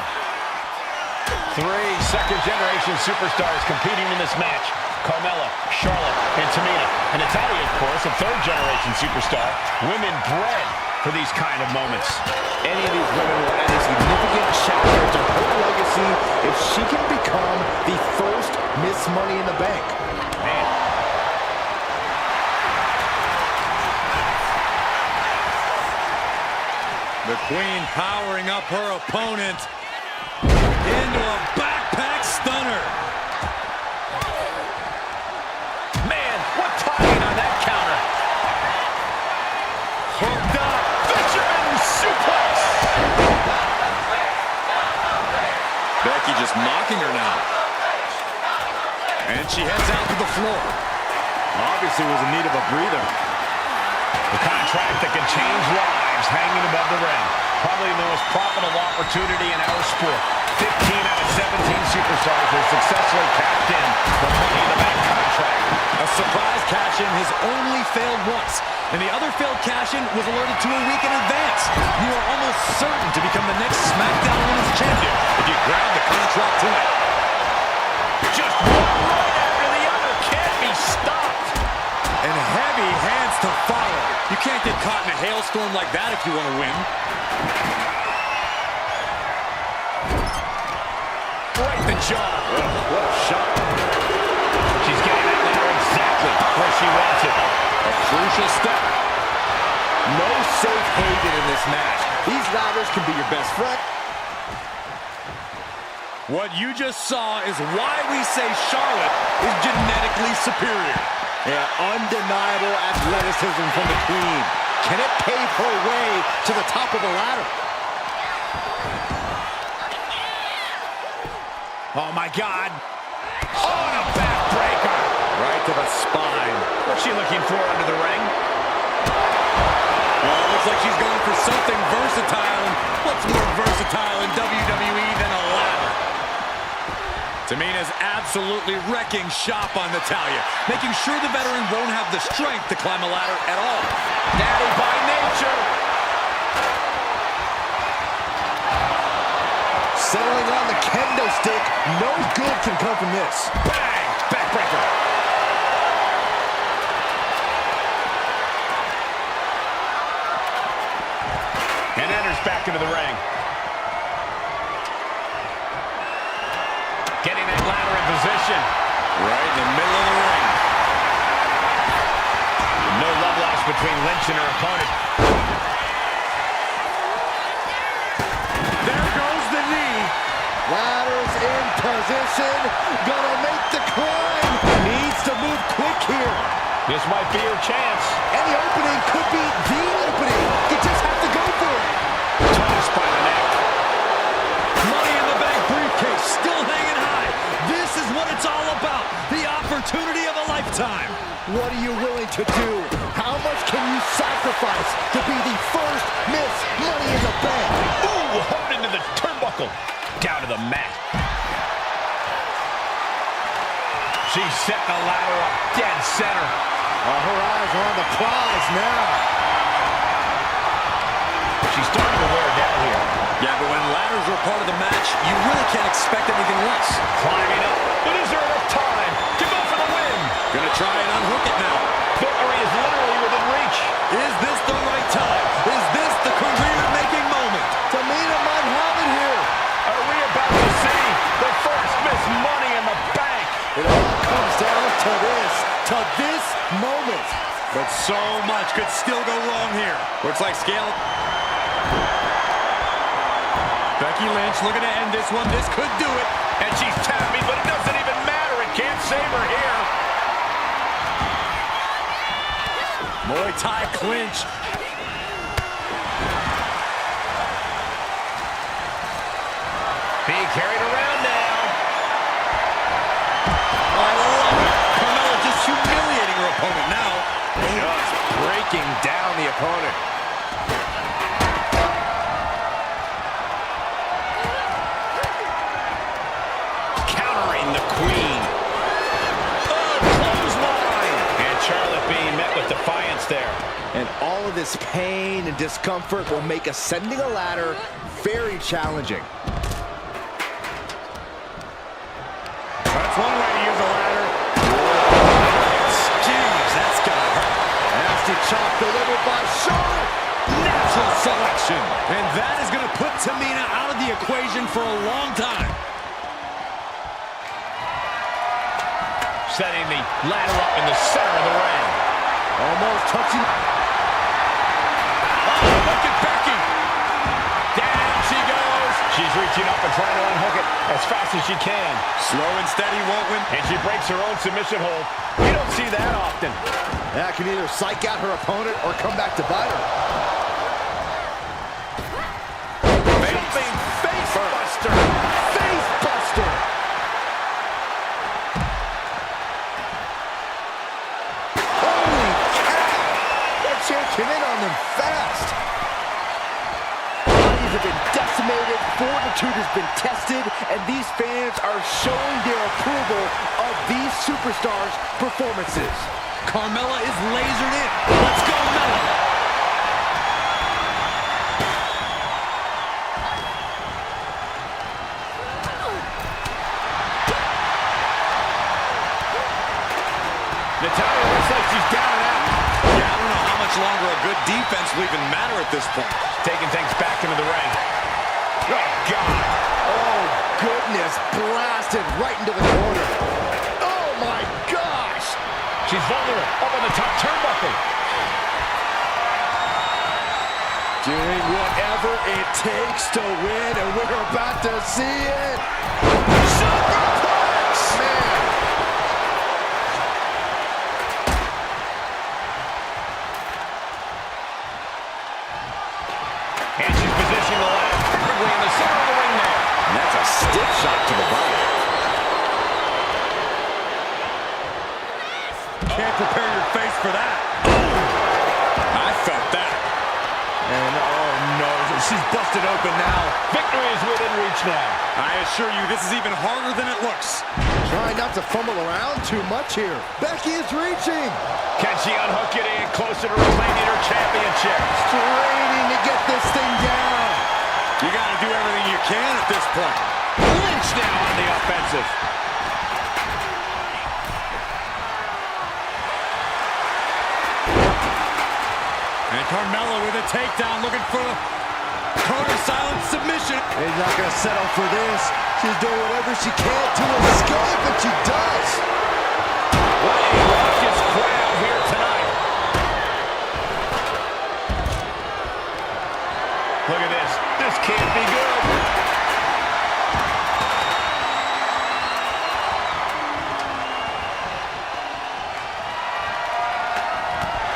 3 second-generation superstars competing in this match. Carmella, Charlotte, and Tamina. And Natalya, of course, a third-generation superstar. Women bred for these kind of moments. Any of these women will add a significant chapter to her legacy if she can become the first Miss Money in the Bank. Man. The Queen powering up her opponent into a backpack stunner. Man, what timing on that counter. Hooked up. Fisherman suplex. Becky just mocking her now. And she heads out to the floor. Obviously was in need of a breather. The contract that can change lives hanging above the ring. Probably the most profitable opportunity in our sport. 15 out of 17 superstars have successfully cashed in the Money in the Bank contract. A surprise cash-in has only failed once, and the other failed cash-in was alerted to a week in advance. You are almost certain to become the next SmackDown Women's Champion if you grab the contract tonight. Just one right after the other. Can't be stopped. And heavy hands to follow. You can't get caught in a hailstorm like that if you want to win. Right the jaw. What a shot. She's getting that ladder exactly where she wants it. A crucial step. No safe haven in this match. These ladders can be your best friend. What you just saw is why we say Charlotte is genetically superior. Yeah, undeniable athleticism from the Queen. Can it pave her way to the top of the ladder? Oh, my God. Oh, and a backbreaker. Right to the spine. What's she looking for under the ring? Well, it looks like she's going for something versatile. And what's more versatile in WWE than a ladder? Tamina's absolutely wrecking shop on Natalya, making sure the veteran won't have the strength to climb a ladder at all. Daddy by nature. Settling on the kendo stick. No good can come from this. Bang! Backbreaker. And enters back into the ring. Getting that ladder in position. Right in the middle of the ring. No love lost between Lynch and her opponent. There goes the knee. Ladder's in position. Gonna make the climb. Needs to move quick here. This might be her chance. Any opening could be the opening. You just have to go for it. Tossed by the neck. Money in the Bank briefcase still hanging high. This is what it's all about. The opportunity of a lifetime. What are you willing to do? How much can you sacrifice to be the first Miss Money in the Bank? Ooh, hooked into the turnbuckle. Down to the mat. She set the ladder up dead center. Her eyes are on the prize now. She's starting to wear down here. Yeah, but when ladders are part of the match, you really can't expect anything less. Climbing up. But is there enough time to go for the win? Gonna try and unhook it now. Victory is literally within reach. Is this the right time? Is this the career-making moment? Tamina might have it here. Are we about to see the first Miss Money in the Bank? It all comes down to this moment. But so much could still go wrong here. Looks like scale. Becky Lynch looking to end this one. This could do it. And she's tapping, but it doesn't even matter. It can't save her here. Muay Thai clinch. Being carried around now. I love it. Carmella just humiliating her opponent now. Just breaking down the opponent. Countering the Queen. Oh, clothesline. And Charlotte being met with defiance there. And all of this pain and discomfort will make ascending a ladder very challenging. That's one way to use a ladder. Jeez, that's gotta hurt. Nasty chop delivered by Charlotte. Natural selection. And that is going to put Tamina out of the equation for a long time. Setting the ladder up in the center of the ring. Almost touching. Oh, look at Becky. Down she goes. She's reaching up and trying to unhook it as fast as she can. Slow and steady won't win. And she breaks her own submission hold. You don't see that often. That can either psych out her opponent or come back to bite her. Jumping face buster. Face buster. Holy cow. That chair came in on them fast. Bodies have been decimated, fortitude has been tested, and these fans are showing their approval of these superstars' performances. Carmella is lasered in. Let's go, Mella. Natalya looks like she's down and out. Yeah, I don't know how much longer a good defense will even matter at this point. Taking things back into the ring. Oh, God. Oh, goodness. Blasted right into the corner. Oh, my gosh. She's vulnerable up on the top turnbuckle. Doing whatever it takes to win, and we're about to see it. Superplex! Man. And she's positioning the ladder perfectly in the center of the ring there. And that's a stiff shot to the body. Can't prepare your face for that. I felt that. And oh no, she's busted open now. Victory is within reach now. I assure you, this is even harder than it looks. Trying not to fumble around too much here. Becky is reaching. Can she unhook it in closer to reclaiming her championship? Straining to get this thing down. You got to do everything you can at this point. Lynch now on the offensive. And Carmella with a takedown, looking for a code of silent submission. He's not going to settle for this. She's doing whatever she can to escape, and she does. What a raucous crowd here tonight. Look at this. This can't be good.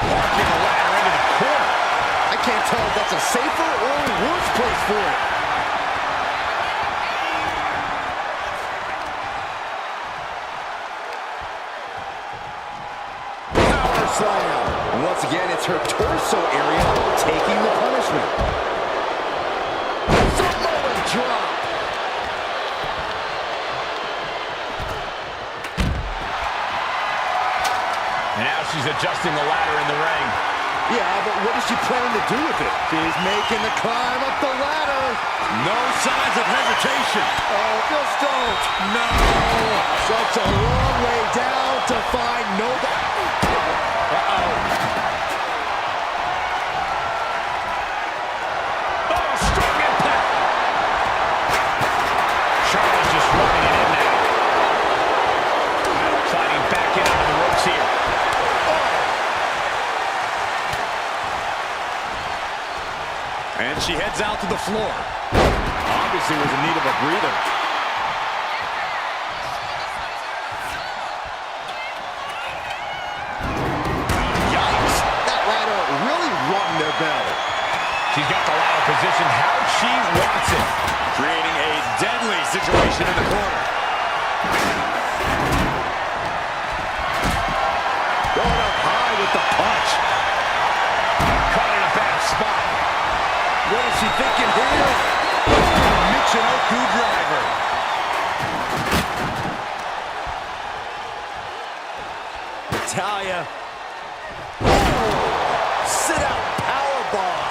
Walking the ladder into the corner. I can't tell if that's a safer or a worse place for it. Power slam. Once again, it's her torso area taking the punishment. Samoa drop. And now she's adjusting the ladder in the ring. Yeah, but what is she planning to do with it? She's making the climb up the ladder. No signs of hesitation. Oh, just don't. No. Such a long way down to find nobody. Oh, strong impact. Charlotte just running it in now. Sliding back in under the ropes here. And she heads out to the floor. Obviously was in need of a breather. Yikes! That ladder really rung their bell. She's got the ladder positioned how she wants it. Creating a deadly situation in the corner. Going up high with the punch. Caught in a bad spot. What is she thinking here? Michinoku driver. Natalya. Sit out powerbomb.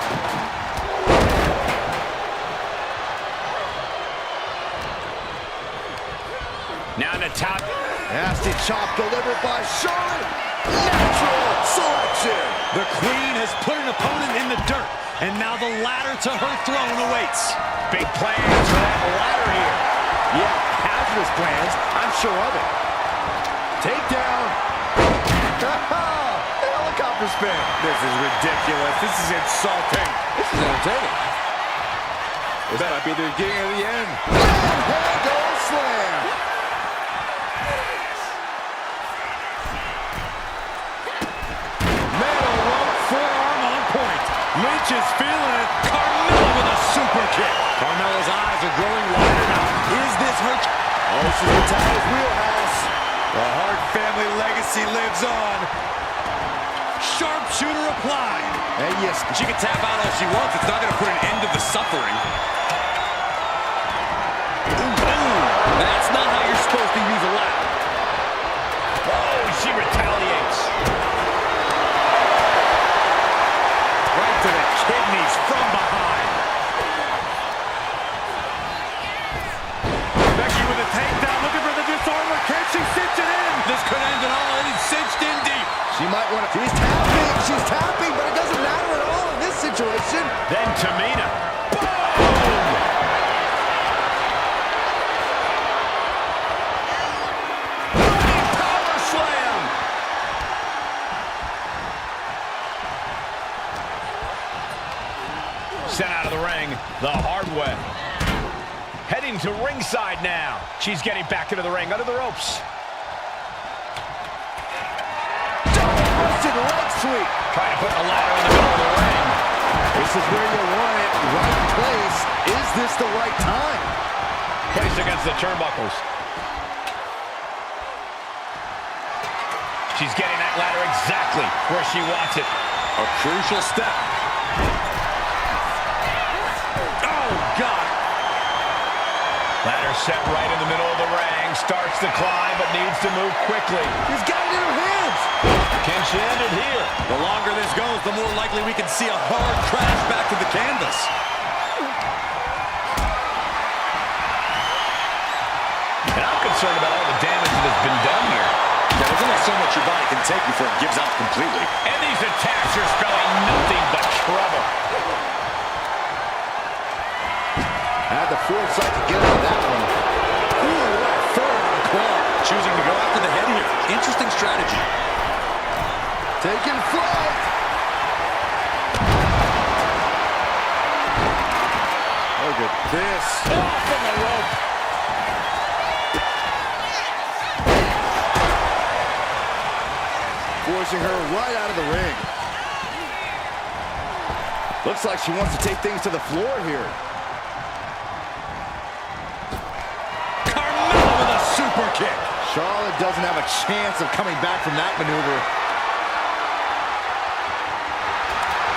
Now Natalya. Nasty chop delivered by Charlotte. Natural selection. The Queen has put an opponent in the dirt, and now the ladder to her throne awaits. Big plans for that ladder here. Yeah, hazardous plans. I'm sure of it. Takedown. Helicopter spin. This is ridiculous. This is insulting. This is entertaining. This might be the beginning of the end. Head goal slam. Metal rope forearm on point. Lynch is feeling it. Carmella with a super kick. Carmella's eyes are growing wider now. Is this her? Oh, this is Natalya's wheelhouse. The Hart family legacy lives on. Sharpshooter applied. And yes, She can tap out all she wants. It's not going to put an end to the suffering. That's not how you're supposed to use a ladder. Oh, she retaliates. Right to the kidneys from behind. Becky with a takedown, looking for the disarmer. Can she cinch it in? This could end it all, and it's cinched in deep. she might want to. She's tapping. She's tapping, but it doesn't matter at all in this situation. Then Tamina. Power slam. Sent out of the ring the hard way. Heading to ringside now. She's getting back into the ring under the ropes. Double-busted leg sweep. Trying to put the ladder in the middle of the ring. This is where you want it. Right place. Is this the right time? Placed against the turnbuckles. She's getting that ladder exactly where she wants it. A crucial step. God. Ladder set right in the middle of the ring. Starts the climb, but needs to move quickly. He's got it in her hands. Can she end it here? The longer this goes, the more likely we can see a hard crash back to the canvas. And I'm concerned about all the damage that has been done here. There's only so much your body can take before it gives out completely. And these attacks are spelling nothing but trouble. Had the foresight to get out of that one. Ooh, what a forearm claw. Choosing to go after the head here. Interesting strategy. Taking flight. Look at this. Off on the rope. Forcing her right out of the ring. Looks like she wants to take things to the floor here. Carmella with a super kick. Charlotte doesn't have a chance of coming back from that maneuver.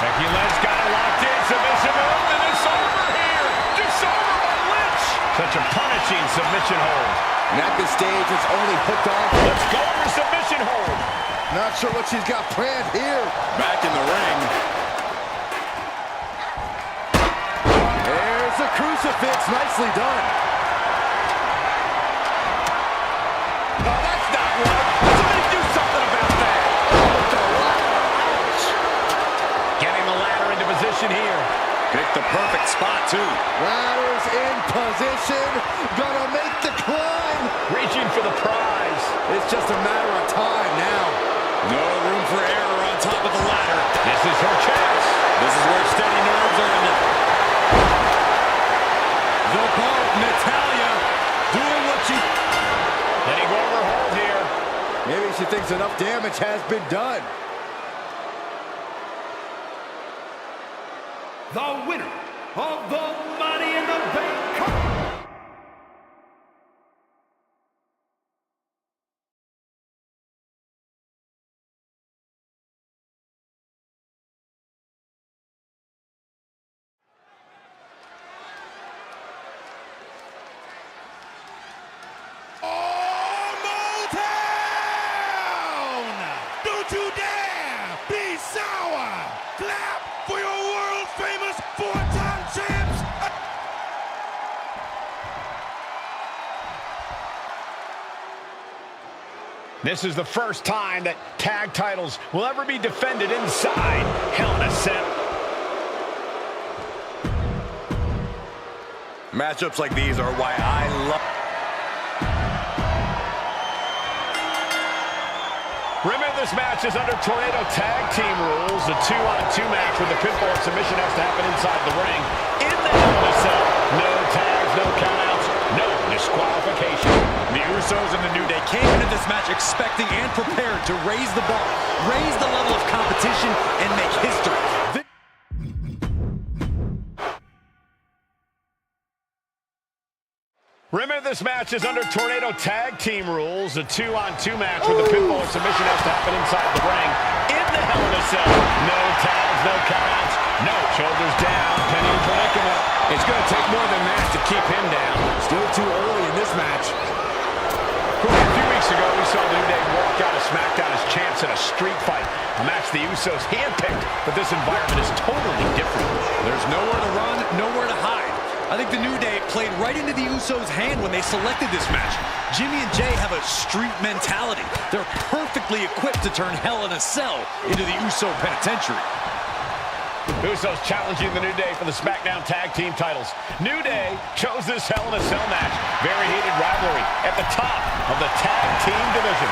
Becky Lynch got it locked in. Submission move, and it's over here. Disarmer by Lynch. Such a punishing submission hold. And at this stage, it's only hooked on. Let's go for submission hold. Not sure what she's got planned here. Back in the ring. There's the crucifix. Nicely done. No, that's not right. Somebody do something about that. Ouch. Getting the ladder into position here. Picked the perfect spot, too. Ladders in position. Gonna make the climb. Reaching for the prize. It's just a matter of time now. No room for error on top of the ladder. This is her chance. This is where steady nerves are in it. The Pope, Natalya, doing what she... Letting go of her hold here. Maybe she thinks enough damage has been done. The winner of the Money in the Bank Cup. Don't you dare be sour! Clap for your world-famous four-time champs! This is the first time that tag titles will ever be defended inside Hell in a Cell. Matchups like these are why I love... Remember, this match is under Tornado Tag Team rules. A 2-on-2 match where the pinfall submission has to happen inside the ring. In the Hell in a Cell. No tags, no countouts, no disqualification. The Usos and the New Day came into this match expecting and prepared to raise the bar, raise the level of competition, and make history. Remember, this match is under Tornado Tag Team rules. A 2-on-2 match where the pinfall submission has to happen inside the ring. In the Hell in a Cell. No tags, no countouts, no shoulders down. Penny predicament. It's going to take more than that to keep him down. Still too early in this match. A few weeks ago, we saw the New Day walk out of SmackDown as champs in a street fight. A match the Usos handpicked, but this environment is totally different. There's nowhere to run, nowhere to hide. I think the New Day played right into the Usos' hand when they selected this match. Jimmy and Jay have a street mentality. They're perfectly equipped to turn Hell in a Cell into the Uso penitentiary. Usos challenging the New Day for the SmackDown Tag Team titles. New Day chose this Hell in a Cell match. Very heated rivalry at the top of the Tag Team division.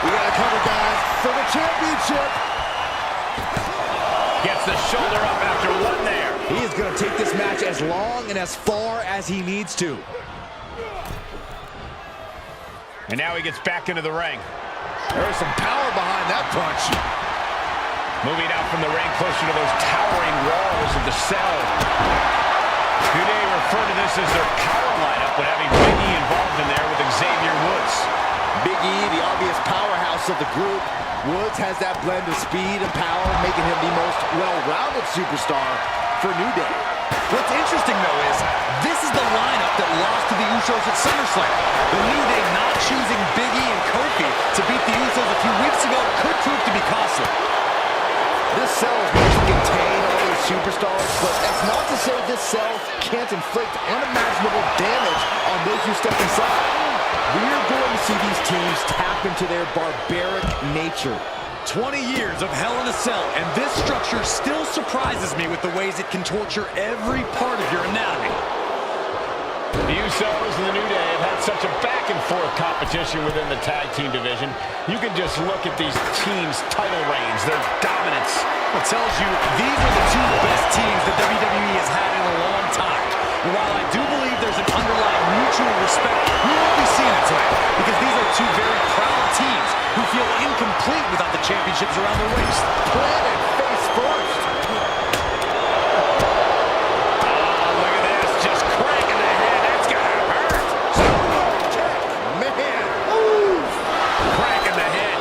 We got to cover, guys, for the championship. Gets the shoulder up after one there. He is going to take this match as long and as far as he needs to. And now he gets back into the ring. There's some power behind that punch. Moving out from the ring closer to those towering walls of the cell. New Day refer to this as their power lineup when having Big E involved in there with Xavier Woods. Big E, the obvious powerhouse of the group. Woods has that blend of speed and power, making him the most well-rounded superstar for New Day. What's interesting, though, is this is the lineup that lost to the Usos at SummerSlam. The New Day not choosing Big E and Kofi to beat the Usos a few weeks ago could prove to be costly. This cell is meant to contain all these superstars, but that's not to say this cell can't inflict unimaginable damage on those who step inside. We are going to see these teams tap into their barbaric nature. 20 years of Hell in a Cell, and this structure still surprises me with the ways it can torture every part of your anatomy. The Usos and the New Day have had such a back-and-forth competition within the tag team division. You can just look at these teams' title reigns, their dominance. It tells you these are the two best teams that WWE has had in a long time. And while I do believe there's an underlying mutual respect, we won't be seeing it tonight, because these are two very proud teams who feel incomplete without the championships around their waist. Planted face first. Look at this, just cranking the head. That's gonna hurt. Man, ooh. Cranking the head.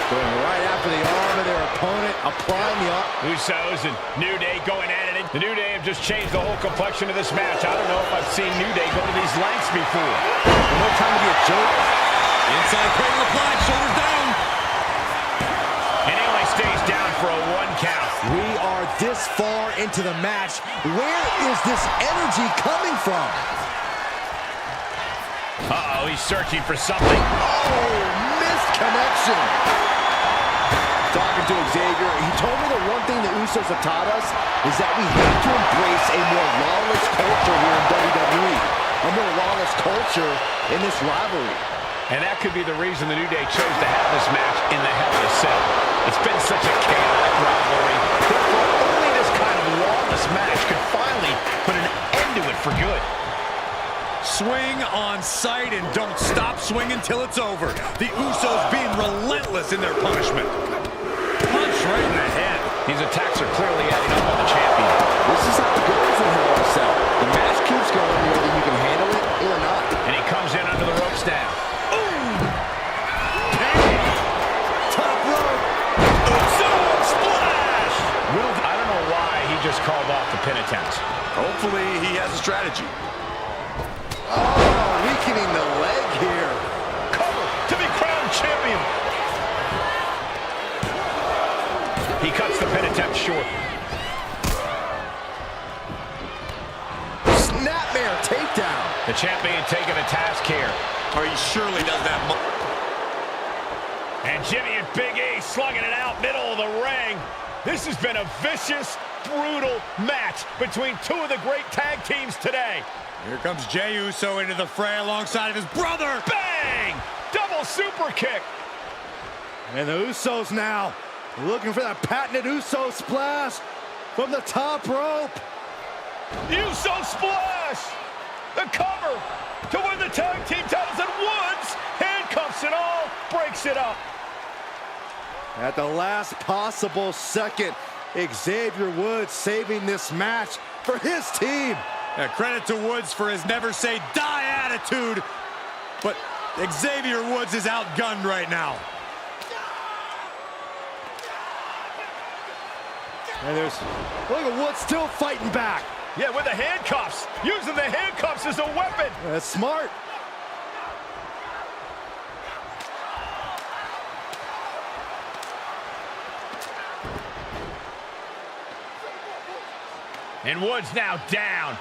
Going right after the arm of their opponent, applying the arm. Usos and New Day going at it. The New Day have just changed the whole complexion of this match. I don't know if I've seen New Day go to these lengths before. No time to be a joke. Inside cradle applied, shoulders down. And he only stays down for a 1 count. We are this far into the match. Where is this energy coming from? Uh-oh, he's searching for something. Oh, missed connection. Talking to Xavier, he told me the one thing the Usos have taught us is that we have to embrace a more lawless culture here in WWE. A more lawless culture in this rivalry. And that could be the reason the New Day chose to have this match in the Hell in a Cell. It's been such a chaotic rivalry. Therefore, only this kind of lawless match could finally put an end to it for good. Swing on sight and don't stop swinging till it's over. The Usos being relentless in their punishment. Punch right in the head. These attacks are clearly adding up on the champion. This is how it goes in Hell in a Cell. The match keeps going whether you can handle it or not. And he comes in under the ropes now. Top rope. Splash! I don't know why he just called off the pin attempt. Hopefully he has a strategy. Oh, weakening the leg here. Cover to be crowned champion. He cuts the pin attempt short. Snapmare takedown. The champion taking a task here. Or he surely doesn't have much. And Jimmy and Big E slugging it out middle of the ring. This has been a vicious, brutal match between two of the great tag teams today. Here comes Jey Uso into the fray alongside of his brother. Bang! Double super kick. And the Usos now looking for that patented Uso splash from the top rope. Uso splash. The cover to win the tag team titles, and Woods handcuffs it all, breaks it up. At the last possible second, Xavier Woods saving this match for his team. Credit to Woods for his never say die attitude, but Xavier Woods is outgunned right now. And look at Woods still fighting back. Yeah, with the handcuffs. Using the handcuffs as a weapon. That's smart. And Woods now down.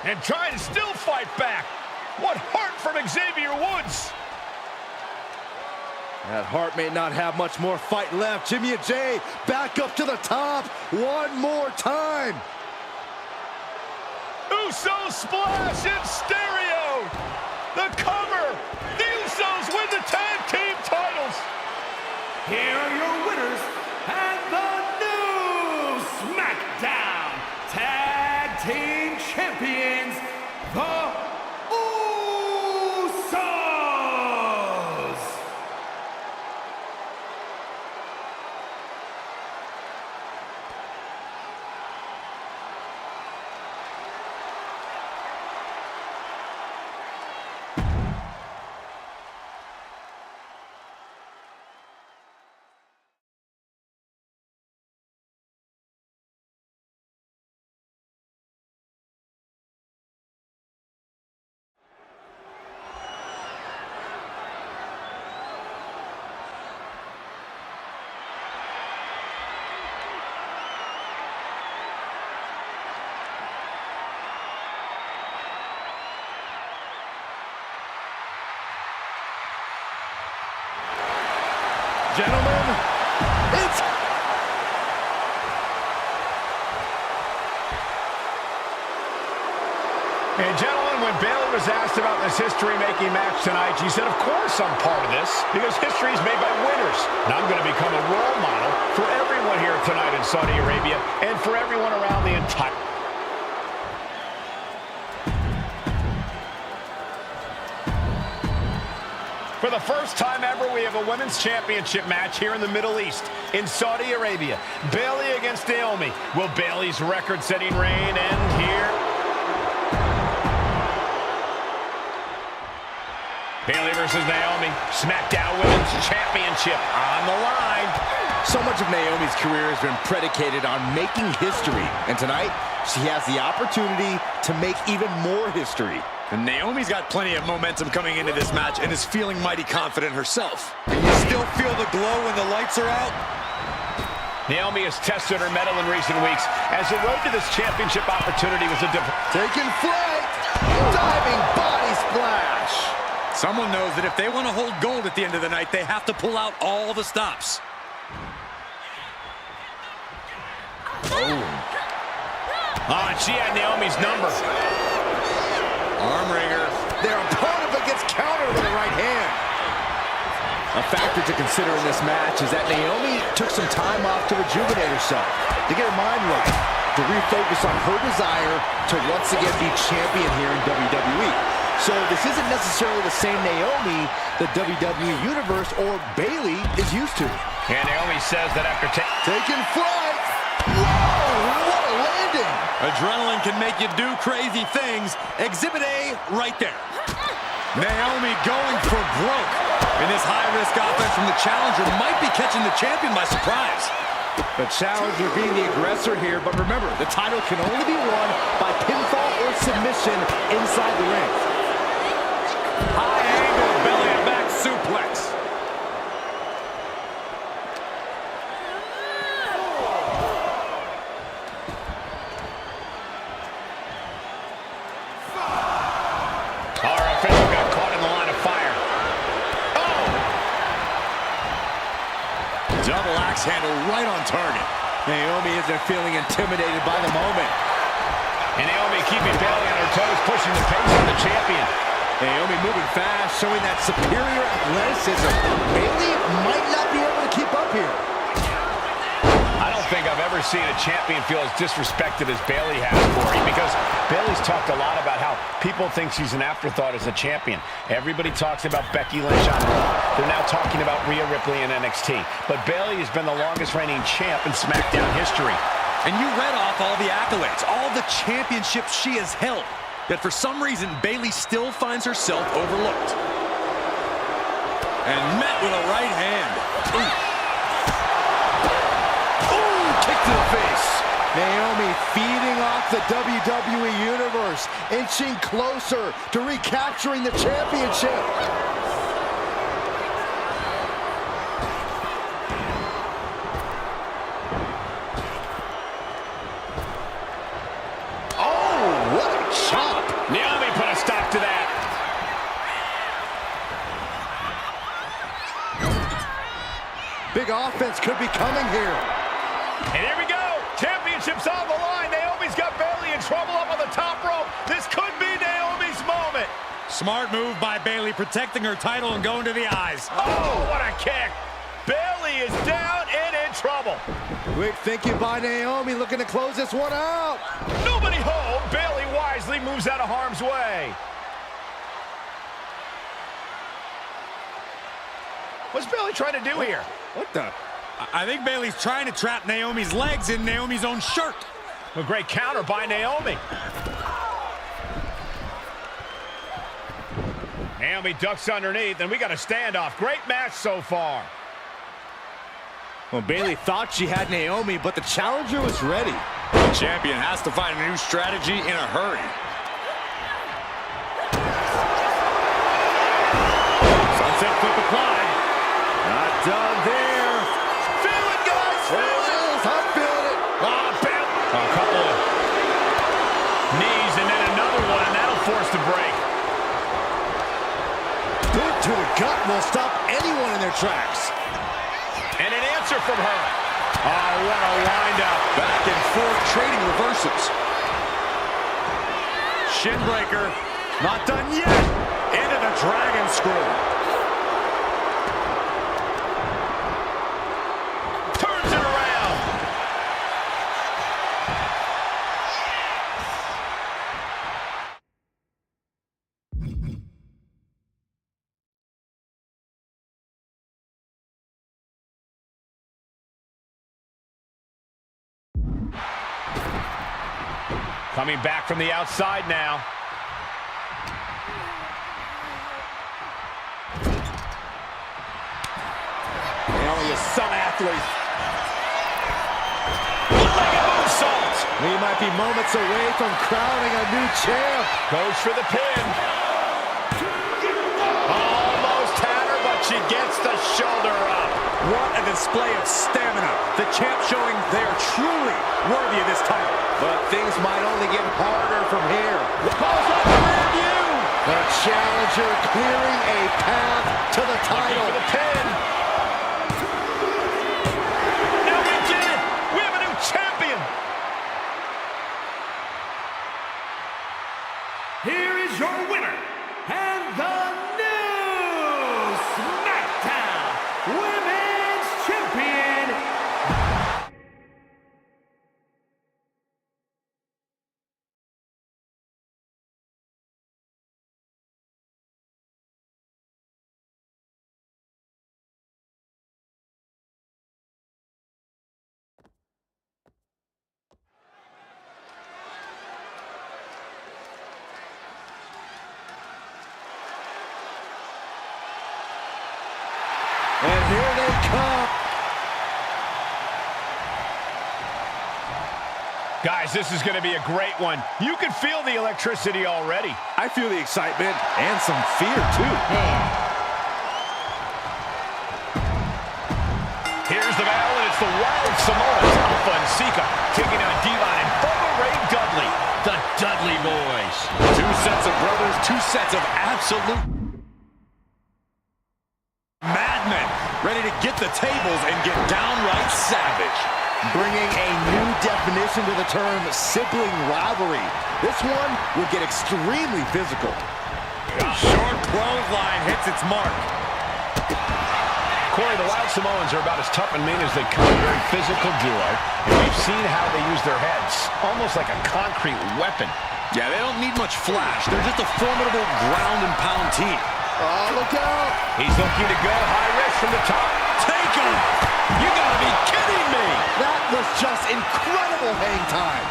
And trying to still fight back. What heart from Xavier Woods. That Hart may not have much more fight left. Jimmy and Jey back up to the top one more time. Uso splash in stereo. The cover. The Usos win the tag team titles. Here are your winners and the new SmackDown Tag Team Champions, the gentlemen, it's... And gentlemen, when Bayley was asked about this history-making match tonight, she said, of course I'm part of this, because history is made by winners. And I'm going to become a role model for everyone here tonight in Saudi Arabia and for everyone around the entire... For the first time ever, we have a women's championship match here in the Middle East, in Saudi Arabia. Bayley against Naomi. Will Bayley's record-setting reign end here? Bayley versus Naomi, SmackDown Women's Championship on the line. So much of Naomi's career has been predicated on making history. And tonight, she has the opportunity to make even more history. And Naomi's got plenty of momentum coming into this match and is feeling mighty confident herself. Can you still feel the glow when the lights are out? Naomi has tested her mettle in recent weeks, as the road to this championship opportunity was a different... Taking flight, diving body splash. Someone knows that if they want to hold gold at the end of the night, they have to pull out all the stops. Oh, and she had Naomi's number. Arm wringer. Their opponent gets countered with a right hand. A factor to consider in this match is that Naomi took some time off to rejuvenate herself, to get her mind right, to refocus on her desire to once again be champion here in WWE. So this isn't necessarily the same Naomi the WWE Universe or Bayley is used to. And Naomi says that after taking flight. Whoa, what a landing. Adrenaline can make you do crazy things. Exhibit A right there. Naomi going for broke. And this high-risk offense from the challenger might be catching the champion by surprise. The challenger being the aggressor here, but remember, the title can only be won by pinfall or submission inside the ring. High angle belly to back suplex. our official got caught in the line of fire. Oh! Double axe handle right on target. Naomi isn't feeling intimidated by the moment. And Naomi keeping Bayley on her toes, pushing the pace of the champion. Naomi moving fast, showing that superior athleticism. Bayley might not be able to keep up here. I don't think I've ever seen a champion feel as disrespected as Bayley has, Corey, because Bayley's talked a lot about how people think she's an afterthought as a champion. Everybody talks about Becky Lynch on Raw. They're now talking about Rhea Ripley in NXT. But Bayley has been the longest reigning champ in SmackDown history. And you read off all the accolades, all the championships she has held. Yet for some reason, Bayley still finds herself overlooked. And met with a right hand. Ooh. Ooh, kick to the face. Naomi feeding off the WWE Universe, inching closer to recapturing the championship. Naomi put a stop to that. Big offense could be coming here. And here we go. Championship's on the line. Naomi's got Bayley in trouble up on the top rope. This could be Naomi's moment. Smart move by Bayley, protecting her title and going to the eyes. Oh, what a kick. Bayley is down and in trouble. Quick thinking by Naomi, looking to close this one out. Nobody home. Bayley wisely moves out of harm's way. What's Bayley trying to do here? What the? I think Bayley's trying to trap Naomi's legs in Naomi's own shirt. A great counter by Naomi. Naomi ducks underneath, and we got a standoff. Great match so far. Well, Bayley thought she had Naomi, but the challenger was ready. The champion has to find a new strategy in a hurry. Sunset flip applied. Not done there. Feel it, guys. There it is. I'm feeling it. Oh, Bayley. A couple of knees, and then another one, and that'll force the break. Boot to the gut will stop anyone in their tracks. an answer from her. Oh, what a windup. Back and forth, trading reversals. Shin breaker. Not done yet. Into the dragon screw. Turns it around. Coming back from the outside now. Only some athletes. One-legged moonsault. We might be moments away from crowning a new champ. Goes for the pin. Almost had her, but she gets the shoulder up. What a display of stamina. The champ showing they are truly worthy of this title. But things might only get harder from here. Calls up the rear view. The challenger clearing a path to the Looking title. for the pin. Now we did it. We have a new champion. Here is your winner, and the new SmackDown Women's Champion, And here they come. Guys, this is going to be a great one. You can feel the electricity already. I feel the excitement and some fear, too. Here's the battle, and it's the Wild Samoans, Alpha and Sika, taking on Devon and Bubba Ray Dudley, the Dudley Boys. Two sets of brothers, two sets of absolute madmen, ready to get the tables and get downright savage. Bringing a new definition to the term sibling rivalry. This one will get extremely physical. Short clothesline hits its mark. Corey, the Wild Samoans are about as tough and mean as they come, a very physical duo, and we've seen how they use their heads, almost like a concrete weapon. Yeah, they don't need much flash. They're just a formidable ground and pound team. Oh, look out! He's looking to go high risk from the top. Take him! You gotta be kidding me! That was just incredible hang time.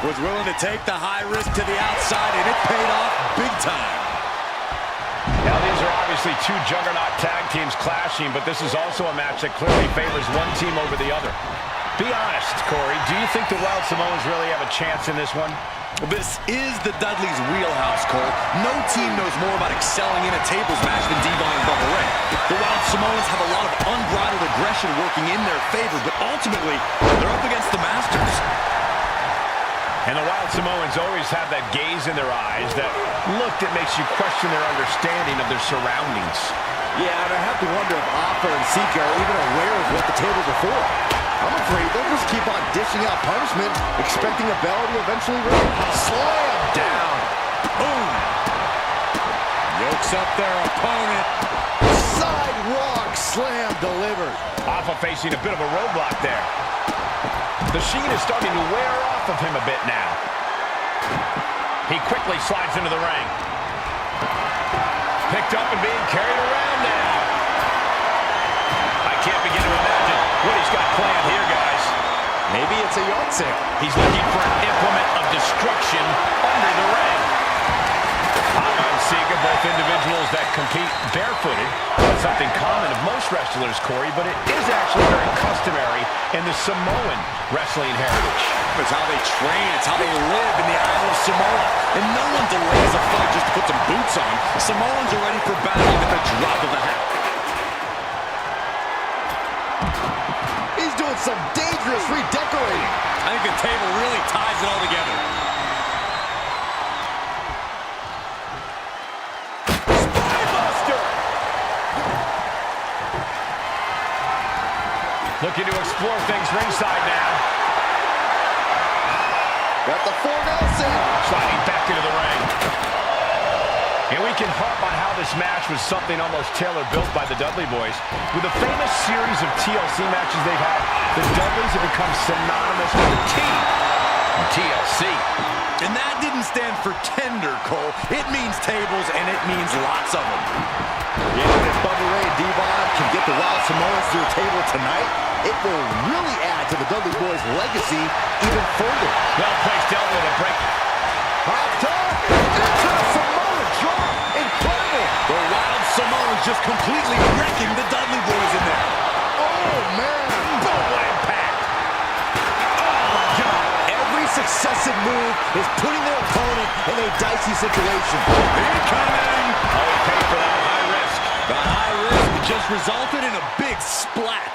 Was willing to take the high risk to the outside, and it paid off big time. Now, these are obviously two juggernaut tag teams clashing, but this is also a match that clearly favors one team over the other. Be honest, Corey, do you think the Wild Samoans really have a chance in this one? This is the Dudleys' wheelhouse, Cole. No team knows more about excelling in a tables match than Devon and Bubba Ray. The Wild Samoans have a lot of unbridled aggression working in their favor, but ultimately, they're up against the Masters. And the Wild Samoans always have that gaze in their eyes, that look that makes you question their understanding of their surroundings. Yeah, and I have to wonder if Alpha and Sika are even aware of what the tables are for. I'm afraid they'll just keep on dishing out punishment, expecting a bell to eventually ring. Slam down. Boom! Yokes up their opponent. Sidewalk slam delivered. Alpha facing a bit of a roadblock there. The sheen is starting to wear off of him a bit now. He quickly slides into the ring. Picked up and being carried around now. I can't begin to imagine what he's got planned here, guys. Maybe it's a yard sale. He's looking for an implement of destruction under the ring. Alpha and Sika, both individuals that compete barefooted. That's something common of most wrestlers, Corey, but it is actually very customary in the Samoan wrestling heritage. It's how they train, it's how they live in the Isle of Samoa. And no one delays a fight just to put some boots on. Samoans are ready for battle at the drop of a hat. He's doing some dangerous redecorating. I think the table really ties it all together. Looking to explore things ringside now. Got the 4 Nelson. Sliding back into the ring. And we can harp on how this match was something almost tailor-built by the Dudley Boys. With the famous series of TLC matches they've had, the Dudleys have become synonymous with the team. TLC. And that didn't stand for tender, Cole. It means tables, and it means lots of them. Yeah, if Bubba Ray and Devon can get the Wild Samoans to the table tonight, it will really add to the Dudley Boys' legacy even further. Well placed elbow to break. Hot top into the Samoan drop. Incredible. The Wild Samoans just completely wrecking the Dudley Boys in there. Oh, man. Boom, what impact. Oh, my God. Every successive move is putting their opponent in a dicey situation. Incoming. Oh, he paid for that high risk. The high risk just resulted in a big splat.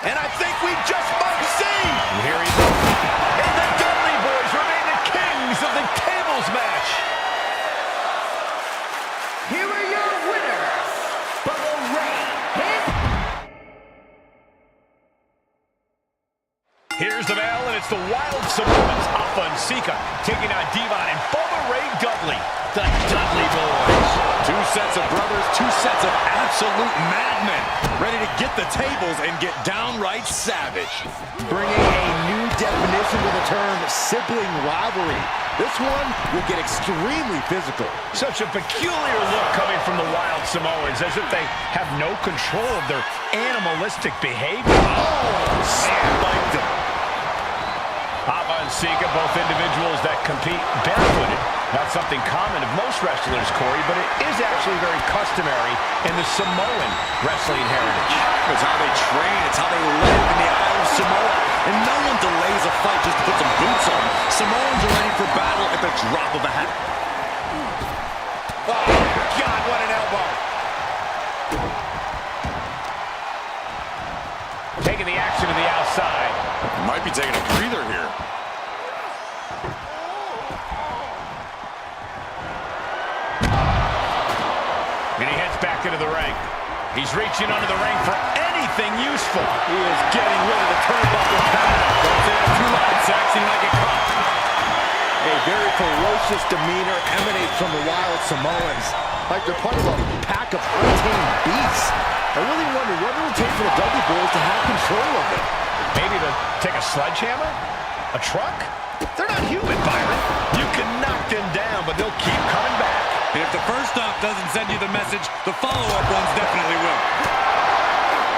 And I think we just might see. Here he goes. And the Dudley Boys remain the kings of the tables match. Here are your winners, Bubba Ray and... Here's the bell, and it's the Wild Samoans, Afa and Sika, taking on Devon and Bubba Ray Dudley, the Dudley Boys. 2 sets of brothers, 2 sets of absolute madmen, ready to get the tables and get downright savage. Bringing a new definition to the term sibling rivalry. This one will get extremely physical. Such a peculiar look coming from the Wild Samoans, as if they have no control of their animalistic behavior. Oh, spiked him. Afa and Sika, both individuals that compete barefooted. Not something common of most wrestlers, Corey, but it is actually very customary in the Samoan wrestling heritage. It's how they train, it's how they live in the Isle of Samoa. And no one delays a fight just to put some boots on. Samoans are ready for battle at the drop of a hat. Oh, God, what an elbow. Taking the action to the outside. Might be taking a breather here. And he heads back into the ring. He's reaching under the ring for anything useful. He is getting rid of the turnbuckle pad. Don't say that too loud, Sax. He might get caught. A very ferocious demeanor emanates from the Wild Samoans. Like they're part of a pack of untamed beasts. I really wonder what it will take for the Dudley Boys to have control of it. Maybe to take a sledgehammer? A truck? They're not human, Byron. You can knock them down, but they'll keep coming back. And if the first stop doesn't send you the message, the follow-up ones definitely will.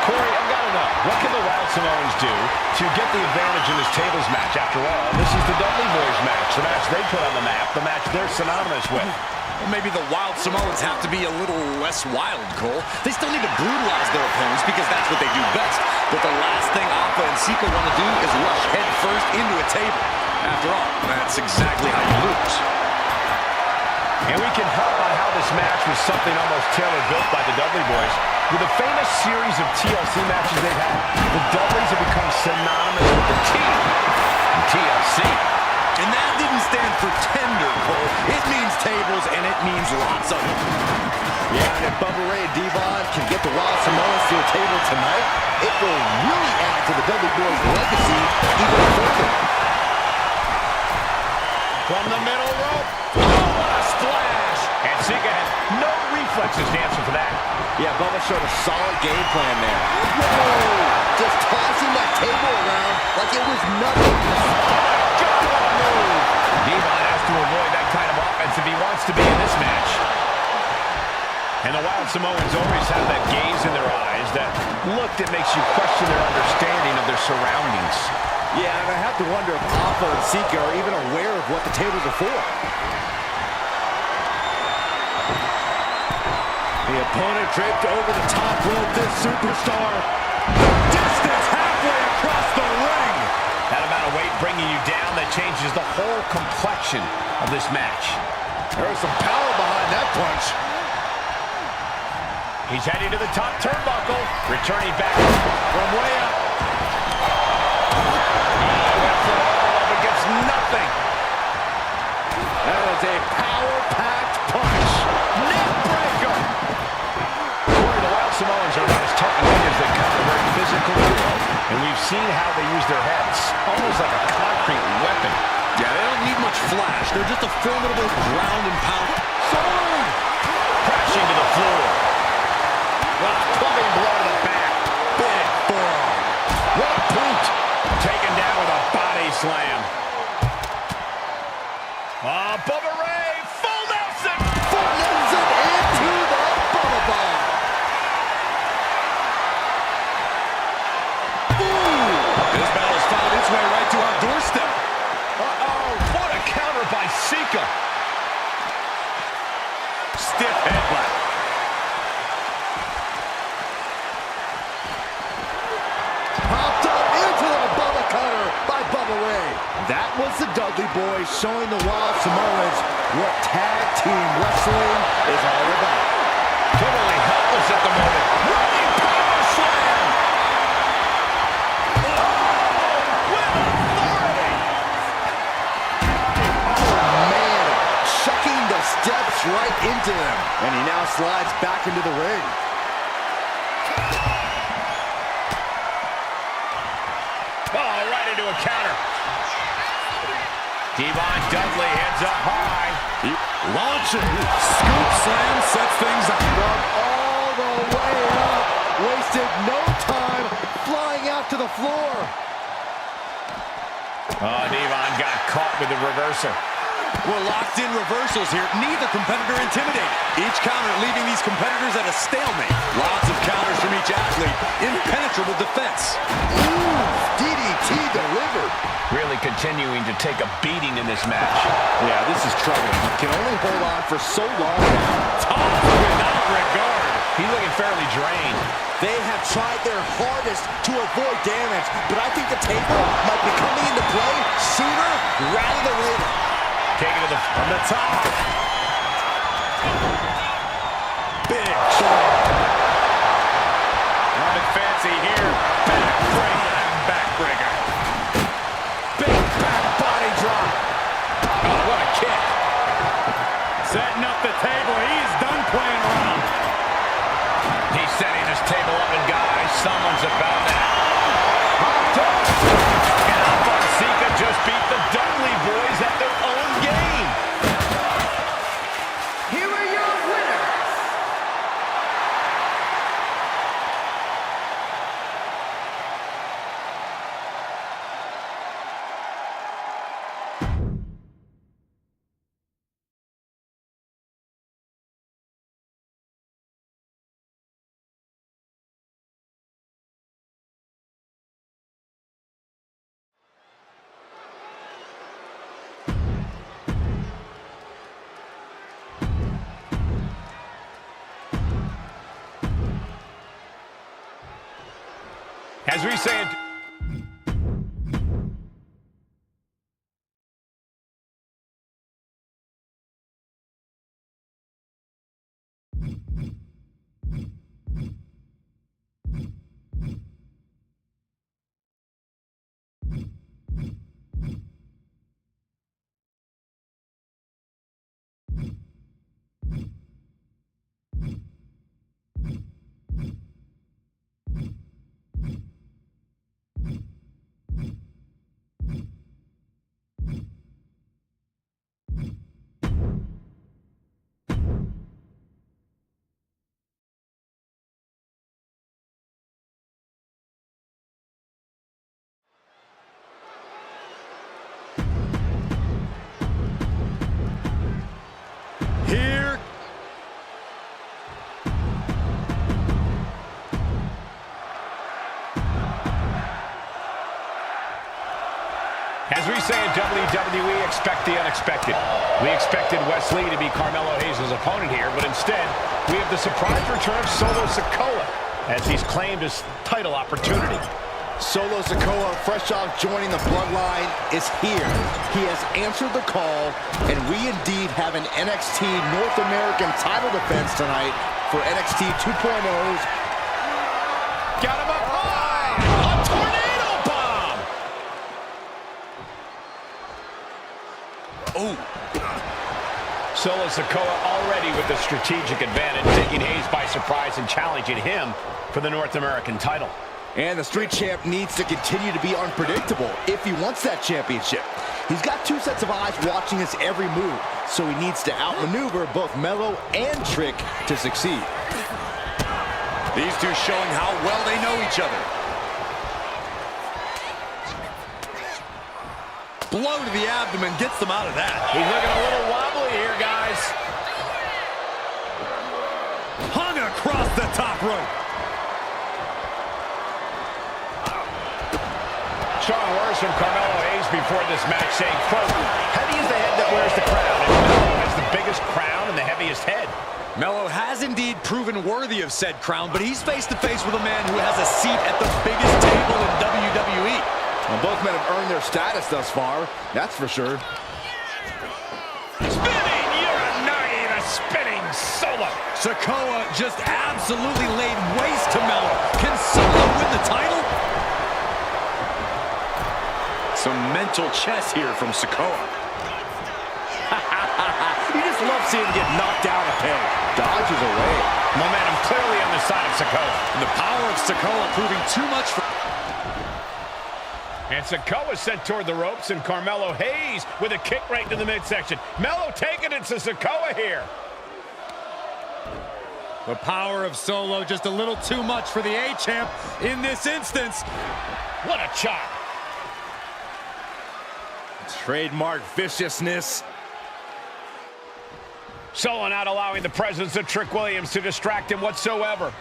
Corey, I've got to know, what can the Wild Samoans do to get the advantage in this tables match? After all, this is the Dudley Boys match, the match they put on the map, the match they're synonymous with. Well, maybe the Wild Samoans have to be a little less wild, Cole. They still need to brutalize their opponents because that's what they do best. But the last thing Afa and Sika want to do is rush head first into a table. After all, that's exactly how you lose. And we can harp on how this match was something almost tailor-built by the Dudley Boys. With the famous series of TLC matches they've had, the Dudleys have become synonymous with the team. TLC. And that didn't stand for tender, Cole. It means tables, and it means lots of them. Yeah, and if Bubba Ray and Devon can get the Wild Samoans to the table tonight, it will really add to the Dudley Boys' legacy even further. From the middle rope. Oh, what a splash! And Sika has no reflexes to answer for that. Yeah, Bubba showed a solid game plan there. Whoa! Just tossing that table around like it was nothing. God, what a move! Devon has to avoid that kind of offense if he wants to be in this match. And the Wild Samoans always have that gaze in their eyes, that look that makes you question their understanding of their surroundings. Yeah, and I have to wonder if Afa and Sika are even aware of what the tables are for. The opponent draped over the top rope, this superstar. Distance halfway across the ring. That amount of weight bringing you down, that changes the whole complexion of this match. There's some power behind that punch. He's heading to the top turnbuckle, returning back from way up. Went for all up against nothing. That was a power-packed punch. we've seen how they use their heads. Almost like a concrete weapon. Yeah, they don't need much flash. They're just a formidable ground and pound. Sword! Crashing to the floor. Plumbing blow to the back. Big forearm. What a boot. Taken down with a body slam. Bubba Ray. Full Nelson. Full Nelson into the Bubba Bomb. This battle's found its way right to our doorstep. Uh-oh. What a counter by Sika. Stiff headbutt. Popped up into the Bubba Cutter by Bubba Ray. That was the Dudley Boys showing the Wild Samoans what tag team wrestling is all about. Totally helpless at the moment. Running power slam. With authority. Oh, man. Chucking the steps right into them. And he now slides back into the ring. Oh, right into a counter. Devon Dudley heads up high. Launching. Scoop slam sets things up. From all the way up. Wasted no time flying out to the floor. Oh, Devon got caught with the reversal. We're locked in reversals here. Neither competitor intimidated. Each counter leaving these competitors at a stalemate. Lots of counters from each athlete. Impenetrable defense. Ooh, DDT delivered. Really continuing to take a beating in this match. Yeah, this is troubling. Can only hold on for so long now. Tough without regard. He's looking fairly drained. They have tried their hardest to avoid damage, but I think the table might be coming into play sooner rather than later. Taking it from the top. Big shot. Nothing fancy here. Backbreaker. Big back body drop. Oh, what a kick. Setting up the table. He's done playing around. He's setting his table up, and guys, someone's about that. Hopped up. And Alpha Sika just beat the Dudley Boys at their own game. Here are your winners. As we say it. Here. As we say in WWE, expect the unexpected. We expected Wes Lee to be Carmelo Hayes' opponent here, but instead, we have the surprise return of Solo Sikoa as he's claimed his title opportunity. Solo Sikoa, fresh off joining the Bloodline, is here. He has answered the call, and we indeed have an NXT North American title defense tonight for NXT 2.0's. Got him up high! A tornado bomb! Oh. Solo Sikoa already with the strategic advantage, taking Hayes by surprise and challenging him for the North American title. And the Street Champ needs to continue to be unpredictable if he wants that championship. He's got two sets of eyes watching his every move, so he needs to outmaneuver both Melo and Trick to succeed. These two showing how well they know each other. Blow to the abdomen gets them out of that. He's looking a little wobbly here, guys. Hung across the top rope. Strong words from Carmelo Hayes before this match saying, quote, heavy is the head that wears the crown, and Melo has the biggest crown and the heaviest head. Melo has indeed proven worthy of said crown, but he's face-to-face with a man who has a seat at the biggest table in WWE. Well, both men have earned their status thus far, that's for sure. Spinning Uranagi, the spinning Solo. Sikoa just absolutely laid waste to Melo. Can Solo win the title? Some mental chess here from Sikoa. You just love seeing him get knocked down a peg. Dodges away. Momentum clearly on the side of Sikoa. And the power of Sikoa proving too much for... And Sikoa sent toward the ropes, and Carmelo Hayes with a kick right to the midsection. Melo taking it to Sikoa here. The power of Solo just a little too much for the A-Champ in this instance. What a chop. Trademark viciousness. Solo not allowing the presence of Trick Williams to distract him whatsoever.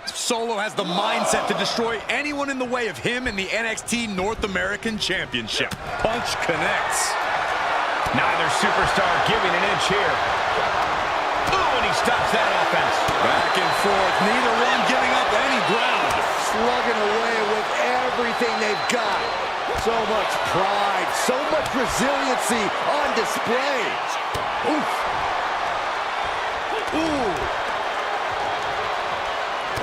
Solo has the mindset to destroy anyone in the way of him in the NXT North American Championship. Punch connects. Neither superstar giving an inch here. Ooh, and he stops that offense. Back and forth, neither one giving up any ground. Slugging away with everything they've got. So much pride, so much resiliency on display. Oof. Ooh.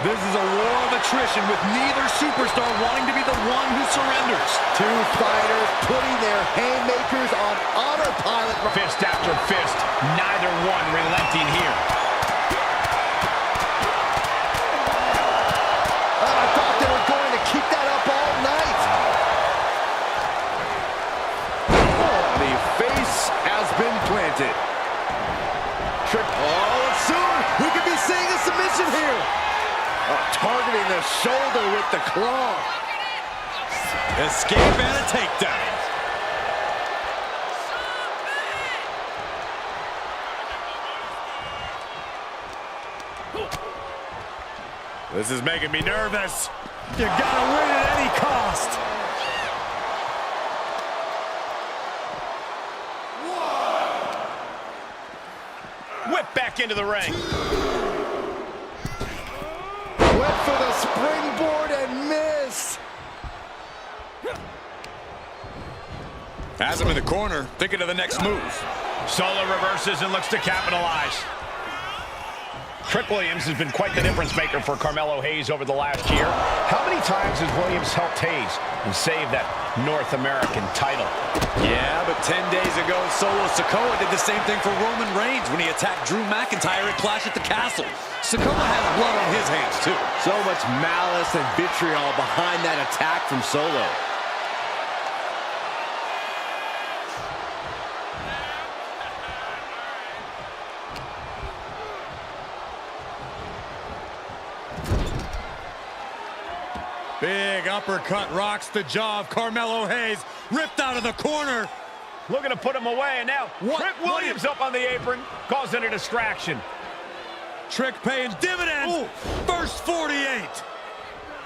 This is a war of attrition with neither superstar wanting to be the one who surrenders. Two fighters putting their haymakers on autopilot. Fist after fist, neither one relenting here. I thought they were going to keep that up all night. Oh, the face has been planted. Trick. Oh, and soon we could be seeing a submission here. Targeting the shoulder with the claw. Escape and a takedown. This is making me nervous. You gotta win at any cost. Whip back into the ring. Went for the springboard and missed. Has him in the corner, thinking of the next move. Solo reverses and looks to capitalize. Trick Williams has been quite the difference maker for Carmelo Hayes over the last year. How many times has Williams helped Hayes and saved that North American title? Yeah, but 10 days ago, Solo Sikoa did the same thing for Roman Reigns when he attacked Drew McIntyre at Clash at the Castle. Sikoa has blood on his hands, too. So much malice and vitriol behind that attack from Solo. Big uppercut rocks the jaw of Carmelo Hayes, ripped out of the corner. Looking to put him away, and now What? Trick Williams up on the apron, causing a distraction. Trick paying dividends. Ooh. First 48.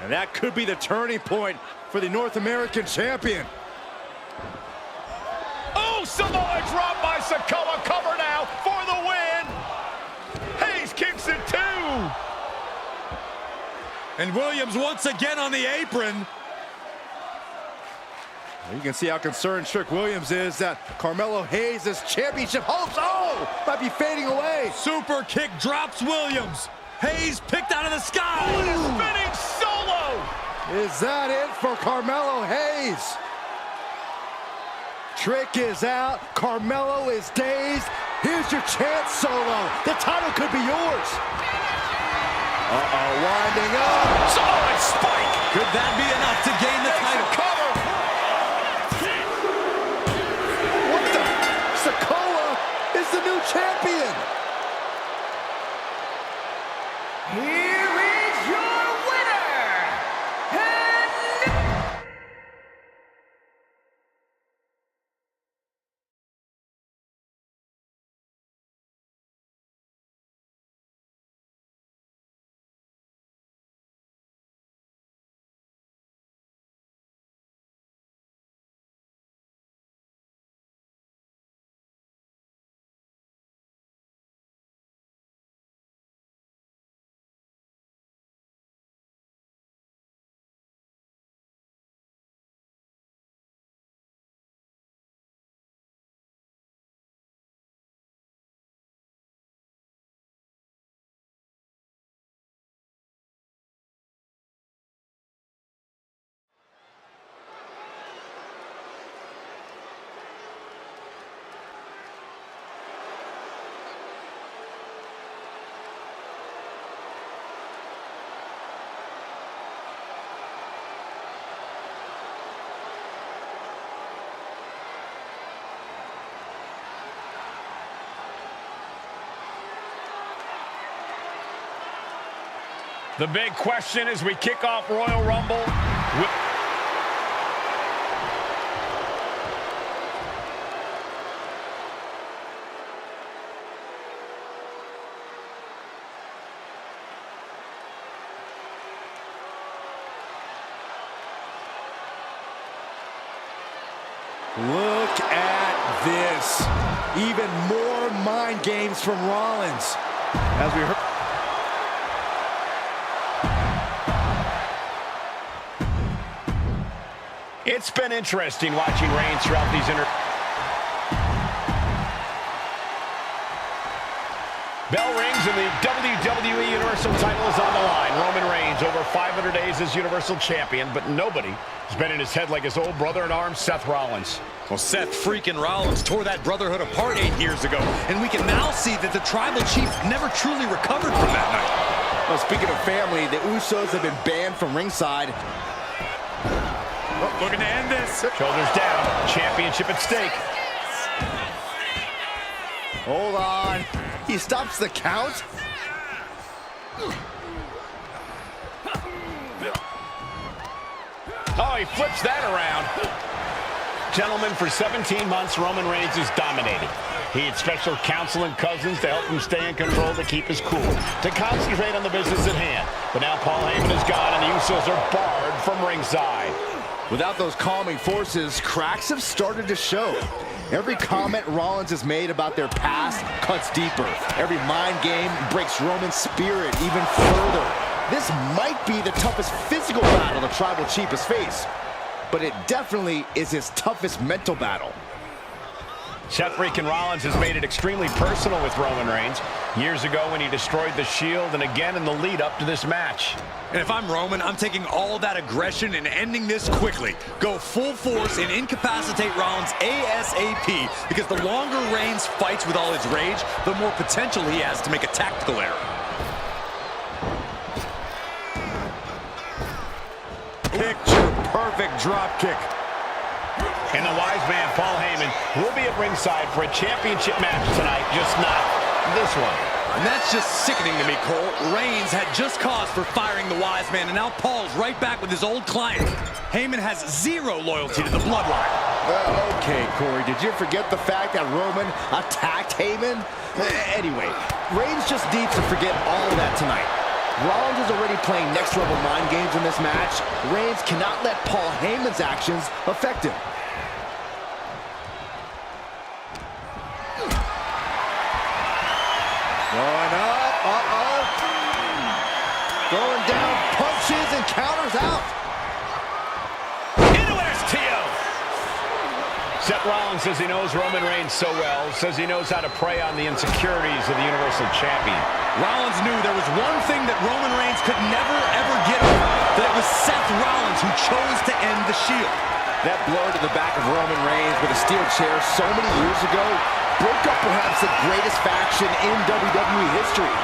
And that could be the turning point for the North American champion. Oh, Samoa drop by Sikoa, cover now for the win. Hayes kicks it too. And Williams once again on the apron. You can see how concerned Trick Williams is that Carmelo Hayes' championship hopes, might be fading away. Super kick drops Williams. Hayes picked out of the sky. Spinning Solo. Is that it for Carmelo Hayes? Trick is out, Carmelo is dazed. Here's your chance, Solo. The title could be yours. Uh-oh, winding up. Solid spike. Could that be enough to gain the title? Cover. What the? Sikoa is the new champion. Here is your winner, and The big question as we kick off Royal Rumble. Look at this. Even more mind games from Rollins. As we heard. It's been interesting watching Reigns throughout these Bell rings and the WWE Universal title is on the line. Roman Reigns over 500 days as Universal Champion, but nobody has been in his head like his old brother-in-arms, Seth Rollins. Well, Seth freaking Rollins tore that brotherhood apart 8 years ago, and we can now see that the Tribal Chief never truly recovered from that night. Well, speaking of family, the Usos have been banned from ringside. Oh, looking to end this. Shoulders down, championship at stake. Hold on. He stops the count. Oh, he flips that around. Gentlemen, for 17 months, Roman Reigns has dominated. He had special counsel and cousins to help him stay in control, to keep his cool, to concentrate on the business at hand. But now Paul Heyman is gone, and the Usos are barred from ringside. Without those calming forces, cracks have started to show. Every comment Rollins has made about their past cuts deeper. Every mind game breaks Roman's spirit even further. This might be the toughest physical battle the Tribal Chief has faced, but it definitely is his toughest mental battle. Seth freaking Rollins has made it extremely personal with Roman Reigns. Years ago when he destroyed the Shield, and again in the lead up to this match. And if I'm Roman, I'm taking all that aggression and ending this quickly. Go full force and incapacitate Rollins ASAP, because the longer Reigns fights with all his rage, the more potential he has to make a tactical error. Picture-perfect drop kick. And the wise man, Paul Heyman, will be at ringside for a championship match tonight, just not this one. And that's just sickening to me, Cole. Reigns had just cause for firing the wise man, and now Paul's right back with his old client. Heyman has zero loyalty to the bloodline. Okay, Corey, did you forget the fact that Roman attacked Heyman? Anyway, Reigns just needs to forget all of that tonight. Rollins is already playing next-level mind games in this match. Reigns cannot let Paul Heyman's actions affect him. Going up, going down, punches and counters out. Into STO. Seth Rollins says he knows Roman Reigns so well, says he knows how to prey on the insecurities of the Universal Champion. Rollins knew there was one thing that Roman Reigns could never, ever get over, that it was Seth Rollins who chose to end the Shield. That blow to the back of Roman Reigns with a steel chair so many years ago broke up perhaps the greatest faction in WWE history.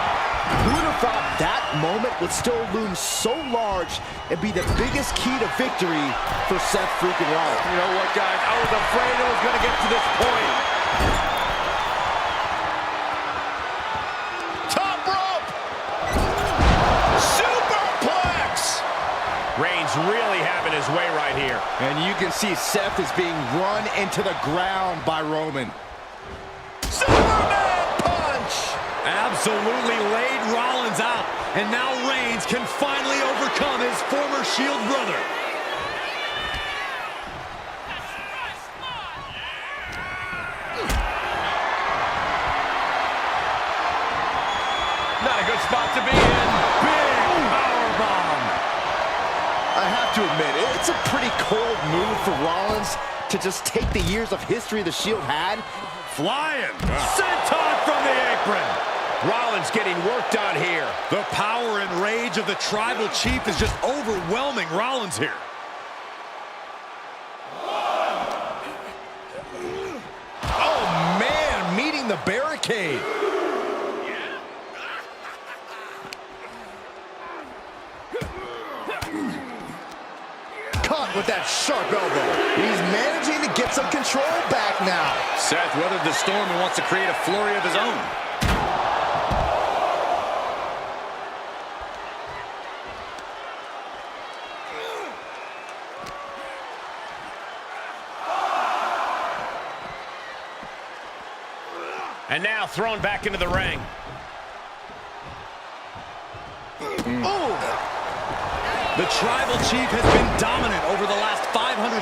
Who would have thought that moment would still loom so large and be the biggest key to victory for Seth freaking Rollins? You know what, guys? I was afraid it was going to get to this point. Top rope! Superplex! Reigns really having his way right here. And you can see Seth is being run into the ground by Roman. Superman punch! Absolutely laid Rollins out. And now Reigns can finally overcome his former Shield brother. Not a good spot to be in. Big powerbomb. I have to admit, it's a pretty cold move for Rollins to just take the years of history the Shield had. Flying. Senton from the apron. Rollins getting worked on here. The power and rage of the Tribal Chief is just overwhelming Rollins here. Oh, man, meeting the barricade. Caught with that sharp elbow. He's managing to get some control back now. Seth weathered the storm and wants to create a flurry of his own. And now thrown back into the ring. Oh! The Tribal Chief has been dominant over the last 516.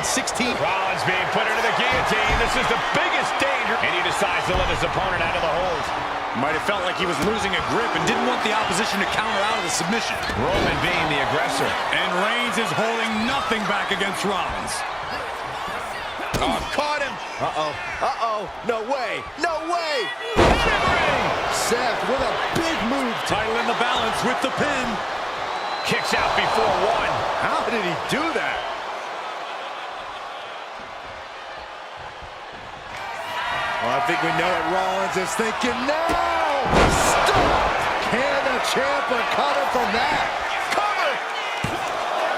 Rollins being put into the guillotine. This is the biggest danger. And he decides to let his opponent out of the hold. Might have felt like he was losing a grip and didn't want the opposition to counter out of the submission. Roman being the aggressor. And Reigns is holding nothing back against Rollins. Oh, caught him. Uh-oh. Uh-oh. No way. No way. Seth with a big move. Title in the balance with the pin. Kicks out before one. How did he do that? Well, I think we know what Rollins is thinking now. Stop! Can the champ recover from that? Cover!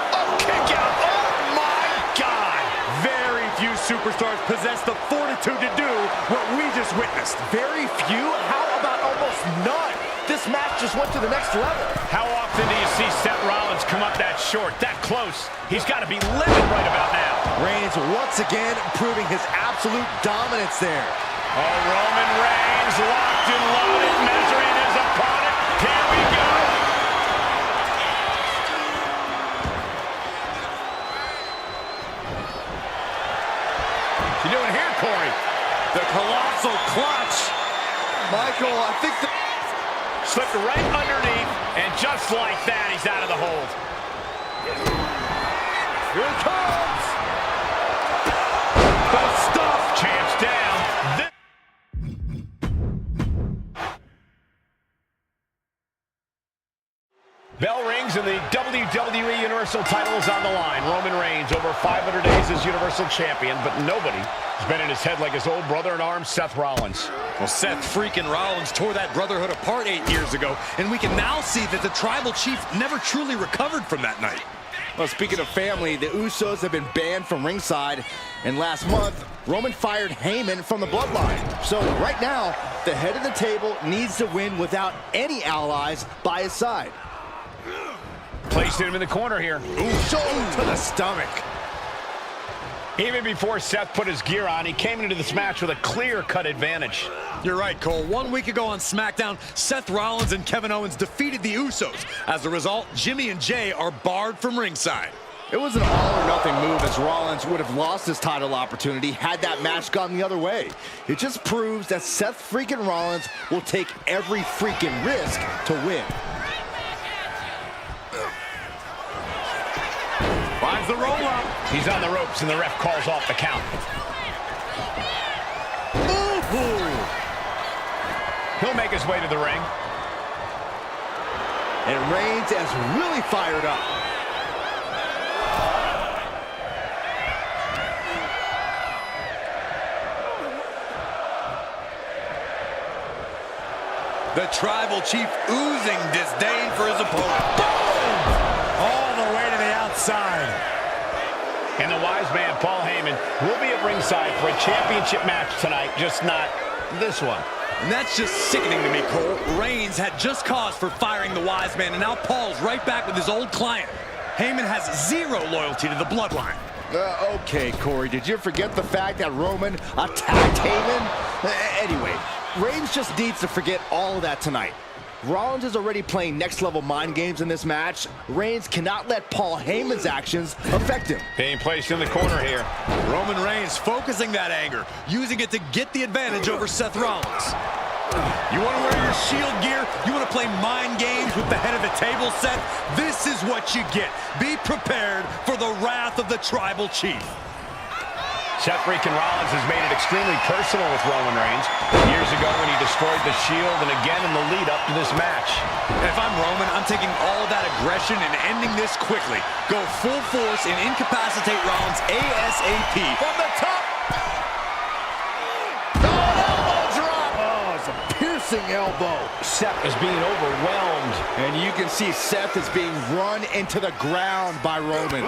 A kick out. Oh, my God. Very few superstars possess the fortitude to do what we just witnessed. Very few? How about almost none? This match just went to the next level. How often do you see Seth Rollins come up that short, that close? He's got to be livid right about now. Reigns once again proving his absolute dominance there. Oh, Roman Reigns locked and loaded, measuring his opponent. Here we go. What's he doing here, Corey? The colossal clutch. Michael, I think the... Slipped right underneath, and just like that, he's out of the hold. Here it comes. The stuff. Champ's down. Bell rings and the WWE Universal title is on the line. Roman Reigns over 500 days as Universal Champion, but nobody has been in his head like his old brother-in-arms, Seth Rollins. Well, Seth freaking Rollins tore that brotherhood apart 8 years ago, and we can now see that the Tribal Chief never truly recovered from that night. Well, speaking of family, the Usos have been banned from ringside, and last month, Roman fired Heyman from the Bloodline. So right now, the head of the table needs to win without any allies by his side. Placed him in the corner here. Shoulder to the stomach. Even before Seth put his gear on, he came into this match with a clear-cut advantage. You're right, Cole. 1 week ago on SmackDown, Seth Rollins and Kevin Owens defeated the Usos. As a result, Jimmy and Jay are barred from ringside. It was an all-or-nothing move, as Rollins would have lost his title opportunity had that match gone the other way. It just proves that Seth freaking Rollins will take every freaking risk to win. Finds the roll-up. He's on the ropes, and the ref calls off the count. Ooh. He'll make his way to the ring. And Reigns is really fired up. The Tribal Chief oozing disdain for his opponent. Boom! All the way to the outside. And the wise man, Paul Heyman, will be at ringside for a championship match tonight, just not this one. And that's just sickening to me, Cole. Reigns had just cause for firing the wise man, and now Paul's right back with his old client. Heyman has zero loyalty to the bloodline. Okay, Corey, did you forget the fact that Roman attacked Heyman? Anyway, Reigns just needs to forget all of that tonight. Rollins is already playing next-level mind games in this match. Reigns cannot let Paul Heyman's actions affect him. Being placed in the corner here. Roman Reigns focusing that anger, using it to get the advantage over Seth Rollins. You want to wear your Shield gear? You want to play mind games with the head of the table set? This is what you get. Be prepared for the wrath of the Tribal Chief. Seth freaking Rollins has made it extremely personal with Roman Reigns. Years ago when he destroyed the Shield, and again in the lead up to this match. If I'm Roman, I'm taking all of that aggression and ending this quickly. Go full force and incapacitate Rollins ASAP. From the top! Elbow drop! Oh, it's a piercing elbow. Seth is being overwhelmed. And you can see Seth is being run into the ground by Roman.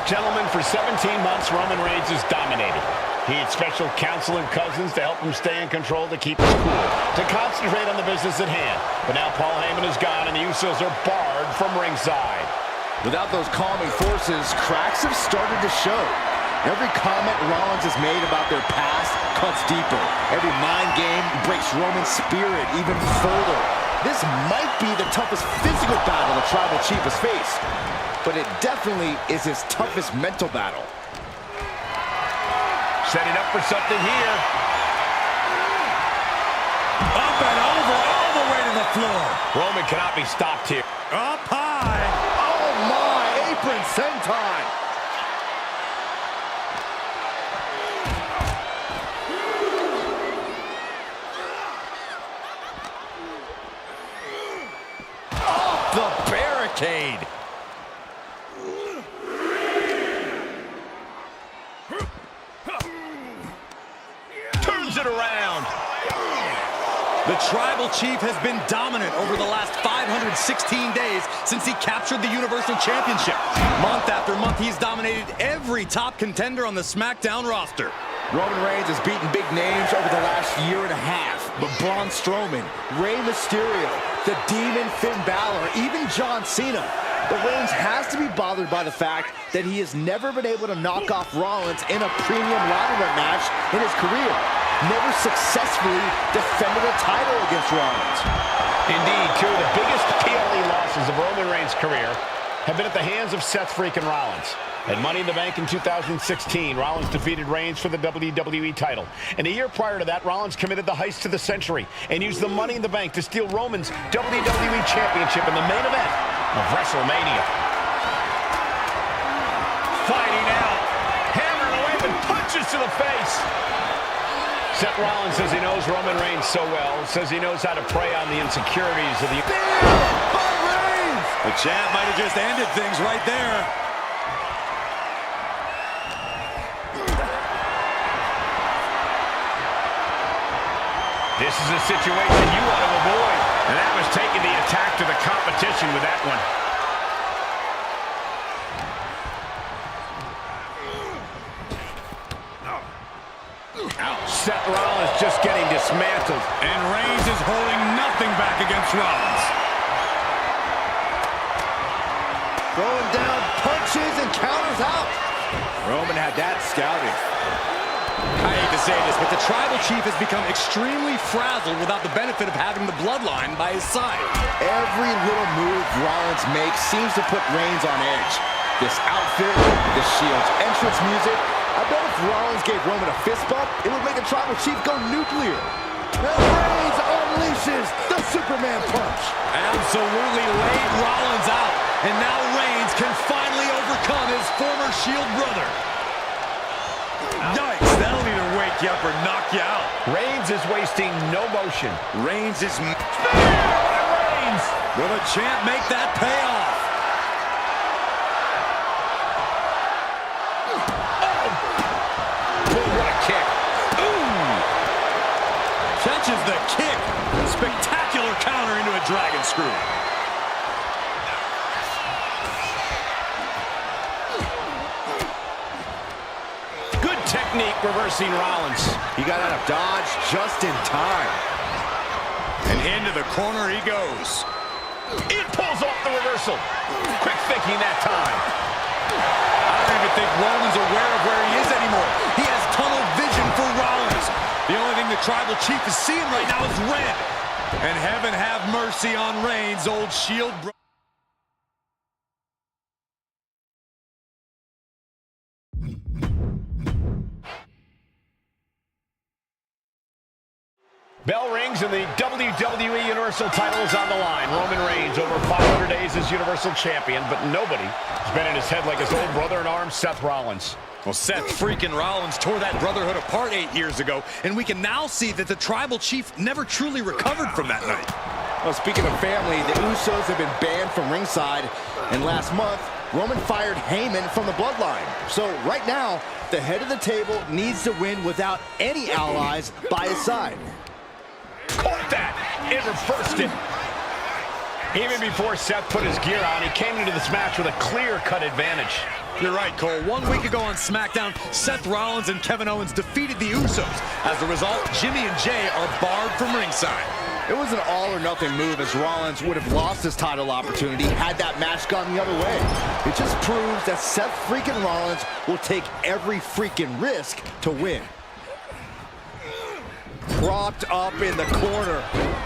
Gentlemen, for 17 months, Roman Reigns has dominated. He had special counsel and cousins to help him stay in control, to keep his cool, to concentrate on the business at hand. But now Paul Heyman is gone, and the Usos are barred from ringside. Without those calming forces, cracks have started to show. Every comment Rollins has made about their past cuts deeper. Every mind game breaks Roman's spirit even further. This might be the toughest physical battle the Tribal Chief has faced, but it definitely is his toughest mental battle. Setting up for something here. Up and over, all the way to the floor. Roman cannot be stopped here. Up high. Oh my, apron senton. Off the barricade. Turns it around. The Tribal Chief has been dominant over the last 516 days since he captured the Universal Championship. Month after month, he's dominated every top contender on the SmackDown roster. Roman Reigns has beaten big names over the last year and a half, but Braun Strowman, Rey Mysterio, the Demon Finn Balor, even John Cena. But Reigns has to be bothered by the fact that he has never been able to knock off Rollins in a premium ladder match in his career. Never successfully defended a title against Rollins. Indeed, two of the biggest PLE losses of Roman Reigns' career have been at the hands of Seth freaking Rollins. At Money in the Bank in 2016, Rollins defeated Reigns for the WWE title. And a year prior to that, Rollins committed the heist of the century and used the Money in the Bank to steal Roman's WWE Championship in the main event of WrestleMania. Fighting out, hammering away with punches to the face. Seth Rollins says he knows Roman Reigns so well, says he knows how to prey on the insecurities of the... The champ might have just ended things right there. This is a situation you want to avoid. And that was taking the attack to the competition with that one. Seth Rollins just getting dismantled. And Reigns is holding nothing back against Rollins. Throwing down punches and counters out. Roman had that scouting. I hate to say this, but the Tribal Chief has become extremely frazzled without the benefit of having the bloodline by his side. Every little move Rollins makes seems to put Reigns on edge. This outfit, the Shield's entrance music, I bet if Rollins gave Roman a fist bump, it would make the Tribal Chief go nuclear. And Reigns unleashes the Superman punch. Absolutely laid Rollins out. And now Reigns can finally overcome his former Shield brother. Yikes, that'll either wake you up or knock you out. Reigns is wasting no motion. Reigns is... Reigns! Will the champ make that pay off? Boom, what a kick. Ooh! Catches the kick. Spectacular counter into a dragon screw. Good technique reversing Rollins. He got out of dodge just in time. And into the corner he goes. It pulls off the reversal. Quick thinking that time. I don't even think Roman's aware of where he is anymore. He has tunnel vision for Rollins. The only thing the Tribal Chief is seeing right now is red. And heaven have mercy on Reigns, old Shield bro. Bell rings and the WWE Universal title is on the line. Roman Reigns over 500 days as Universal Champion, but nobody has been in his head like his old brother in arms, Seth Rollins. Well, Seth freaking Rollins tore that brotherhood apart 8 years ago, and we can now see that the Tribal Chief never truly recovered from that night. Well, speaking of family, the Usos have been banned from ringside, and last month, Roman fired Heyman from the Bloodline. So right now, the head of the table needs to win without any allies by his side. Caught that and reversed it. Even before Seth put his gear on, he came into this match with a clear-cut advantage. You're right, Cole. 1 week ago on SmackDown, Seth Rollins and Kevin Owens defeated the Usos. As a result, Jimmy and Jay are barred from ringside. It was an all-or-nothing move, as Rollins would have lost his title opportunity had that match gone the other way. It just proves that Seth freaking Rollins will take every freaking risk to win. Propped up in the corner.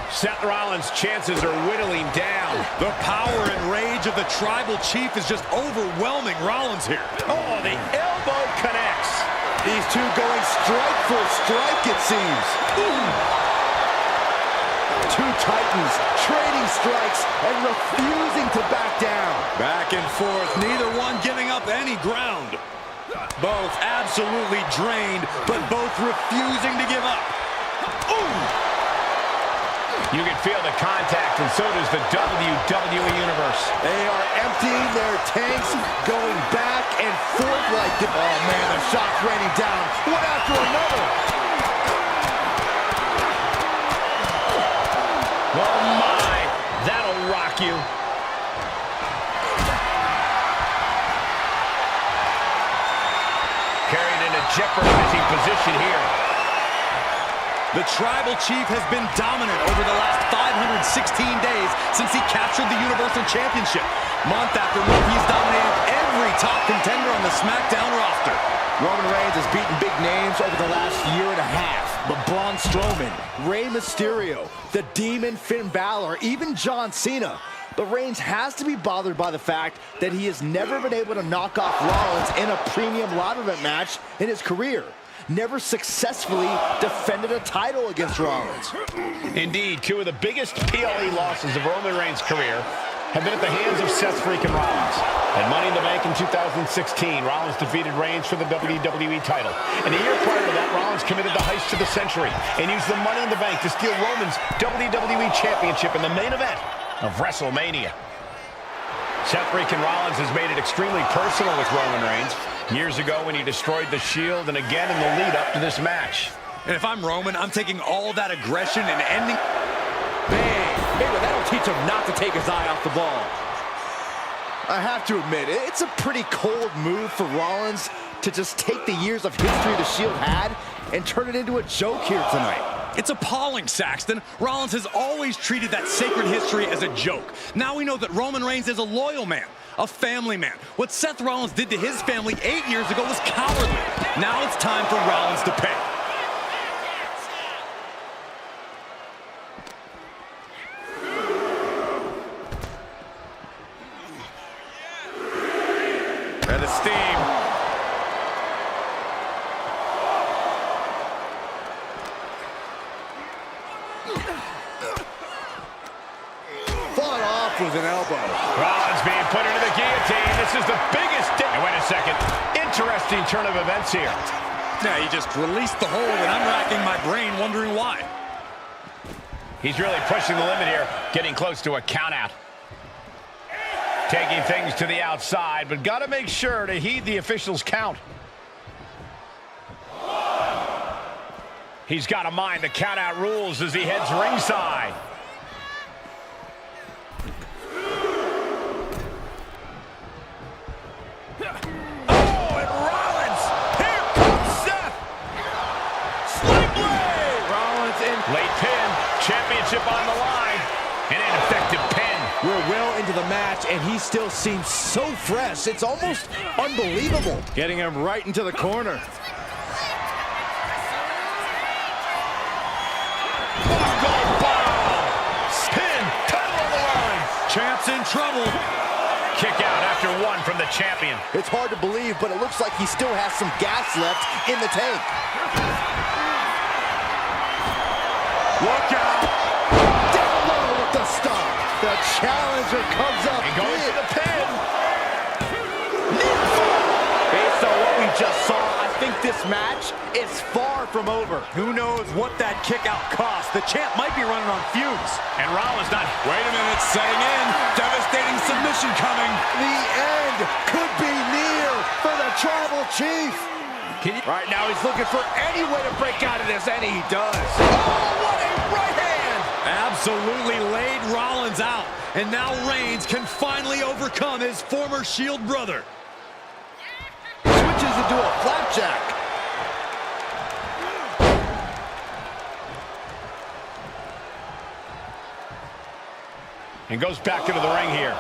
Seth Rollins' chances are whittling down. The power and rage of the Tribal Chief is just overwhelming Rollins here. Oh, the elbow connects. These two going strike for strike, it seems. Two titans trading strikes and refusing to back down. Back and forth, neither one giving up any ground. Both absolutely drained, but both refusing to give up. You can feel the contact, and so does the WWE Universe. They are emptying their tanks, going back and forth like this. Oh, man, the shots raining down, one after another. Oh, my. That'll rock you. Carried in a jeopardizing position here. The Tribal Chief has been dominant over the last 516 days since he captured the Universal Championship. Month after month, he's dominated every top contender on the SmackDown roster. Roman Reigns has beaten big names over the last year and a half. But Braun Strowman, Rey Mysterio, the Demon Finn Balor, even John Cena. But Reigns has to be bothered by the fact that he has never been able to knock off Rollins in a premium live event match in his career. Never successfully defended a title against Rollins. Indeed, two of the biggest PLE losses of Roman Reigns' career have been at the hands of Seth freaking Rollins. At Money in the Bank in 2016, Rollins defeated Reigns for the WWE title. And a year prior to that, Rollins committed the heist to the century and used the Money in the Bank to steal Roman's WWE Championship in the main event of WrestleMania. Seth freaking Rollins has made it extremely personal with Roman Reigns. Years ago when he destroyed the Shield, and again in the lead-up to this match. And if I'm Roman, I'm taking all that aggression and ending... Man, maybe that'll teach him not to take his eye off the ball. I have to admit, it's a pretty cold move for Rollins to just take the years of history the Shield had and turn it into a joke here tonight. It's appalling, Saxton. Rollins has always treated that sacred history as a joke. Now we know that Roman Reigns is a loyal man, a family man. What Seth Rollins did to his family 8 years ago was cowardly. Now it's time for Rollins to pay. And the steam. Fought off with an elbow. Rollins being put into the guillotine. This is the biggest... Wait a second. Interesting turn of events here. Yeah, he just released the hold, and I'm racking my brain wondering why. He's really pushing the limit here, getting close to a countout. Taking things to the outside, but got to make sure to heed the official's count. He's got to mind the count-out rules as he heads ringside. Oh, and Rollins! Here comes Seth! Sling blade! Rollins in. Late pin, championship on the line. An ineffective pin. We're well into the match, and he still seems so fresh. It's almost unbelievable. Getting him right into the corner. Champ's in trouble. Kick out after one from the champion. It's hard to believe, but it looks like he still has some gas left in the tank. Look out! Down low with the stomp. The challenger comes up And goes big. to the pin. Based on what we just saw, I think this match is far from over. Who knows what that kick out cost? The champ might be running on fumes. And Rollins not... Wait a minute, setting in. Devastating submission coming. The end could be near for the Tribal Chief. Right now, he's looking for any way to break out of this, and he does. Oh, what a right hand! Absolutely laid Rollins out. And now Reigns can finally overcome his former Shield brother. Switches into a flapjack. And goes back into the ring here.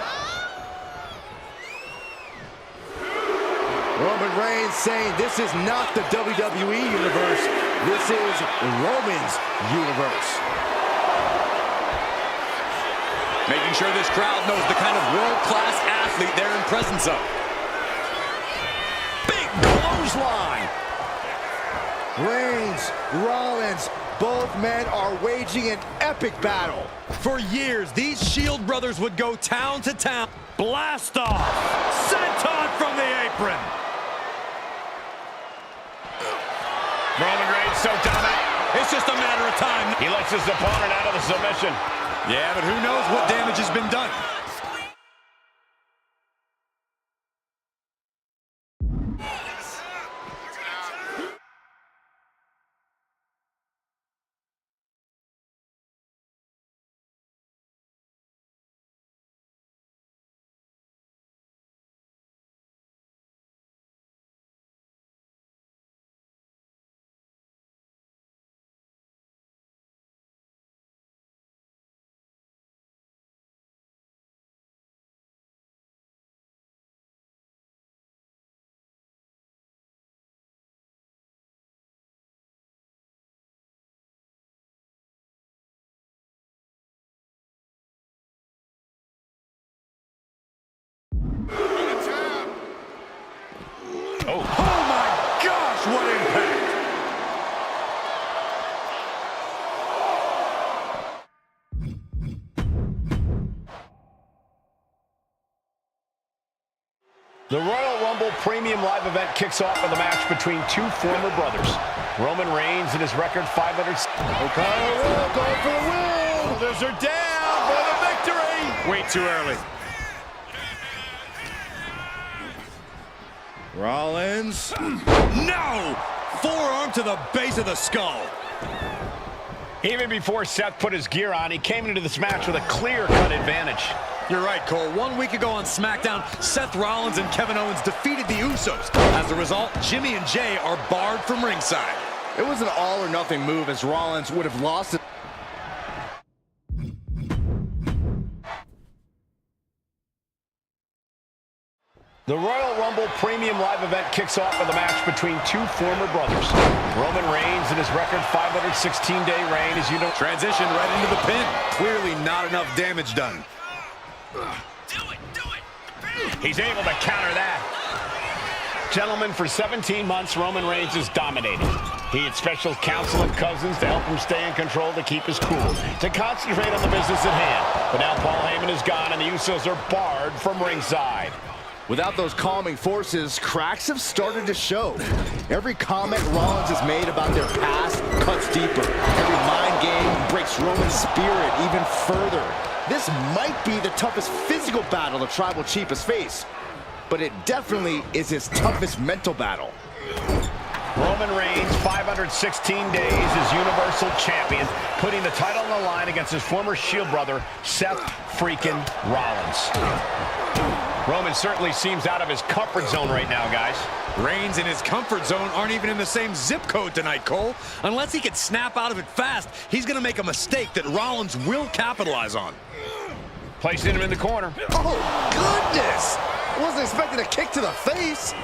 Roman Reigns saying this is not the WWE Universe. This is Roman's universe. Making sure this crowd knows the kind of world-class athlete they're in presence of. Big clothesline. Reigns, Rollins, both men are waging an epic battle. For years, these Shield brothers would go town to town. Blast off! Senton from the apron! Roman Reigns so dominant. It's just a matter of time. He lets his opponent out of the submission. Yeah, but who knows what damage has been done. Oh. Oh my gosh, what impact! The Royal Rumble Premium Live event kicks off with a match between two former brothers. Roman Reigns and his record 500... Kyle Rowe going for the win. Shoulders are down for the victory. Way too early. Rollins. No! Forearm to the base of the skull. Even before Seth put his gear on, he came into this match with a clear-cut advantage. You're right, Cole. 1 week ago on SmackDown, Seth Rollins and Kevin Owens defeated the Usos. As a result, Jimmy and Jay are barred from ringside. It was an all-or-nothing move, as Rollins would have lost it. The Royal Rumble Premium Live event kicks off with a match between two former brothers. Roman Reigns and his record 516-day reign, as you know. Transition right into the pin. Clearly not enough damage done. He's able to counter that. Gentlemen, for 17 months, Roman Reigns has dominated. He had special counsel and cousins to help him stay in control, to keep his cool, to concentrate on the business at hand. But now Paul Heyman is gone, and the Usos are barred from ringside. Without those calming forces, cracks have started to show. Every comment Rollins has made about their past cuts deeper. Every mind game breaks Roman's spirit even further. This might be the toughest physical battle the Tribal Chief has faced, but it definitely is his toughest mental battle. Roman Reigns, 516 days as Universal Champion, putting the title on the line against his former Shield brother, Seth freaking Rollins. Roman certainly seems out of his comfort zone right now, guys. Reigns and his comfort zone aren't even in the same zip code tonight, Cole. Unless he can snap out of it fast, he's going to make a mistake that Rollins will capitalize on. Placing him in the corner. Oh, goodness! I wasn't expecting a kick to the face.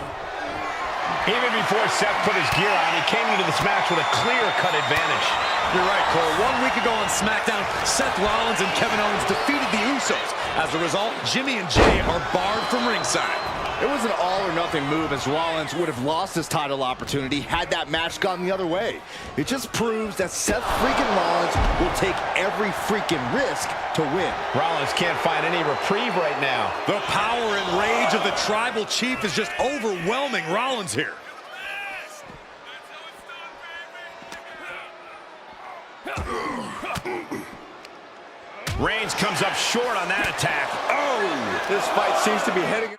Even before Seth put his gear on, he came into this match with a clear-cut advantage. You're right, Cole. 1 week ago on SmackDown, Seth Rollins and Kevin Owens defeated the Usos. As a result, Jimmy and Jay are barred from ringside. It was an all-or-nothing move, as Rollins would have lost his title opportunity had that match gone the other way. It just proves that Seth freaking Rollins will take every freaking risk to win. Rollins can't find any reprieve right now. The power and rage of the Tribal Chief is just overwhelming Rollins here. Reigns comes up short on that attack. Oh, this fight seems to be heading...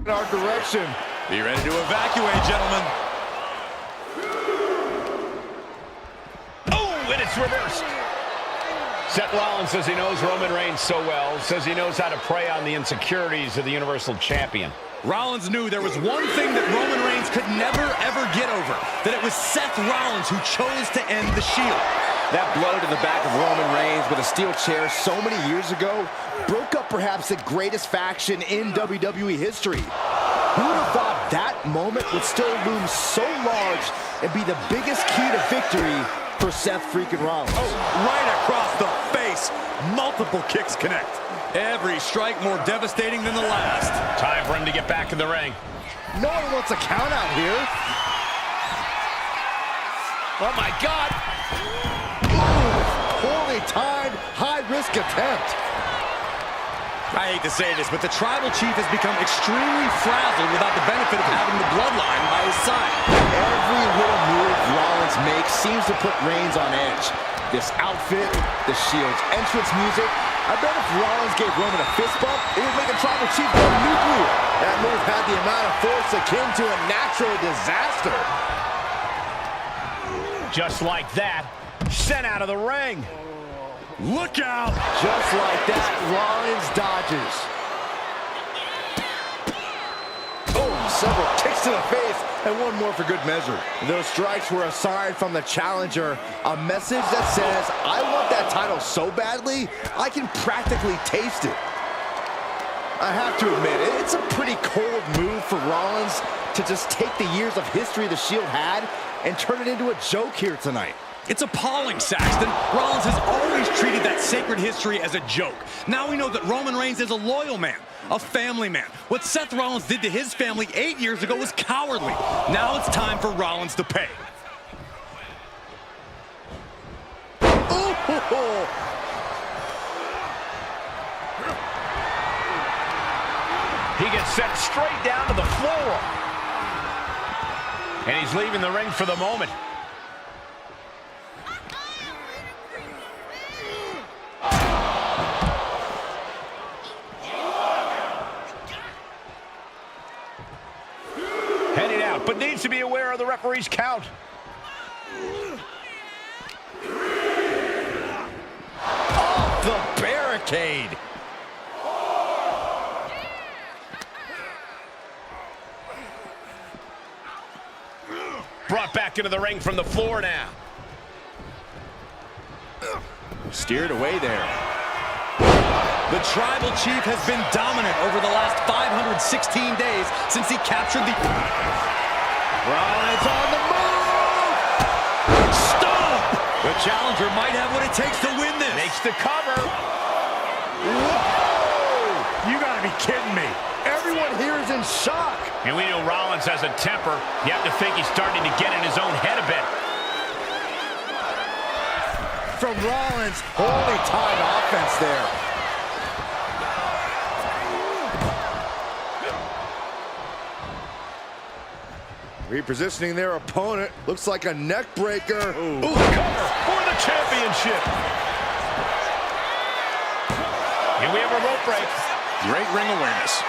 in our direction. Be ready to evacuate, gentlemen. Oh, and it's reversed. Seth Rollins says he knows Roman Reigns so well, says he knows how to prey on the insecurities of the Universal Champion. Rollins knew there was one thing that Roman Reigns could never, ever get over, that it was Seth Rollins who chose to end the Shield. That blow to the back of Roman Reigns with a steel chair so many years ago broke up perhaps the greatest faction in WWE history. Who would have thought that moment would still loom so large and be the biggest key to victory for Seth freaking Rollins? Oh, right across the face. Multiple kicks connect. Every strike more devastating than the last. Time for him to get back in the ring. No one wants a count out here. Oh my God. Poorly timed, high-risk attempt. I hate to say this, but the Tribal Chief has become extremely frazzled without the benefit of having the Bloodline by his side. Every little move Rollins makes seems to put Reigns on edge. This outfit, the Shield's entrance music. I bet if Rollins gave Roman a fist bump, it would make a Tribal Chief go nuclear. That move had the amount of force akin to a natural disaster. Just like that, sent out of the ring. Look out! Just like that, Rollins dodges. Oh, several kicks to the face, and one more for good measure. Those strikes were a sign from the challenger, a message that says, I want that title so badly, I can practically taste it. I have to admit, it's a pretty cold move for Rollins to just take the years of history the Shield had and turn it into a joke here tonight. It's appalling, Saxton. Rollins has always treated that sacred history as a joke. Now we know that Roman Reigns is a loyal man, a family man. What Seth Rollins did to his family 8 years ago was cowardly. Now it's time for Rollins to pay. Oh! He gets sent straight down to the floor. And he's leaving the ring for the moment. Heading out, but needs to be aware of the referee's count. Off the barricade. Brought back into the ring from the floor now. Steered away there. The Tribal Chief has been dominant over the last 516 days since he captured the... Rollins on the move! Stop! The challenger might have what it takes to win this. Makes the cover. Whoa! You gotta be kidding me. Everyone here is in shock. And we know Rollins has a temper. You have to think he's starting to get in his own head a bit. From Rollins, holy timed offense there. Repositioning their opponent. Looks like a neck breaker. Ooh, cover for the championship. Here we have a rope break. Great ring awareness.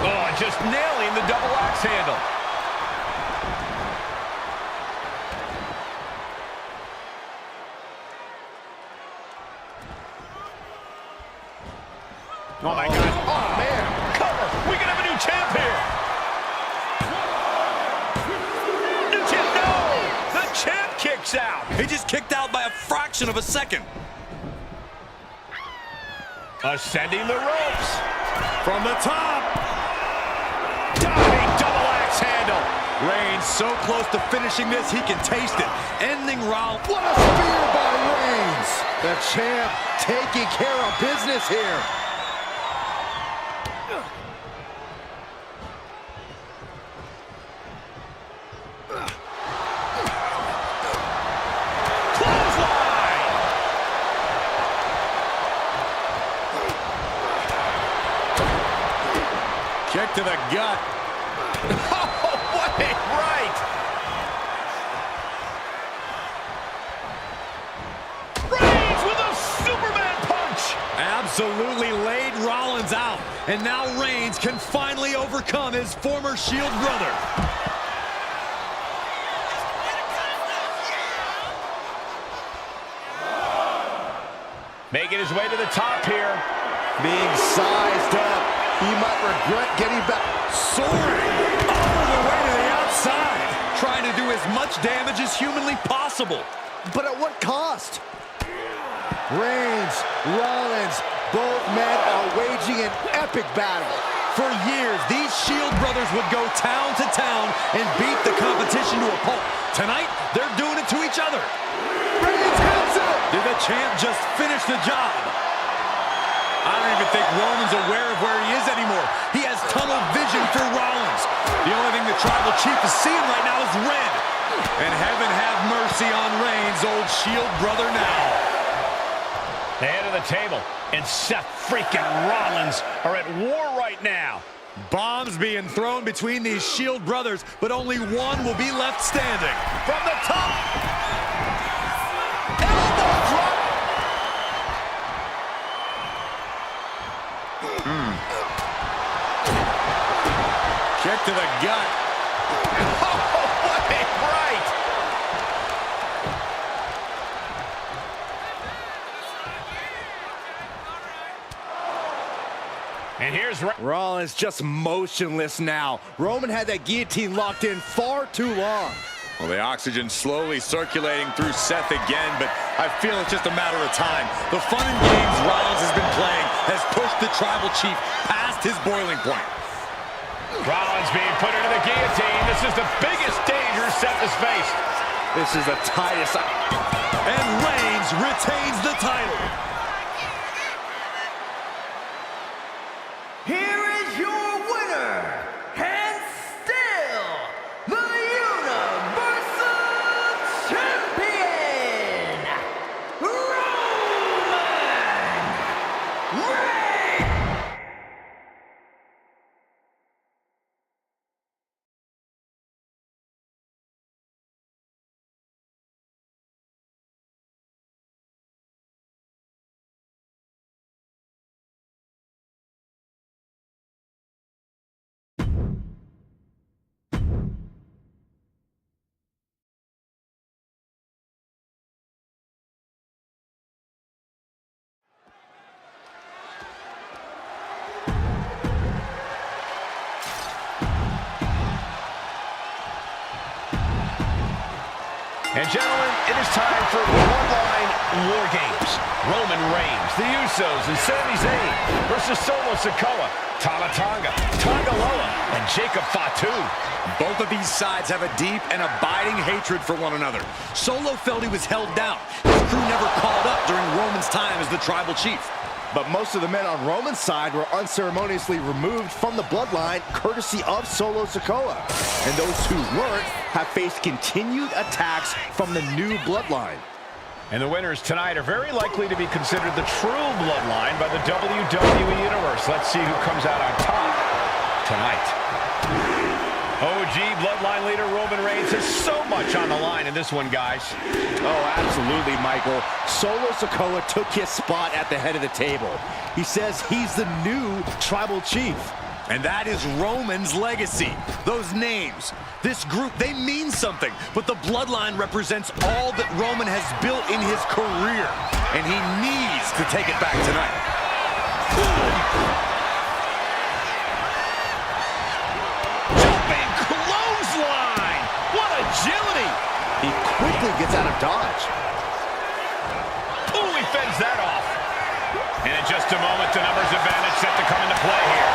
Oh, just nailing the double axe handle. Oh, my God. Oh, man. Cover. We can have a new champ here. New champ. No! The champ kicks out. He just kicked out by a fraction of a second. Ascending the ropes. From the top. Diving double axe handle. Reigns so close to finishing this, he can taste it. Ending Rollins. What a spear by Reigns. The champ taking care of business here. Kick to the gut. Oh, what a right! Reigns with a Superman punch! Absolutely laid Rollins out. And now Reigns can finally overcome his former Shield brother. Making his way to the top here. Being sized up. He might regret getting back. Soaring all the way to the outside. Trying to do as much damage as humanly possible. But at what cost? Reigns, Rollins, both men are waging an epic battle. For years, these Shield brothers would go town to town and beat the competition to a pulp. Tonight, they're doing it to each other. Reigns hits it! Did the champ just finish the job? I don't even think Roman's aware of where he is anymore. He has tunnel vision for Rollins. The only thing the Tribal Chief is seeing right now is red. And heaven have mercy on Reigns, old Shield brother now. The head of the table and Seth freaking Rollins are at war right now. Bombs being thrown between these Shield brothers, but only one will be left standing. From the top. Elbow drop. Kick to the gut. Oh, what a right. And here's Rollins just motionless now. Roman had that guillotine locked in far too long. Well, the oxygen slowly circulating through Seth again, but I feel it's just a matter of time. The fun and games Rollins has been playing has pushed the Tribal Chief past his boiling point. Rollins being put into the guillotine. This is the biggest danger Seth has faced. This is the tightest. And Reigns retains the title. Here is your winner, and still the Universal Champion, Roman Reigns! And gentlemen, it is time for Bloodline War Games. Roman Reigns, the Usos, and Sami Zayn versus Solo Sikoa, Tama Tonga, Tonga Loa, and Jacob Fatu. Both of these sides have a deep and abiding hatred for one another. Solo felt he was held down. His crew never called up during Roman's time as the Tribal Chief. But most of the men on Roman's side were unceremoniously removed from the bloodline courtesy of Solo Sikoa. And those who weren't have faced continued attacks from the new bloodline. And the winners tonight are very likely to be considered the true bloodline by the WWE Universe. Let's see who comes out on top tonight. OG Bloodline leader Roman Reigns has so much on the line in this one, guys. Oh, absolutely, Michael. Solo Sikoa took his spot at the head of the table. He says he's the new tribal chief. And that is Roman's legacy. Those names, this group, they mean something. But the bloodline represents all that Roman has built in his career. And he needs to take it back tonight. Jumping clothesline! What agility! He quickly gets out of dodge. Ooh, he fends that off. And in just a moment, the numbers advantage set to come into play here.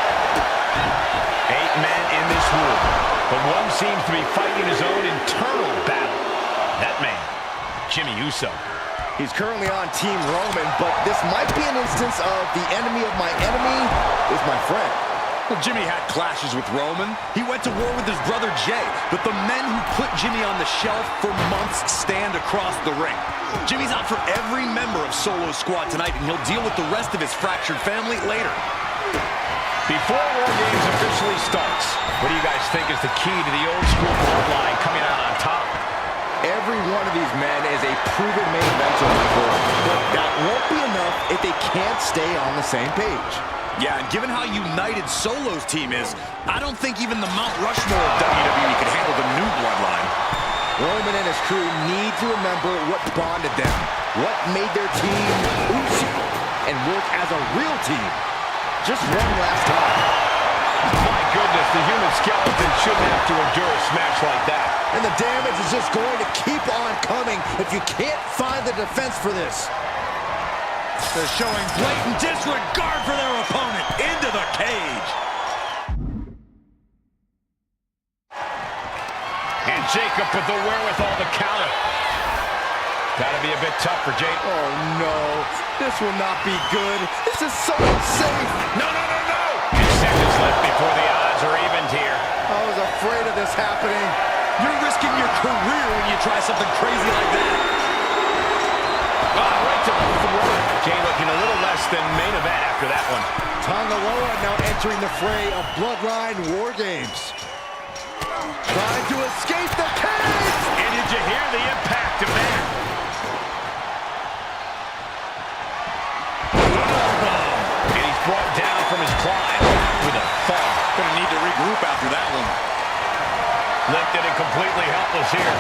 8 men in this room, but one seems to be fighting his own internal battle. That man, Jimmy Uso. He's currently on Team Roman, but this might be an instance of the enemy of my enemy is my friend. Well, Jimmy had clashes with Roman. He went to war with his brother Jay, but the men who put Jimmy on the shelf for months stand across the ring. Jimmy's out for every member of Solo Squad tonight, and he'll deal with the rest of his fractured family later. Before War Games officially starts, what do you guys think is the key to the old school bloodline coming out on top? Every one of these men is a proven main eventer, Michael, but that won't be enough if they can't stay on the same page. Yeah, and given how united Solo's team is, I don't think even the Mount Rushmore of WWE can handle the new bloodline. Roman and his crew need to remember what bonded them, what made their team Uso, and work as a real team. Just one last time. My goodness, the human skeleton shouldn't have to endure a smash like that. And the damage is just going to keep on coming if you can't find the defense for this. They're showing blatant disregard for their opponent into the cage. And Jacob with the wherewithal to counter. Gotta be a bit tough for Jake. Oh no, this will not be good. This is so unsafe. No! 10 seconds left before the odds are evened here. I was afraid of this happening. You're risking your career when you try something crazy like that. Right to the throat. Jay looking a little less than main event after that one. Tonga Loa now entering the fray of Bloodline War Games. Trying to escape the cage! And did you hear the impact of that? And he's brought down from his climb with a thump. Gonna need to regroup after that one. Lifted and completely helpless here.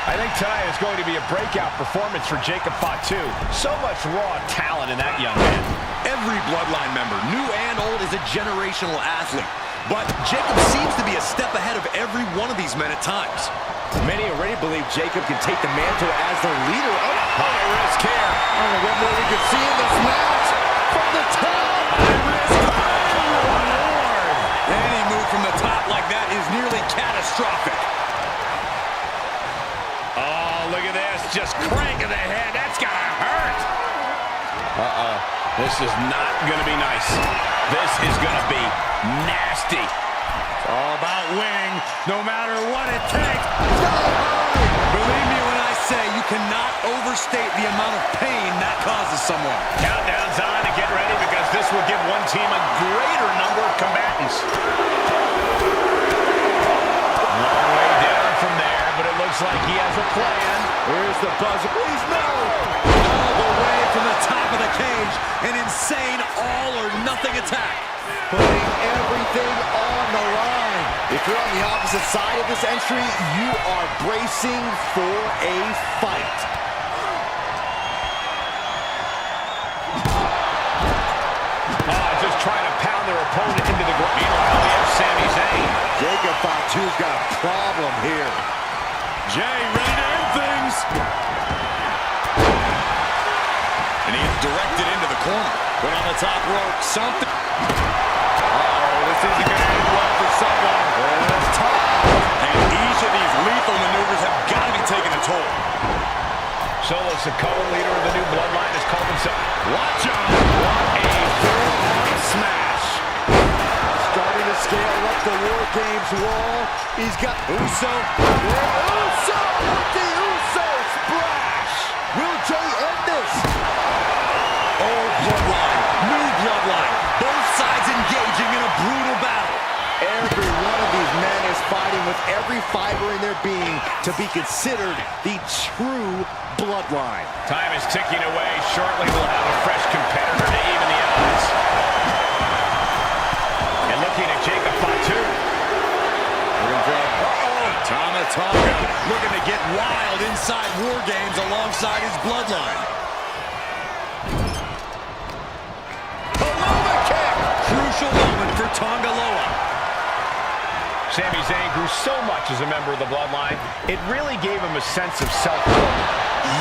I think tonight is going to be a breakout performance for Jacob Fatu. So much raw talent in that young man. Every bloodline member, new and old, is a generational athlete. But Jacob seems to be a step ahead of every one of these men at times. Many already believe Jacob can take the mantle as the leader of High risk here. I don't know what more we could see in this match. From the top. High risk. Lord. Any move from the top like that is nearly catastrophic. Oh, look at this. Just cranking the head. That's gotta hurt. This is not gonna be nice. This is gonna be nasty. It's all about winning, no matter what it takes. Believe me when I say you cannot overstate the amount of pain that causes someone. Countdown's on and get ready because this will give one team a greater number of combatants. Long way down from there, but it looks like he has a plan. Here's the buzzer. Please no. All the way from the top of the cage, an insane all-or-nothing attack. Putting everything on the line. If you're on the opposite side of this entry, you are bracing for a fight. Just trying to pound their opponent into the ground. Meanwhile, we have Sami Zayn. Jacob Fatu's got a problem here. Jay ready to end things. And he is directed into the corner. Put on the top rope, something. This isn't going to end well for someone. And each of these lethal maneuvers have got to be taking a toll. Solo Sikoa, leader of the new bloodline, has called himself. Watch out! What a full-on smash. Starting to scale up the War Games wall. He's got Uso. Uso with the Uso splash. Will Jey end this? Old bloodline, new bloodline. Both sides engaging in a brutal battle. Every one of these men is fighting with every fiber in their being to be considered the true bloodline. Time is ticking away. Shortly we'll have a fresh competitor to even the odds. And looking at Jacob Fatu. Tama Tonga looking to get wild inside War Games alongside his bloodline. Paloma kick! Crucial moment for Tonga Loa. Sami Zayn grew so much as a member of the Bloodline, it really gave him a sense of self-worth.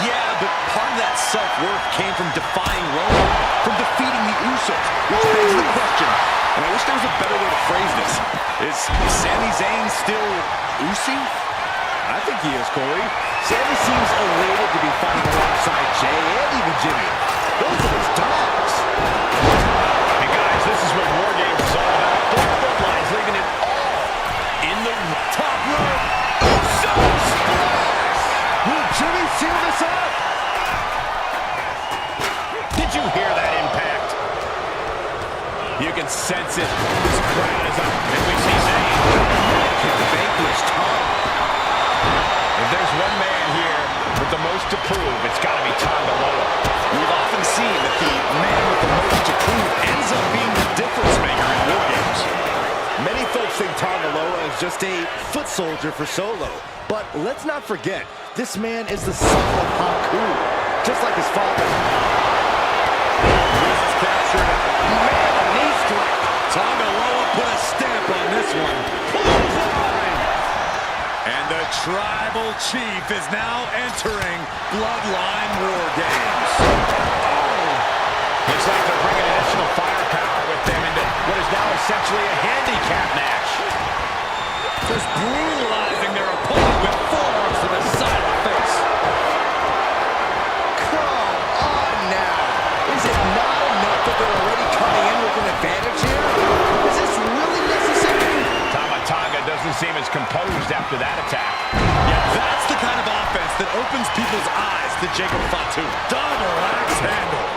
Yeah, but part of that self-worth came from defying Roman, from defeating the Usos, which begs the question, and I wish there was a better way to phrase this. Is Sami Zayn still Usi? I think he is, Corey. Sami seems elated to be fighting alongside Jey and even Jimmy. Those are his dogs. And guys, this is what War Games is all about. Both Bloodlines leaving it all in the top rope. Uso splash! Will Jimmy seal this up? Did you hear that impact? You can sense it. This crowd is up. And we see Zayn Can vanquish Tom. If there's one man here with the most to prove, it's got to be Tonga Loa. We've often seen that the man with the most to prove ends up being the difference maker in War Games. Many folks think Tonga Loa is just a foot soldier for Solo. But let's not forget, this man is the son of Haku, just like his father. This is captured. Man, a knee strike. Tonga Loa put a stamp on this one. And the Tribal Chief is now entering Bloodline War Games. Looks like they're bringing additional firepower with them into what is now essentially a handicap match. Just brutalizing their opponent with forearms to the side of the face. Come on now. Is it not enough that they're already coming in with an advantage here? Is this really necessary? Tama Tonga doesn't seem as composed after that attack. Yeah, that's the kind of offense that opens people's eyes to Jacob Fatu. Double axe handle.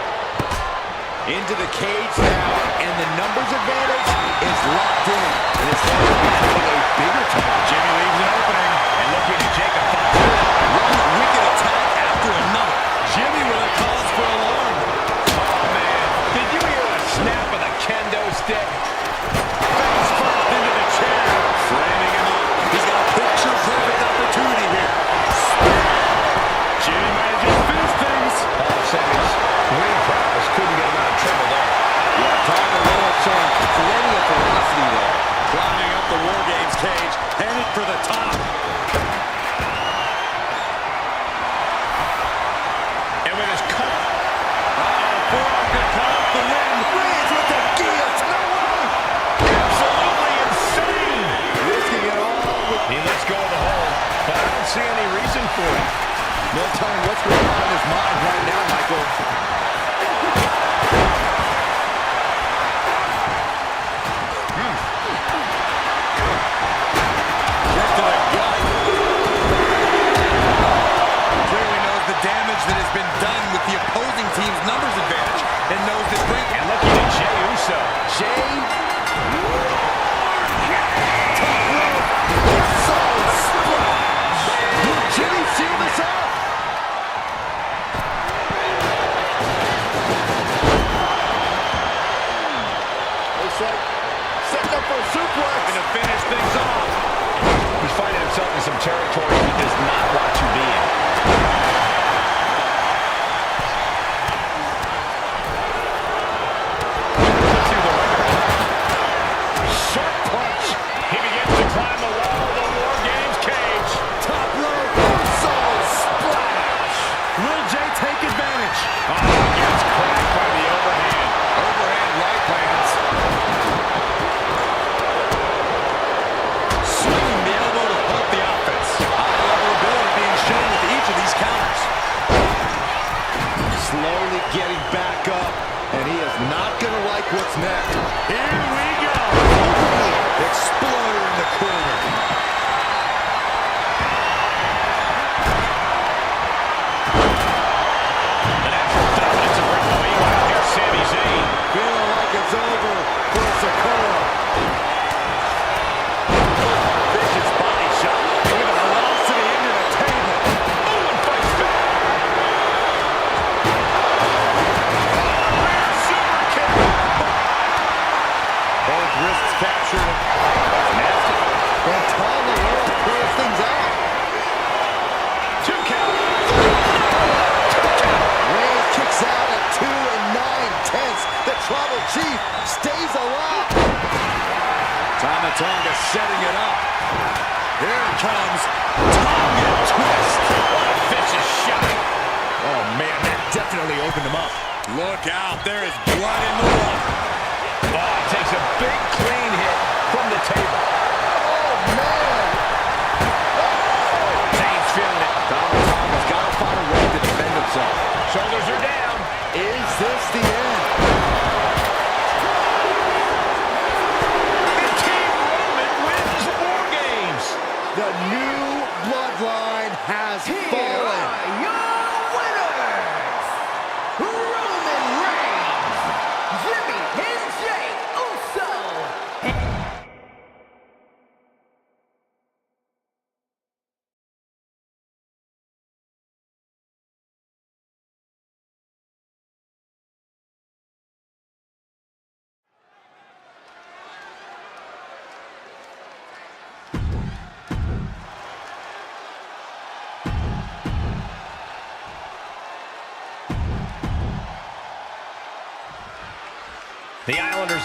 Into the cage now, and the numbers advantage is locked in. And it's becoming a bigger target. Jimmy leaves an opening. And looking at Jacob Fatu. One wicked attack after another. Jimmy with a cause for alarm. Oh, man. Did you hear the snap of the kendo stick? Face first into the chair. Framing him up. He's got a picture-perfect opportunity here. Jimmy might have just finished things. Oh, Sammy's ring prowess couldn't get him out of trouble there. Yeah, Tonga Loa showing plenty of velocity there. Climbing up the War Games cage, headed for the top. And with his cut. Forearm gonna cut off the wind. Reigns with the guillotine. Absolutely insane. Risking it all with He lets go of the hold, but I don't see any reason for it. no telling what's going on in his mind right now, Michael. Kick to the gut. Clearly knows the damage that has been done with the opposing team's numbers advantage and knows that bring. And looking at Jey Uso. Jey. Top rope. Uso splash. Will Jimmy seal this up? Looks like setting up for a suplex. To finish things off. He's finding himself in some territory he does not want to be in. Sharp punch. He begins to climb the wall of the War Games cage. Top rope. Uso splash. Will Jey take advantage? Gets cracked by the overhand. Overhand right lands. Swinging the elbow to help the offense. I wrists captured. Nasty. And Tom Malone throws things out. 2 count. Reigns kicks out at 2 9/10. The Tribal Chief stays alive. Tama Tonga setting it up. Here it comes. Tonga twist. What a vicious shot. Oh, man, that definitely opened him up. Look out. There is blood in the water. Oh, takes a big clean hit from the table. Oh, man. Zayn's feeling it. Tama Tonga's got to find a way to defend himself. Shoulders are down. Is this the end? And Team Roman wins War Games. The new bloodline has Here fallen. are your winners, Roman Reigns, Jimmy and Jey Uso. The Islanders